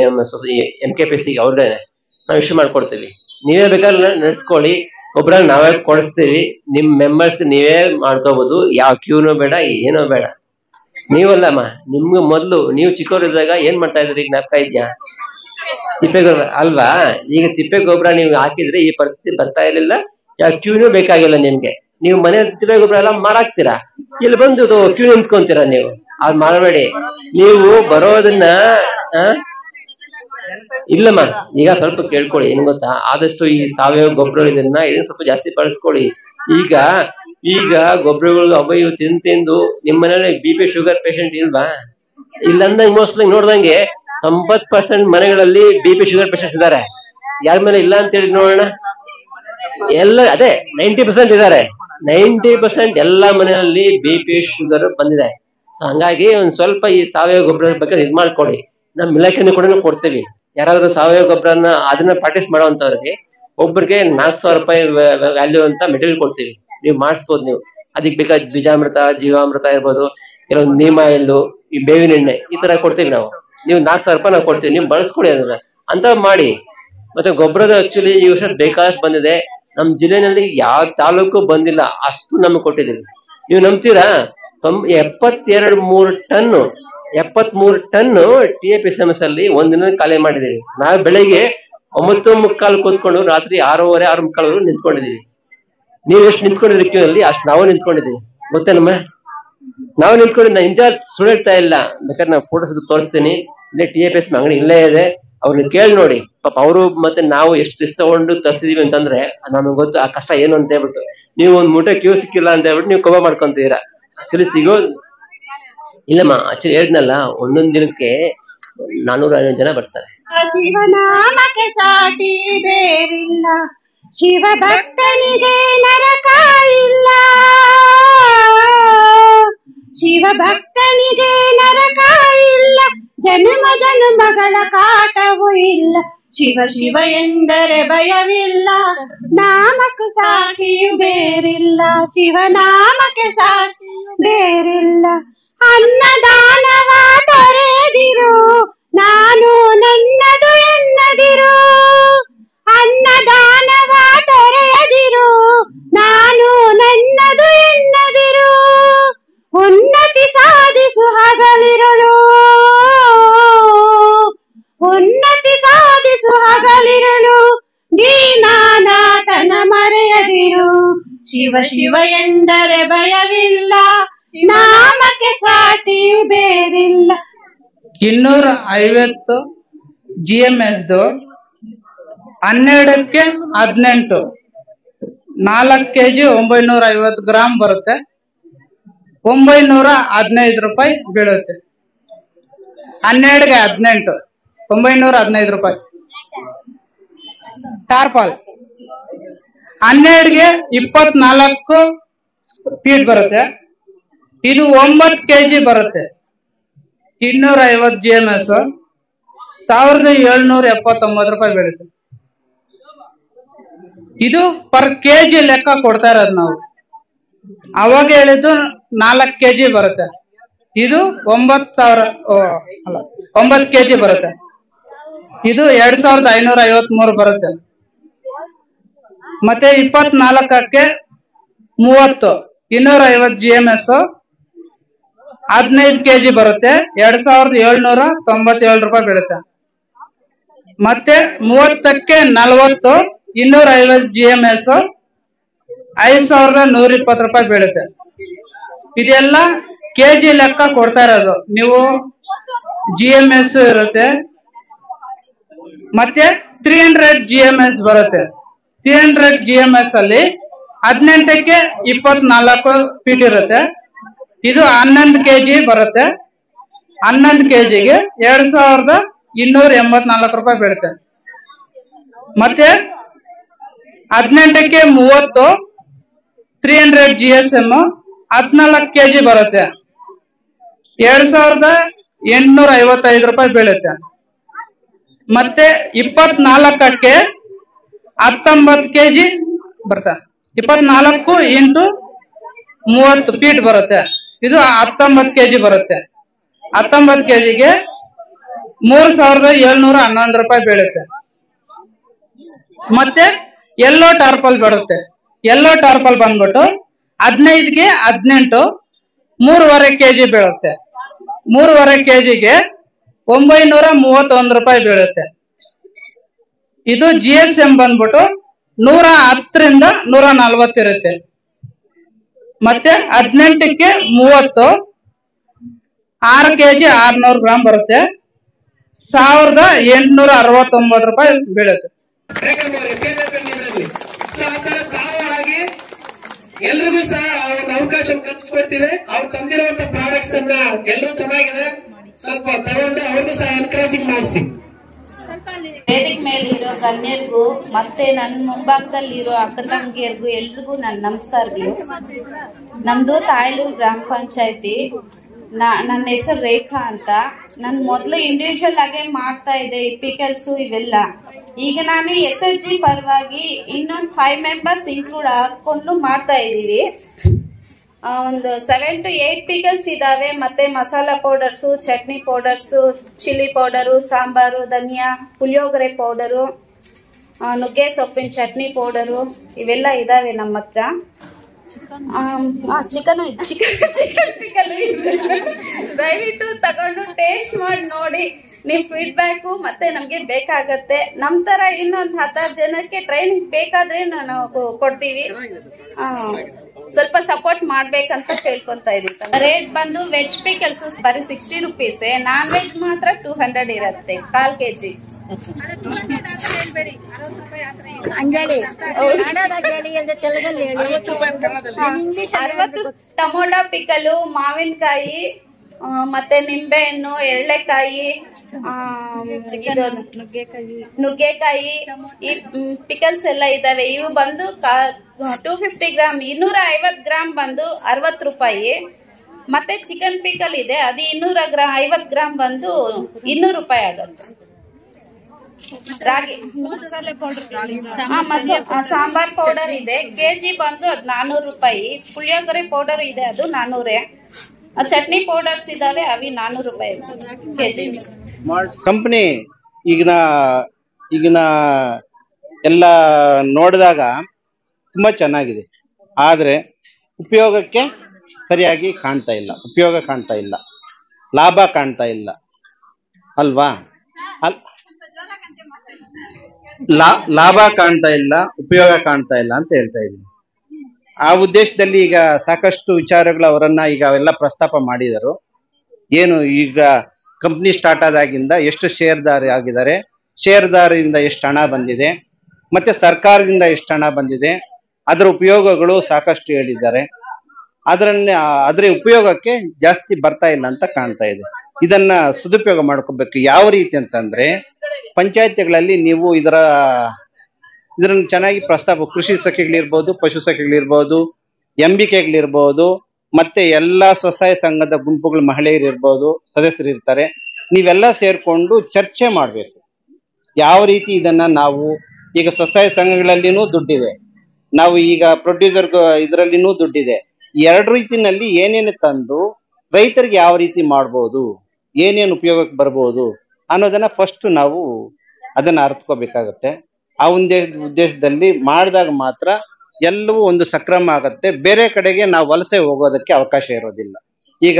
MKPC ಅವ್ರೇ ನಾವು ಇಶ್ಯೂ ಮಾಡ್ಕೊಡ್ತೀವಿ. ನೀವೇ ಬೇಕಾದ್ರೆ ನಡೆಸ್ಕೊಳ್ಳಿ, ಒಬ್ಬರ ನಾವೇ ಕೊಡಿಸ್ತೀವಿ. ನಿಮ್ ಮೆಂಬರ್ಸ್ ನೀವೇ ಮಾಡ್ಕೋಬಹುದು, ಯಾವ ಕ್ಯೂನೂ ಬೇಡ, ಏನೋ ಬೇಡ. ನೀವಲ್ಲಮ್ಮ, ನಿಮ್ಗೆ ಮೊದ್ಲು ನೀವು ಚಿಕ್ಕವರಿದ್ದಾಗ ಏನ್ ಮಾಡ್ತಾ ಇದ್ರಿ ಜ್ಞಾಪಕ ಇದ್ಯಾ? ತಿಪ್ಪೆ ಗೊಬ್ಬರ ಅಲ್ವಾ? ಈಗ ತಿಪ್ಪೆ ಗೊಬ್ಬರ ನೀವು ಹಾಕಿದ್ರೆ ಈ ಪರಿಸ್ಥಿತಿ ಬರ್ತಾ ಇರ್ಲಿಲ್ಲ, ಯಾವ ಕ್ಯೂನೂ ಬೇಕಾಗಿಲ್ಲ ನಿಮ್ಗೆ. ನೀವು ಮನೆ ತಿಪ್ಪೆ ಗೊಬ್ಬರ ಎಲ್ಲ ಮಾಡಾಕ್ತೀರಾ, ಇಲ್ಲಿ ಬಂದು ಕ್ಯೂ ನಿಂತ್ಕೊಂತೀರಾ. ನೀವು ಅದ್ ಮಾಡಬೇಡಿ. ನೀವು ಬರೋದನ್ನ ಇಲ್ಲಮ್ಮ, ಈಗ ಸ್ವಲ್ಪ ಕೇಳ್ಕೊಳ್ಳಿ. ಏನ್ ಗೊತ್ತಾ, ಆದಷ್ಟು ಈ ಸಾವಯವ ಗೊಬ್ಬರ ಇದನ್ನ ಸ್ವಲ್ಪ ಜಾಸ್ತಿ ಬಳಸ್ಕೊಳ್ಳಿ. ಈಗ ಗೊಬ್ಬರಗಳು ಅವ ಇವು ತಿಂದು ನಿಮ್ಮ ಮನೇಲಿ BP ಶುಗರ್ ಪೇಷಂಟ್ ಇಲ್ವಾ? ಇಲ್ಲಂದಂಗೆ ಮೋಸ್ಟ್ಲಿ ನೋಡ್ದಂಗೆ 90% ಮನೆಗಳಲ್ಲಿ BP ಶುಗರ್ ಪೇಷಂಟ್ಸ್ ಇದಾರೆ. ಯಾರ ಮೇಲೆ ಇಲ್ಲ ಅಂತ ಹೇಳಿ ನೋಡೋಣ? ಎಲ್ಲ ಅದೇ 90% ಇದಾರೆ. 90% ಎಲ್ಲ ಮನೆಯಲ್ಲಿ BP ಶುಗರ್ ಬಂದಿದೆ. ಸೊ ಹಂಗಾಗಿ ಒಂದ್ ಸ್ವಲ್ಪ ಈ ಸಾವಯವ ಗೊಬ್ಬರದ ಬಗ್ಗೆ ಇದ್ ಮಾಡ್ಕೊಡಿ. ನಮ್ ಇಲಾಖೆನೂ ಕೂಡ ಕೊಡ್ತೀವಿ. ಯಾರಾದ್ರೂ ಸಾವಯವ ಗೊಬ್ಬರನ ಅದನ್ನ ಪ್ರಾಕ್ಟೀಸ್ ಮಾಡೋವಂಥವ್ರಿಗೆ ಒಬ್ಬರಿಗೆ 4,000 ರೂಪಾಯಿ ವ್ಯಾಲ್ಯೂ ಅಂತ ಮೆಟೀರಿಯಲ್ ಕೊಡ್ತೀವಿ. ನೀವು ಮಾಡಿಸ್ಬೋದು. ನೀವು ಅದಕ್ಕೆ ಬೇಕಾದ ಬೀಜಾಮೃತ, ಜೀವಾಮೃತ ಇರ್ಬೋದು, ಕೆಲವೊಂದು ನೀಮ್ ಆಯಿಲ್, ಈ ಬೇವಿನ ಎಣ್ಣೆ, ಈ ತರ ಕೊಡ್ತೀವಿ ನಾವು. ನೀವು 4,000 ರೂಪಾಯಿ ನಾವು ಕೊಡ್ತೀವಿ, ನೀವು ಬಳಸ್ಕೊಡಿ ಅದನ್ನ ಅಂತ ಮಾಡಿ. ಮತ್ತೆ ಗೊಬ್ಬರದ ಆಕ್ಚುಲಿ ಈ ವರ್ಷ ಬೇಕಾದಷ್ಟು ಬಂದಿದೆ. ನಮ್ ಜಿಲ್ಲೆನಲ್ಲಿ ಯಾವ ತಾಲೂಕು ಬಂದಿಲ್ಲ, ಅಷ್ಟು ನಮ್ಗೆ ಕೊಟ್ಟಿದ್ದೀವಿ. ನೀವು ನಂಬ್ತೀರಾ? 73 ಟನ್ TAPSMS ಅಲ್ಲಿ ಒಂದಿನ ಖಾಲಿ ಮಾಡಿದೀವಿ. ನಾವು ಬೆಳಿಗ್ಗೆ 9:15 ಕೂತ್ಕೊಂಡು ರಾತ್ರಿ 6:30, 6:45 ನಿಂತ್ಕೊಂಡಿದೀವಿ. ನೀವ್ ಎಷ್ಟು ನಿಂತ್ಕೊಂಡಿದ್ರಿ ಕ್ಯೂ ಅಲ್ಲಿ, ಅಷ್ಟು ನಾವು ನಿಂತ್ಕೊಂಡಿದೀವಿ. ಗೊತ್ತೇನಮ್ಮ? ನಾವು ನಿಂತ್ಕೊಂಡು ನಿಜ ಸುಳ್ಳು ಹೇಳ್ತಾ ಇಲ್ಲ. ಬೇಕಾದ್ರೆ ನಾವು ಫೋಟೋಸ್ ತೋರಿಸ್ತೀನಿ. ಇಲ್ಲೇ TAPSM ಅಂಗಡಿ ಇಲ್ಲೇ ಇದೆ, ಅವ್ರನ್ನ ಕೇಳಿ ನೋಡಿ. ಪಾಪ ಅವರು ಮತ್ತೆ ನಾವು ಎಷ್ಟು ತಗೊಂಡು ತರಿಸಿದೀವಿ ಅಂತಂದ್ರೆ ನಮಗೆ ಗೊತ್ತು ಆ ಕಷ್ಟ ಏನು ಅಂತ ಹೇಳ್ಬಿಟ್ಟು. ನೀವು ಒಂದ್ ಮೂಟೆ ಕ್ಯೂ ಸಿಕ್ಕಿಲ್ಲ ಅಂತ ಹೇಳ್ಬಿಟ್ಟು ನೀವು ಕೊಬ್ಬ ಮಾಡ್ಕೊಂತೀರಾ. ಆಕ್ಚುಲಿ ಸಿಗೋದು ಇಲ್ಲಮ್ಮ. ಆಕ್ಚುಲಿ ಹೇಳಿದ್ನಲ್ಲ, ಒಂದೊಂದ್ ದಿನಕ್ಕೆ 400-500 ಜನ ಬರ್ತಾರೆ. ಶಿವನಾಮಕ್ಕೆ ಸಾಟಿ ಬೇರಿಲ್ಲ, ಶಿವ ಭಕ್ತನಿಗೆ ನರಕ ಇಲ್ಲ, ಶಿವ ಭಕ್ತನಿಗೆ ನರಕ ಇಲ್ಲ, ಜನ್ಮ ಜನ್ಮಗಳ ಕಾಟವೂ ಇಲ್ಲ. ಶಿವ ಶಿವ ಎಂದರೆ ಭಯವಿಲ್ಲ, ನಾಮಕ್ಕೆ ಸಾಟಿಯು ಬೇರಿಲ್ಲ, ಶಿವನಾಮಕ್ಕೆ ಸಾಟಿಯು ಬೇರಿಲ್ಲ. ಅನ್ನದಾನವ ತೊರೆದಿರು, ನಾನು ನನ್ನದು ಎನ್ನದಿರು, ಅನ್ನದಾನವ ತೊರೆಯದಿರು, ನಾನು ನನ್ನದು ಎನ್ನದಿರು. ಉನ್ನತಿ ಸಾಧಿಸು ಹಗಲಿರುಳು, ಉನ್ನತಿ ಸಾಧಿಸು ಹಗಲಿರುಳು, ದೀನಾನಾಥನ ಮರೆಯದಿರು. ಶಿವ ಶಿವ ಎಂದರೆ ಭಯವಿಲ್ಲ, ನಾಮಕ್ಕೆ ಸಾಟಿ ಬೇರಿಲ್ಲ. 250 GMS 12ಕ್ಕೆ 18, 4 kg 950 ಗ್ರಾಮ್ ಬರುತ್ತೆ. 915 ರೂಪಾಯಿ ಬೀಳುತ್ತೆ. 12ಗೆ 18, 915 ರೂಪಾಯಿ. ಟಾರ್ಪಾಲ್ 12ಗೆ 24 ಫೀಟ್ ಬರುತ್ತೆ. ಇದು 9 kg ಬರುತ್ತೆ. 250 GMS 1779 ರೂಪಾಯಿ ಬೀಳುತ್ತೆ. ಇದು ಪರ್ ಕೆಜಿ ಲೆಕ್ಕ ಕೊಡ್ತಾ ಇರೋದು ನಾವು. ಅವಾಗ ಹೇಳಿದ್ದು 4 kg ಬರುತ್ತೆ. ಇದು 9 kg ಬರುತ್ತೆ. ಇದು 2553 ಬರುತ್ತೆ. ಮತ್ತೆ 24ಕ್ಕೆ 30, 250 GMS 15 kg ಬರುತ್ತೆ. 2797 ರೂಪಾಯಿ ಬೀಳುತ್ತೆ. ಮತ್ತೆ 30ಕ್ಕೆ 40, 250 GMS 5120 ರೂಪಾಯಿ ಬೀಳುತ್ತೆ. ಇದೆಲ್ಲ ಕೆಜಿ ಲೆಕ್ಕ ಕೊಡ್ತಾ ಇರೋದು. ನೀವು GMS ಇರುತ್ತೆ. ಮತ್ತೆ 300 GMS ಬರುತ್ತೆ. 300 GMS ಅಲ್ಲಿ 18ಕ್ಕೆ 24 ಫೀಟ್ ಇರುತ್ತೆ. ಇದು 11 kg ಬರುತ್ತೆ. 11 kgಗೆ 2284 ರೂಪಾಯಿ ಬೀಳುತ್ತೆ. ಮತ್ತೆ 18ಕ್ಕೆ 30 300 GSM 14 kg ಬರುತ್ತೆ. 2855 ರೂಪಾಯಿ ಬೀಳುತ್ತೆ. ಮತ್ತೆ 24ಕ್ಕೆ 19 kg ಬರುತ್ತೆ. 24 ಇಂಟು 30 ಫೀಟ್ ಬರುತ್ತೆ. ಇದು 19 kg ಬರುತ್ತೆ. 19 kgಗೆ 3711 ರೂಪಾಯಿ ಬೀಳುತ್ತೆ. ಮತ್ತೆ ಎಲ್ಲೋ ಟಾರ್ಪಲ್ ಬರುತ್ತೆ. ಎಲ್ಲೋ ಟಾರ್ಪಲ್ ಬಂದ್ಬಿಟ್ಟು 15ಗೆ 18 3.5 kg ಬೀಳುತ್ತೆ. 3.5 kgಗೆ 931 ರೂಪಾಯಿ ಬೀಳುತ್ತೆ. ಇದು GSM ಬಂದ್ಬಿಟ್ಟು 110ರಿಂದ 140 ಇರುತ್ತೆ. ಮತ್ತೆ 18ಕ್ಕೆ 30 6 kg 600 ಗ್ರಾಮ್ ಬರುತ್ತೆ. 1869 ರೂಪಾಯಿ ಬೀಳುತ್ತೆ. ಎಲ್ರಿಗೂ ಸಹ ಒಂದು ಅವಕಾಶ ಕಲ್ಪಿಸ್ಕೊಡ್ತೀವಿ. ಅವ್ರು ತಂದಿರುವಂತ ಪ್ರಾಡಕ್ಟ್ಸ್ ಅನ್ನ ಎಲ್ಲರೂ ಚೆನ್ನಾಗಿದೆ ಸ್ವಲ್ಪ ತಗೊಂಡು ಅವ್ರಿಗೂ ಸಹ ಎನ್ಕರೇಜಿಂಗ್ ಮಾಡಿಸಿ. ವೇದಿಕೆ ಮೇಲೆ ಇರೋ ಗಣ್ಯರಿಗೂ ಮತ್ತೆ ನನ್ನ ಮುಂಭಾಗದಲ್ಲಿರೋ ಅಕ್ಕ ತಂಗಿಯರಿಗೂ ಎಲ್ರಿಗೂ ನನ್ನ ನಮಸ್ಕಾರಗಳು. ನಮ್ದು ತಾಯ್ಲೂರು ಗ್ರಾಮ ಪಂಚಾಯತಿ. ನನ್ನ ಹೆಸರು ರೇಖಾ ಅಂತ. ನಾನು ಮೊದಲು ಇಂಡಿವಿಜುವಲ್ ಆಗೇ ಮಾಡ್ತಾ ಇದ್ದೆ ಈ ಪಿಕಲ್ಸು ಇವೆಲ್ಲ. ಈಗ ನಾನು SHG ಪರವಾಗಿ ಇನ್ನೊಂದು 5 ಮೆಂಬರ್ಸ್ ಇನ್ಕ್ಲೂಡ್ ಹಾಕೊಂಡು ಮಾಡ್ತಾ ಇದ್ದೀವಿ. ಒಂದು 7 to 8 ಪಿಕಲ್ಸ್ ಇದಾವೆ. ಮತ್ತೆ masala powders, chutney powders, chilli powder, sambar, ಧನಿಯಾ, ಪುಳಿಯೋಗರೆ ಪೌಡರು, ನುಗ್ಗೆ ಸೊಪ್ಪಿನ ಚಟ್ನಿ ಪೌಡರು ಇವೆಲ್ಲ ಇದಾವೆ ನಮ್ಮ ಹತ್ರ. ಚಿಕನ್ ಪಿಕಲ್ ದಯವಿಟ್ಟು ತಗೊಂಡು ಟೇಸ್ಟ್ ಮಾಡಿ ನೋಡಿ. ನಿಮ್ ಫೀಡ್ಬ್ಯಾಕು ಮತ್ತೆ ನಮ್ಗೆ ಬೇಕಾಗತ್ತೆ. ನಮ್ ತರ ಇನ್ನೊಂದು 10 ಜನಕ್ಕೆ ಟ್ರೈನಿಂಗ್ ಬೇಕಾದ್ರೆ ನಾವು ಕೊಡ್ತೀವಿ. ಸ್ವಲ್ಪ ಸಪೋರ್ಟ್ ಮಾಡ್ಬೇಕಂತ ಕೇಳ್ಕೊಂತ ಇದೀವಿ. ರೇಟ್ ಬಂದು ವೆಜ್ ಪಿಕಲ್ಸ್ ಬರೀ 60 rupees. ನಾನ್ ವೆಜ್ ಮಾತ್ರ 200 ಇರುತ್ತೆ 1/4 kg. 60 ಟೊಮೊಟೊ ಪಿಕಲು, ಮಾವಿನಕಾಯಿ, ಮತ್ತೆ ನಿಂಬೆಹಣ್ಣು, ಎಳ್ಳೆಕಾಯಿ, ನುಗ್ಗೆಕಾಯಿ ಈ ಪಿಕಲ್ಸ್ ಎಲ್ಲ ಇದಾವೆ. ಇವು ಬಂದು 250 ಗ್ರಾಮ್ 250 ಗ್ರಾಮ್ ಬಂದು 60 ರೂಪಾಯಿ. ಮತ್ತೆ ಚಿಕನ್ ಪಿಕಲ್ ಇದೆ, ಅದು 250 ಗ್ರಾಮ್ ಬಂದು 200 ರೂಪಾಯಿ ಆಗುತ್ತೆ. ರಾಗಿ ಸಾಂಬಾರ್ ಪೌಡರ್ ಇದೆ, ಕೆಜಿ ಬಂದು ಅದು 400 ರೂಪಾಯಿ. ಪುಳಿಯೋಗರೆ ಪೌಡರ್ ಇದೆ, ಅದು 400. ಚಟ್ನಿ ಪೌಡರ್ಸ್ ಇದಾವೆ, ಅವಿ 400 ರೂಪಾಯಿ ಕೆಜಿ. ಕಂಪನಿ ಈಗಿನ ಎಲ್ಲ ನೋಡಿದಾಗ ತುಂಬಾ ಚೆನ್ನಾಗಿದೆ. ಆದ್ರೆ ಉಪಯೋಗಕ್ಕೆ ಸರಿಯಾಗಿ ಕಾಣ್ತಾ ಇಲ್ಲ. ಉಪಯೋಗ ಕಾಣ್ತಾ ಇಲ್ಲ, ಲಾಭ ಕಾಣ್ತಾ ಇಲ್ಲ ಅಲ್ವಾ? ಲಾಭ ಕಾಣ್ತಾ ಇಲ್ಲ, ಉಪಯೋಗ ಕಾಣ್ತಾ ಇಲ್ಲ ಅಂತ ಹೇಳ್ತಾ ಇದ್ದೀನಿ. ಆ ಉದ್ದೇಶದಲ್ಲಿ ಈಗ ಸಾಕಷ್ಟು ವಿಚಾರಗಳು ಅವರನ್ನ ಈಗ ಅವೆಲ್ಲ ಪ್ರಸ್ತಾಪ ಮಾಡಿದರು. ಏನು ಈಗ ಕಂಪ್ನಿ ಸ್ಟಾರ್ಟ್ ಆದಾಗಿಂದ ಎಷ್ಟು ಶೇರ್ದಾರಿ ಆಗಿದ್ದಾರೆ, ಶೇರ್ದಾರಿಂದ ಎಷ್ಟು ಹಣ ಬಂದಿದೆ, ಮತ್ತೆ ಸರ್ಕಾರದಿಂದ ಎಷ್ಟು ಹಣ ಬಂದಿದೆ, ಅದರ ಉಪಯೋಗಗಳು ಸಾಕಷ್ಟು ಹೇಳಿದ್ದಾರೆ. ಅದ್ರ ಉಪಯೋಗಕ್ಕೆ ಜಾಸ್ತಿ ಬರ್ತಾ ಇಲ್ಲ ಅಂತ ಕಾಣ್ತಾ ಇದೆ. ಇದನ್ನ ಸದುಪಯೋಗ ಮಾಡ್ಕೋಬೇಕು. ಯಾವ ರೀತಿ ಅಂತಂದ್ರೆ, ಪಂಚಾಯತಿಗಳಲ್ಲಿ ನೀವು ಇದರನ್ನು ಚೆನ್ನಾಗಿ ಪ್ರಸ್ತಾಪ, ಕೃಷಿ ಸಖಿಗಳಿರ್ಬೋದು, ಪಶು ಸಖಿಗಳಿರ್ಬೋದು, ಎಂಬಿಕೆಗಳಿರ್ಬೋದು, ಮತ್ತೆ ಎಲ್ಲಾ ಸ್ವಸಹಾಯ ಸಂಘದ ಗುಂಪುಗಳ ಮಹಿಳೆಯರು ಇರ್ಬೋದು, ಸದಸ್ಯರು ಇರ್ತಾರೆ. ನೀವೆಲ್ಲ ಸೇರ್ಕೊಂಡು ಚರ್ಚೆ ಮಾಡ್ಬೇಕು. ಯಾವ ರೀತಿ ಇದನ್ನ ನಾವು ಈಗ ಸ್ವಸಹಾಯ ಸಂಘಗಳಲ್ಲಿನೂ ದುಡ್ಡಿದೆ, ನಾವು ಈಗ ಪ್ರೊಡ್ಯೂಸರ್ ಇದರಲ್ಲಿನೂ ದುಡ್ಡಿದೆ. ಎರಡು ರೀತಿನಲ್ಲಿ ಏನೇನು ತಂದು ರೈತರಿಗೆ ಯಾವ ರೀತಿ ಮಾಡ್ಬೋದು, ಏನೇನು ಉಪಯೋಗಕ್ಕೆ ಬರ್ಬೋದು ಅನ್ನೋದನ್ನ ಫಸ್ಟ್ ನಾವು ಅದನ್ನ ಅರ್ಥಕೋಬೇಕಾಗತ್ತೆ. ಆ ಉದ್ದೇಶದಲ್ಲಿ ಮಾಡಿದಾಗ ಮಾತ್ರ ಎಲ್ಲವೂ ಒಂದು ಸಕ್ರಮ ಆಗತ್ತೆ. ಬೇರೆ ಕಡೆಗೆ ನಾವು ವಲಸೆ ಹೋಗೋದಕ್ಕೆ ಅವಕಾಶ ಇರೋದಿಲ್ಲ. ಈಗ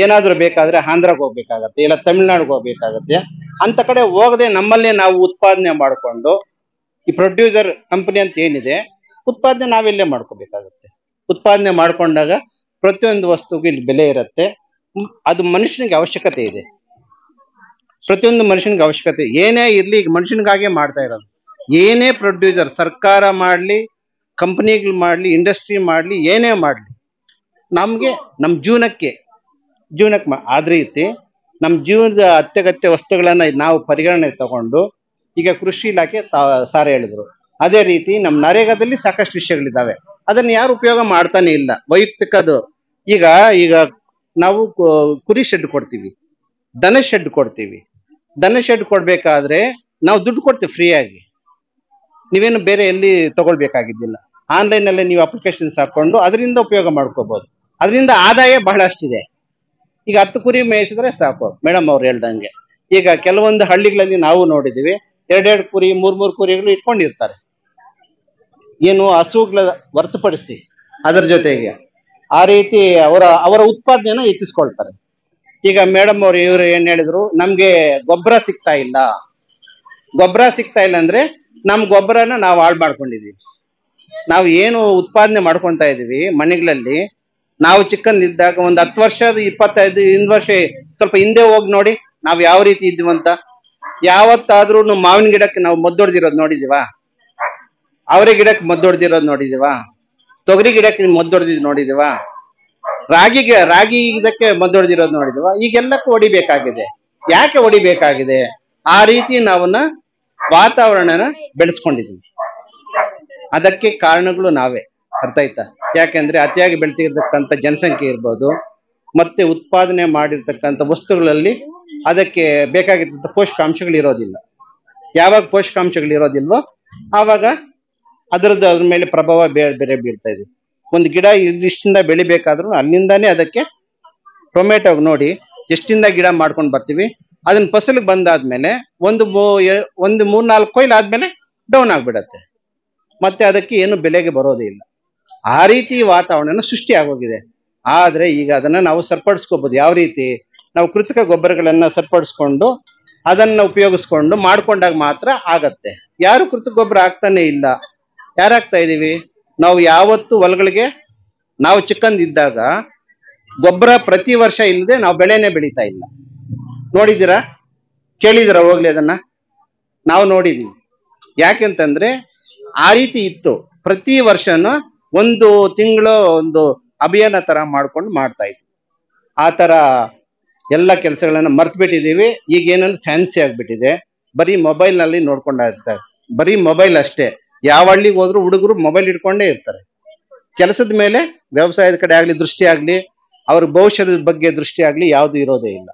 ಏನಾದ್ರೂ ಬೇಕಾದ್ರೆ ಆಂಧ್ರಕ್ಕೆ ಹೋಗ್ಬೇಕಾಗತ್ತೆ, ಇಲ್ಲ ತಮಿಳ್ನಾಡಿಗೆ ಹೋಗ್ಬೇಕಾಗತ್ತೆ. ಅಂತ ಕಡೆ ಹೋಗದೆ ನಮ್ಮಲ್ಲೇ ನಾವು ಉತ್ಪಾದನೆ ಮಾಡಿಕೊಂಡು, ಈ ಪ್ರೊಡ್ಯೂಸರ್ ಕಂಪನಿ ಅಂತ ಏನಿದೆ, ಉತ್ಪಾದನೆ ನಾವೆಲ್ಲೇ ಮಾಡ್ಕೋಬೇಕಾಗತ್ತೆ. ಉತ್ಪಾದನೆ ಮಾಡ್ಕೊಂಡಾಗ ಪ್ರತಿಯೊಂದು ವಸ್ತುಗೂ ಇಲ್ಲಿ ಬೆಲೆ ಇರುತ್ತೆ. ಅದು ಮನುಷ್ಯನಿಗೆ ಅವಶ್ಯಕತೆ ಇದೆ. ಪ್ರತಿಯೊಂದು ಮನುಷ್ಯನಿಗೆ ಅವಶ್ಯಕತೆ ಏನೇ ಇರ್ಲಿ, ಈಗ ಮನುಷ್ಯನಿಗಾಗೆ ಮಾಡ್ತಾ ಇರೋದು. ಏನೇ ಪ್ರೊಡ್ಯೂಸರ್, ಸರ್ಕಾರ ಮಾಡ್ಲಿ, ಕಂಪನಿಗಳು ಮಾಡ್ಲಿ, ಇಂಡಸ್ಟ್ರಿ ಮಾಡ್ಲಿ, ಏನೇ ಮಾಡ್ಲಿ, ನಮ್ಗೆ ನಮ್ಮ ಜೀವನಕ್ಕೆ ಆದ ರೀತಿ ನಮ್ಮ ಜೀವನದ ಅತ್ಯಗತ್ಯ ವಸ್ತುಗಳನ್ನ ನಾವು ಪರಿಗಣನೆ ತಗೊಂಡು, ಈಗ ಕೃಷಿ ಇಲಾಖೆ ಸಾರ ಹೇಳಿದ್ರು, ಅದೇ ರೀತಿ ನಮ್ಮ ನರೇಗಾದಲ್ಲಿ ಸಾಕಷ್ಟು ವಿಷಯಗಳಿದ್ದಾವೆ, ಅದನ್ನ ಯಾರು ಉಪಯೋಗ ಮಾಡ್ತಾನೆ ಇಲ್ಲ. ವೈಯಕ್ತಿಕದು ಈಗ ಈಗ ನಾವು ಕುರಿ ಶೆಡ್ ಕೊಡ್ತೀವಿ, ದನ ಶೆಡ್ ಕೊಡ್ತೀವಿ. ದನ ಶೆಡ್ ಕೊಡ್ಬೇಕಾದ್ರೆ ನಾವು ದುಡ್ಡು ಕೊಡ್ತೀವಿ ಫ್ರೀಯಾಗಿ, ನೀವೇನು ಬೇರೆ ಎಲ್ಲಿ ತಗೊಳ್ಬೇಕಾಗಿದ್ದಿಲ್ಲ. ಆನ್ಲೈನ್ ಅಲ್ಲೇ ನೀವು ಅಪ್ಲಿಕೇಶನ್ಸ್ ಹಾಕೊಂಡು ಅದರಿಂದ ಉಪಯೋಗ ಮಾಡ್ಕೋಬಹುದು. ಅದರಿಂದ ಆದಾಯ ಬಹಳಷ್ಟಿದೆ. ಈಗ 10 ಕುರಿ ಮೇಯಿಸಿದ್ರೆ ಸಾಕು, ಮೇಡಮ್ ಅವ್ರು ಹೇಳ್ದಂಗೆ. ಈಗ ಕೆಲವೊಂದು ಹಳ್ಳಿಗಳಲ್ಲಿ ನಾವು ನೋಡಿದೀವಿ, 2 ಕುರಿ 3 ಕುರಿಗಳು ಇಟ್ಕೊಂಡಿರ್ತಾರೆ. ಏನು ಹಸುಗಳ ಹೊರತುಪಡಿಸಿ ಅದರ ಜೊತೆಗೆ ಆ ರೀತಿ ಅವರ ಉತ್ಪಾದನೆಯನ್ನ ಹೆಚ್ಚಿಸ್ಕೊಳ್ತಾರೆ. ಈಗ ಮೇಡಮ್ ಅವ್ರು ಇವ್ರು ಏನ್ ಹೇಳಿದ್ರು, ನಮ್ಗೆ ಗೊಬ್ಬರ ಸಿಗ್ತಾ ಇಲ್ಲ. ಗೊಬ್ಬರ ಸಿಗ್ತಾ ಇಲ್ಲ ಅಂದ್ರೆ ನಮ್ ಗೊಬ್ಬರನ ನಾವು ಹಾಳು ಮಾಡ್ಕೊಂಡಿದೀವಿ. ನಾವು ಏನು ಉತ್ಪಾದನೆ ಮಾಡ್ಕೊಂತಾ ಇದೀವಿ ಮನೆಗಳಲ್ಲಿ, ನಾವು ಚಿಕ್ಕಂದಿದ್ದಾಗ ಒಂದು 10 ವರ್ಷದ 25 ವರ್ಷ ಸ್ವಲ್ಪ ಹಿಂದೆ ಹೋಗಿ ನೋಡಿ ನಾವ್ ಯಾವ ರೀತಿ ಇದ್ವಂತ. ಯಾವತ್ತಾದ್ರೂ ಮಾವಿನ ಗಿಡಕ್ಕೆ ನಾವು ಮದ್ದೊಡ್ದಿರೋದು ನೋಡಿದೀವಾ? ಅವರೆ ಗಿಡಕ್ಕೆ ಮದ್ದೊಡ್ದಿರೋದು ನೋಡಿದೀವಾ? ತೊಗರಿ ಗಿಡಕ್ಕೆ ಮದ್ದೊಡ್ದಿದ್ ನೋಡಿದೀವಾ? ರಾಗಿ ಇದಕ್ಕೆ ಮದ್ದೊಡ್ದಿರೋದು ನೋಡಿದೀವಾ? ಈಗೆಲ್ಲಕ್ಕೂ ಹೊಡಿಬೇಕಾಗಿದೆ. ಯಾಕೆ ಹೊಡಿಬೇಕಾಗಿದೆ? ಆ ರೀತಿ ನಾವನ್ನ ವಾತಾವರಣನ ಬೆಳೆಸ್ಕೊಂಡಿದೀವಿ. ಅದಕ್ಕೆ ಕಾರಣಗಳು ನಾವೇ, ಅರ್ಥ ಆಯ್ತಾ? ಯಾಕೆಂದ್ರೆ ಅತಿಯಾಗಿ ಬೆಳ್ತಿರ್ತಕ್ಕಂಥ ಜನಸಂಖ್ಯೆ ಇರ್ಬೋದು, ಮತ್ತೆ ಉತ್ಪಾದನೆ ಮಾಡಿರ್ತಕ್ಕಂಥ ವಸ್ತುಗಳಲ್ಲಿ ಅದಕ್ಕೆ ಬೇಕಾಗಿರ್ತಕ್ಕಂಥ ಪೋಷಕಾಂಶಗಳು ಇರೋದಿಲ್ಲ. ಯಾವಾಗ ಪೋಷಕಾಂಶಗಳು ಇರೋದಿಲ್ವೋ ಆವಾಗ ಅದ್ರ ಮೇಲೆ ಪ್ರಭಾವ ಬೇರೆ ಬೀಳ್ತಾ ಇದೆ. ಒಂದು ಗಿಡ ಇಷ್ಟಿಂದ ಬೆಳಿಬೇಕಾದ್ರೂ ಅಲ್ಲಿಂದಾನೇ ಅದಕ್ಕೆ ಟೊಮೆಟೊ ನೋಡಿ ಎಷ್ಟಿಂದ ಗಿಡ ಮಾಡ್ಕೊಂಡು ಬರ್ತೀವಿ, ಅದನ್ನ ಫಸಲಿಗೆ ಬಂದಾದ್ಮೇಲೆ ಒಂದು 3-4 ಕೊಯ್ಲು ಆದ್ಮೇಲೆ ಡೌನ್ ಆಗ್ಬಿಡತ್ತೆ, ಮತ್ತೆ ಅದಕ್ಕೆ ಏನು ಬೆಲೆಗೆ ಬರೋದೇ ಇಲ್ಲ. ಆ ರೀತಿ ವಾತಾವರಣ ಸೃಷ್ಟಿ ಆಗೋಗಿದೆ. ಆದ್ರೆ ಈಗ ಅದನ್ನ ನಾವು ಸರಿಪಡಿಸ್ಕೋಬಹುದು. ಯಾವ ರೀತಿ? ನಾವು ಕೃತಕ ಗೊಬ್ಬರಗಳನ್ನ ಸರಿಪಡಿಸ್ಕೊಂಡು ಅದನ್ನ ಉಪಯೋಗಿಸ್ಕೊಂಡು ಮಾಡ್ಕೊಂಡಾಗ ಮಾತ್ರ ಆಗತ್ತೆ. ಯಾರು ಕೃತಕ ಗೊಬ್ಬರ ಹಾಕ್ತಾನೆ ಇಲ್ಲ. ಯಾರಾಗ್ತಾ ಇದೀವಿ? ನಾವು ಯಾವತ್ತು ಹೊಲಗಳಿಗೆ ನಾವು ಚಿಕ್ಕಂದಿದ್ದಾಗ ಗೊಬ್ಬರ ಪ್ರತಿ ವರ್ಷ ಇಲ್ಲದೆ ನಾವು ಬೆಳೆನೇ ಬೆಳೀತಾ ಇಲ್ಲ. ನೋಡಿದ್ದೀರಾ? ಕೇಳಿದಿರ ಹೋಗ್ಲಿ? ಅದನ್ನ ನಾವು ನೋಡಿದೀವಿ. ಯಾಕೆಂತಂದ್ರೆ ಆ ರೀತಿ ಇತ್ತು. ಪ್ರತಿ ವರ್ಷನೂ 1 ತಿಂಗಳು ಒಂದು ಅಭಿಯಾನ ತರ ಮಾಡ್ತಾ ಇದ್ವಿ. ಆ ತರ ಎಲ್ಲ ಕೆಲಸಗಳನ್ನ ಮರ್ತು ಬಿಟ್ಟಿದೀವಿ. ಈಗ ಏನಂದ್ರೆ ಫ್ಯಾನ್ಸಿ ಆಗ್ಬಿಟ್ಟಿದೆ. ಬರೀ ಮೊಬೈಲ್ ನಲ್ಲಿ ನೋಡ್ಕೊಂಡಿರ್ತಾರೆ. ಬರೀ ಮೊಬೈಲ್ ಅಷ್ಟೇ. ಯಾವ ಹಳ್ಳಿಗೆ ಹೋದ್ರು ಹುಡುಗರು ಮೊಬೈಲ್ ಇಟ್ಕೊಂಡೇ ಇರ್ತಾರೆ. ಕೆಲಸದ ಮೇಲೆ, ವ್ಯವಸಾಯದ ಕಡೆ ಆಗ್ಲಿ ದೃಷ್ಟಿ ಆಗ್ಲಿ, ಅವ್ರ ಭವಿಷ್ಯದ ಬಗ್ಗೆ ದೃಷ್ಟಿ ಆಗ್ಲಿ ಯಾವ್ದು ಇರೋದೇ ಇಲ್ಲ.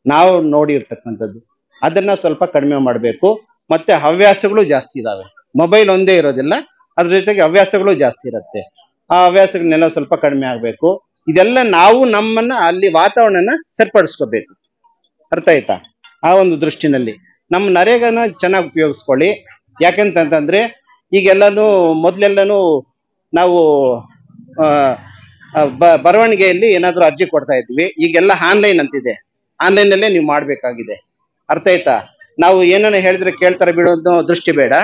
ನಾವು ನೋಡಿರ್ತಕ್ಕಂಥದ್ದು ಅದನ್ನ ಸ್ವಲ್ಪ ಕಡಿಮೆ ಮಾಡಬೇಕು. ಮತ್ತೆ ಹವ್ಯಾಸಗಳು ಜಾಸ್ತಿ ಇದಾವೆ. ಮೊಬೈಲ್ ಒಂದೇ ಇರೋದಿಲ್ಲ, ಅದ್ರ ಜೊತೆಗೆ ಹವ್ಯಾಸಗಳು ಜಾಸ್ತಿ ಇರುತ್ತೆ. ಆ ಹವ್ಯಾಸಗಳನ್ನೆಲ್ಲ ಸ್ವಲ್ಪ ಕಡಿಮೆ ಆಗ್ಬೇಕು. ಇದೆಲ್ಲ ನಾವು ನಮ್ಮನ್ನ ಅಲ್ಲಿ ವಾತಾವರಣನ ಸರಿಪಡಿಸ್ಕೋಬೇಕು. ಅರ್ಥ ಆಯ್ತಾ? ಆ ಒಂದು ದೃಷ್ಟಿನಲ್ಲಿ ನಮ್ಮ ನರೇಗಾನ ಚೆನ್ನಾಗಿ ಉಪಯೋಗಿಸ್ಕೊಳ್ಳಿ. ಯಾಕೆಂತಂದ್ರೆ ಈಗೆಲ್ಲಾನು ಮೊದ್ಲೆಲ್ಲಾನು ನಾವು ಬರವಣಿಗೆಯಲ್ಲಿ ಏನಾದ್ರು ಅರ್ಜಿ ಕೊಡ್ತಾ ಇದ್ವಿ. ಈಗೆಲ್ಲ ಆನ್ಲೈನ್ ಅಂತಿದೆ. ಆನ್ಲೈನ್ ಅಲ್ಲೇ ನೀವು ಮಾಡ್ಬೇಕಾಗಿದೆ. ಅರ್ಥ ಆಯ್ತಾ? ನಾವು ಏನನ್ನ ಹೇಳಿದ್ರೆ ಕೇಳ್ತಾರೆ ಬಿಡೋದು ದೃಷ್ಟಿ ಬೇಡ.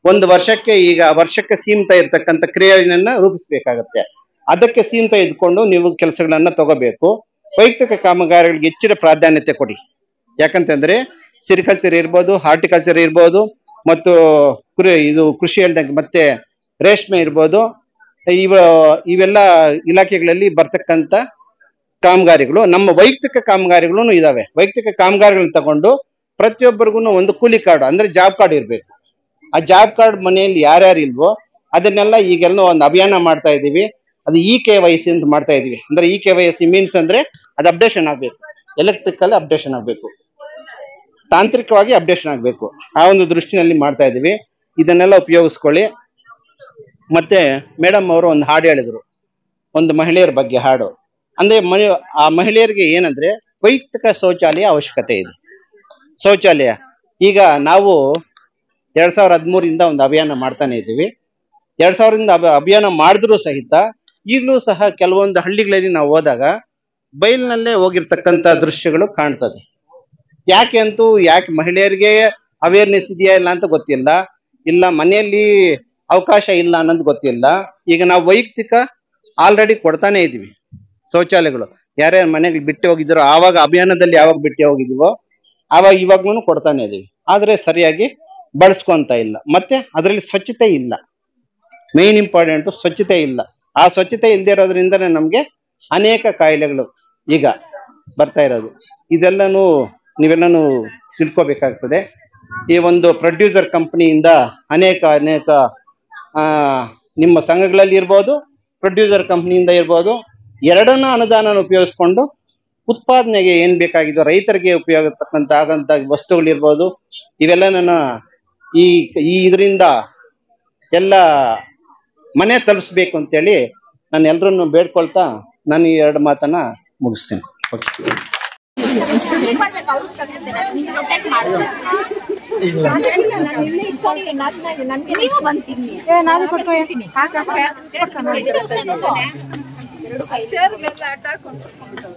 ಒಂದು ವರ್ಷಕ್ಕೆ ಸೀಮಿತ ಇರ್ತಕ್ಕಂಥ ಕ್ರಿಯೆಯನ್ನ ರೂಪಿಸ್ಬೇಕಾಗತ್ತೆ. ಅದಕ್ಕೆ ಸೀಮಿತ ಇದ್ಕೊಂಡು ನೀವು ಕೆಲಸಗಳನ್ನ ತಗೋಬೇಕು. ವೈಯಕ್ತಿಕ ಕಾಮಗಾರಿಗಳಿಗೆ ಹೆಚ್ಚಿನ ಪ್ರಾಧಾನ್ಯತೆ ಕೊಡಿ. ಯಾಕಂತಂದ್ರೆ ಸಿರಿಕಲ್ಚರ್ ಇರ್ಬೋದು, ಹಾರ್ಟಿಕಲ್ಚರ್ ಇರ್ಬೋದು, ಮತ್ತು ಕೃಷಿ ಹೇಳ್ದಂಗೆ ಮತ್ತೆ ರೇಷ್ಮೆ ಇರ್ಬೋದು, ಇವೆಲ್ಲ ಇಲಾಖೆಗಳಲ್ಲಿ ಬರ್ತಕ್ಕಂಥ ಕಾಮಗಾರಿಗಳು ನಮ್ಮ ವೈಯಕ್ತಿಕ ಕಾಮಗಾರಿಗಳು ಇದಾವೆ. ವೈಯಕ್ತಿಕ ಕಾಮಗಾರಿಗಳನ್ನ ತಗೊಂಡು ಪ್ರತಿಯೊಬ್ಬರಿಗೂ ಒಂದು ಕೂಲಿ ಕಾರ್ಡ್ ಅಂದ್ರೆ ಜಾಬ್ ಕಾರ್ಡ್ ಇರ್ಬೇಕು. ಆ ಜಾಬ್ ಕಾರ್ಡ್ ಮನೆಯಲ್ಲಿ ಯಾರ್ಯಾರು ಇಲ್ವೋ ಅದನ್ನೆಲ್ಲ ಈಗೆಲ್ಲ ಒಂದು ಅಭಿಯಾನ ಮಾಡ್ತಾ ಇದೀವಿ. ಅದು EKYC ಅಂತ ಮಾಡ್ತಾ ಇದೀವಿ. ಅಂದ್ರೆ EKYC ಮೀನ್ಸ್ ಅಂದ್ರೆ ಅದು ಅಪ್ಡೇಷನ್ ಆಗ್ಬೇಕು. ಎಲೆಕ್ಟ್ರಿಕಲ್ ಅಪ್ಡೇಷನ್ ಆಗ್ಬೇಕು, ತಾಂತ್ರಿಕವಾಗಿ ಅಪ್ಡೇಷನ್ ಆಗ್ಬೇಕು. ಆ ಒಂದು ದೃಷ್ಟಿನಲ್ಲಿ ಮಾಡ್ತಾ ಇದೀವಿ. ಇದನ್ನೆಲ್ಲ ಉಪಯೋಗಿಸ್ಕೊಳ್ಳಿ. ಮತ್ತೆ ಮೇಡಮ್ ಅವರು ಒಂದು ಹಾಡು ಹೇಳಿದ್ರು, ಒಂದು ಮಹಿಳೆಯರ ಬಗ್ಗೆ ಹಾಡು. ಅಂದ್ರೆ ಆ ಮಹಿಳೆಯರಿಗೆ ಏನಂದ್ರೆ ವೈಯಕ್ತಿಕ ಶೌಚಾಲಯ ಅವಶ್ಯಕತೆ ಇದೆ. ಶೌಚಾಲಯ ಈಗ ನಾವು 2013 ಒಂದು ಅಭಿಯಾನ ಮಾಡ್ತಾನೆ ಇದ್ದೀವಿ. 2000 ಅಭಿಯಾನ ಮಾಡಿದ್ರು ಸಹಿತ ಈಗಲೂ ಸಹ ಕೆಲವೊಂದು ಹಳ್ಳಿಗಳಲ್ಲಿ ನಾವು ಹೋದಾಗ ಬೈಲ್ನಲ್ಲೇ ಹೋಗಿರ್ತಕ್ಕಂಥ ದೃಶ್ಯಗಳು ಕಾಣ್ತದೆ. ಯಾಕೆ ಮಹಿಳೆಯರಿಗೆ ಅವೇರ್ನೆಸ್ ಇದೆಯಾ ಇಲ್ಲ ಅಂತ ಗೊತ್ತಿಲ್ಲ, ಇಲ್ಲ ಮನೆಯಲ್ಲಿ ಅವಕಾಶ ಇಲ್ಲ ಅನ್ನೋದು ಗೊತ್ತಿಲ್ಲ. ಈಗ ನಾವು ವೈಯಕ್ತಿಕ ಆಲ್ರೆಡಿ ಕೊಡ್ತಾನೆ ಇದೀವಿ ಶೌಚಾಲಯಗಳು. ಯಾರ್ಯಾರು ಮನೆಗೆ ಬಿಟ್ಟು ಹೋಗಿದ್ರು ಆವಾಗ ಅಭಿಯಾನದಲ್ಲಿ ಯಾವಾಗ ಬಿಟ್ಟು ಹೋಗಿದೀವೋ ಆವಾಗ ಇವಾಗ್ಲೂ ಕೊಡ್ತಾನೆ ಇದೀವಿ. ಆದ್ರೆ ಸರಿಯಾಗಿ ಬಳಸ್ಕೊಂತ ಇಲ್ಲ. ಮತ್ತೆ ಅದರಲ್ಲಿ ಸ್ವಚ್ಛತೆ ಇಲ್ಲ. ಮೇನ್ ಇಂಪಾರ್ಟೆಂಟ್ ಸ್ವಚ್ಛತೆ ಇಲ್ಲ. ಆ ಸ್ವಚ್ಛತೆ ಇಲ್ಲದೆ ಇರೋದ್ರಿಂದನೇ ನಮ್ಗೆ ಅನೇಕ ಕಾಯಿಲೆಗಳು ಈಗ ಬರ್ತಾ ಇರೋದು. ಇದೆಲ್ಲನೂ ನೀವೆಲ್ಲನೂ ತಿಳ್ಕೊಬೇಕಾಗ್ತದೆ. ಈ ಒಂದು ಪ್ರೊಡ್ಯೂಸರ್ ಕಂಪನಿಯಿಂದ ಅನೇಕ ನಿಮ್ಮ ಸಂಘಗಳಲ್ಲಿ ಇರ್ಬೋದು, ಪ್ರೊಡ್ಯೂಸರ್ ಕಂಪನಿಯಿಂದ ಇರ್ಬೋದು, ಎರಡನ್ನೂ ಅನುದಾನ ಉಪಯೋಗಿಸ್ಕೊಂಡು ಉತ್ಪಾದನೆಗೆ ಏನ್ ಬೇಕಾಗಿದ್ದು ರೈತರಿಗೆ ಉಪಯೋಗ ಆಗಂತ ವಸ್ತುಗಳಿರ್ಬೋದು, ಇವೆಲ್ಲ ಈ ಇದರಿಂದ ಎಲ್ಲ ಮನೆ ತಲುಪಿಸ್ಬೇಕು ಅಂತೇಳಿ ನಾನು ಎಲ್ಲರನ್ನು ಬೇಡ್ಕೊಳ್ತಾ ನಾನು ಈ 2 ಮಾತನ್ನ ಮುಗಿಸ್ತೇನೆ. ಓಕೆ.